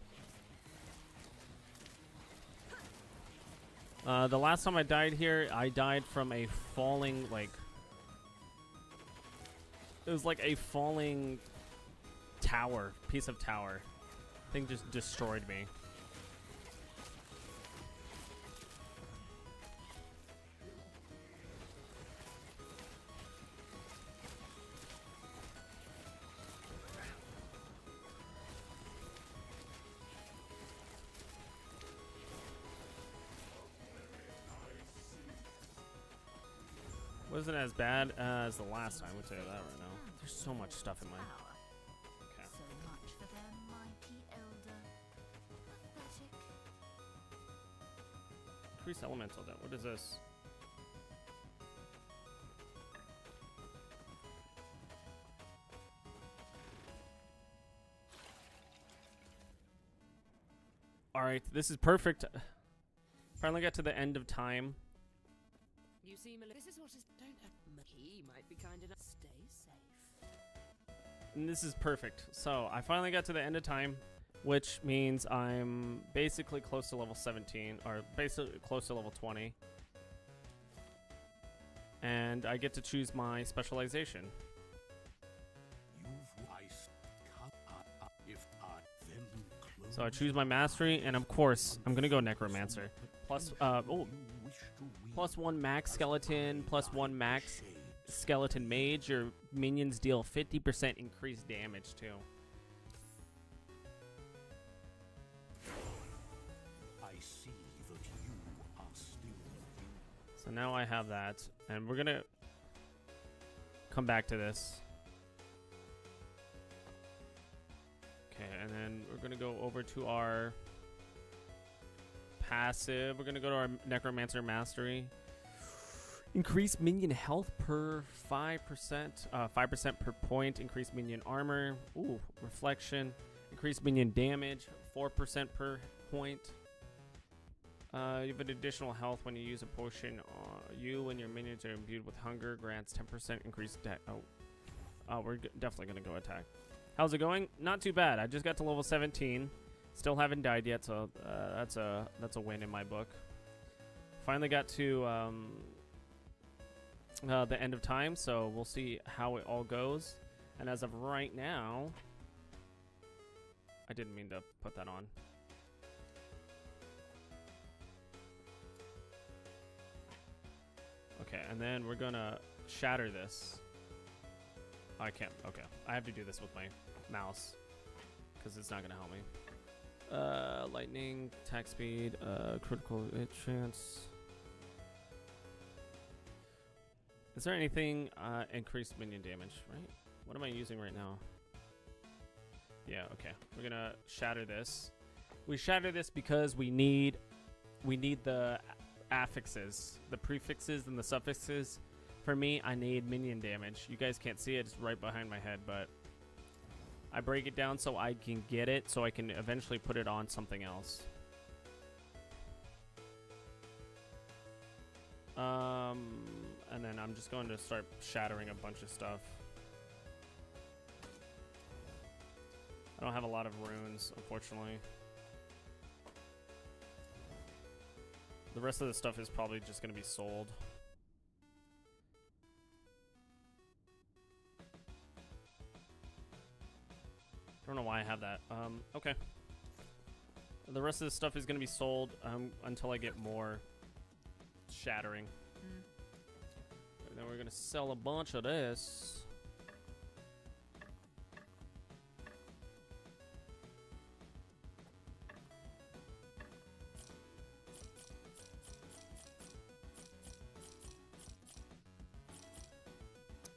The last time I died here, I died from a falling, like... It was like a falling tower. Piece of tower. Thing just destroyed me. Wasn't as bad as the last time, I'll tell you that right now. There's so much stuff in my... Okay. So much for their mighty elder. Pathetic. Increase elemental then. What is this? Alright, this is perfect. Finally got to the end of time. You see, this is what is... Don't... He might be kind enough. Stay safe. And this is perfect. So I finally got to the end of time, which means I'm basically close to level 17, or basically close to level 20. And I get to choose my specialization. So I choose my mastery, and of course, I'm gonna go Necromancer. Plus 1 max skeleton, plus 1 max skeleton mage. Your minions deal 50% increased damage too. I see that you are still. So now I have that, and we're gonna come back to this. Okay, and then we're gonna go over to our passive. We're gonna go to our Necromancer Mastery. Increase minion health per 5%, 5% per point. Increase minion armor. Ooh, reflection. Increase minion damage, 4% per point. You have an additional health when you use a potion. You and your minions are imbued with hunger. Grants 10% increased deck. Oh, we're definitely gonna go attack. How's it going? Not too bad. I just got to level 17. Still haven't died yet, so that's a win in my book. Finally got to the end of time, so we'll see how it all goes. And as of right now, I didn't mean to put that on. Okay, and then we're gonna shatter this. I can't. Okay, I have to do this with my mouse because it's not gonna help me. Lightning, attack speed, critical hit chance. Is there anything increased minion damage? Right? What am I using right now? Yeah. Okay, we're gonna shatter this. We shatter this because we need the affixes, the prefixes and the suffixes. For me, I need minion damage. You guys can't see it, it's right behind my head, but I break it down so I can get it, so I can eventually put it on something else. And then I'm just going to start shattering a bunch of stuff. I don't have a lot of runes, unfortunately. The rest of the stuff is probably just going to be sold. I don't know why I have that. Okay. The rest of the stuff is going to be sold until I get more shattering. And then we're going to sell a bunch of this.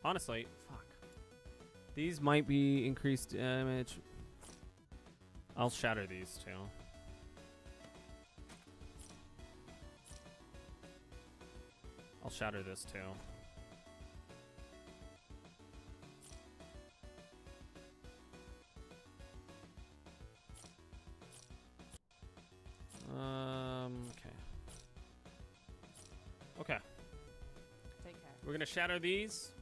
Honestly, fuck. These might be increased damage. I'll shatter these too. I'll shatter this too. Okay. Okay. Take care. We're gonna shatter these.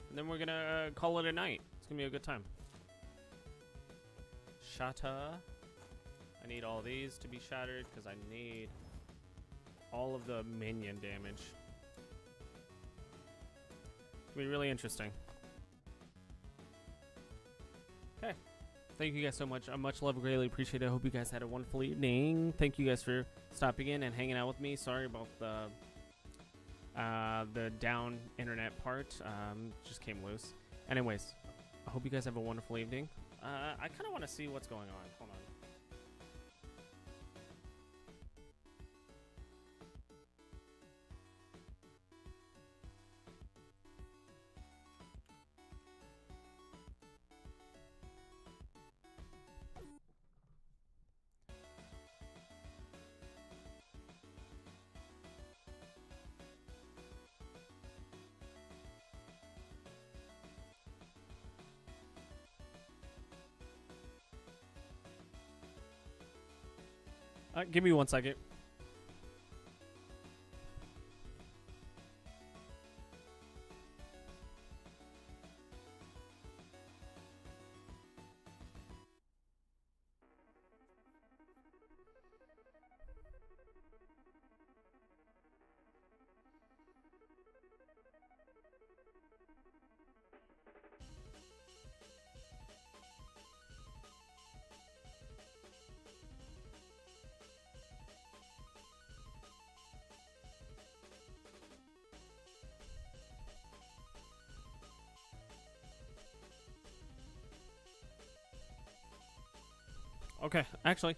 And then we're gonna call it a night. It's gonna be a good time. Shatter. I need all these to be shattered because I need all of the minion damage. It's gonna be really interesting. Okay. Thank you guys so much. Much love, greatly appreciate it. I hope you guys had a wonderful evening. Thank you guys for stopping in and hanging out with me. Sorry about the down internet part. Just came loose. Anyways, I hope you guys have a wonderful evening. I kind of want to see what's going on. Hold on. Give me 1 second. Okay, actually,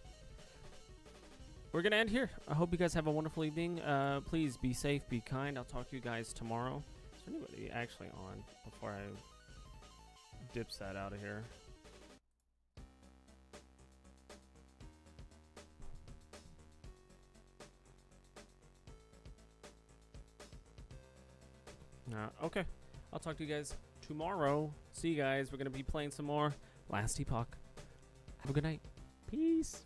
we're gonna end here. I hope you guys have a wonderful evening. Please be safe, be kind. I'll talk to you guys tomorrow. Is there anybody actually on before I dips that out of here? Okay. I'll talk to you guys tomorrow. See you guys. We're going to be playing some more Last Epoch. Have a good night. Peace.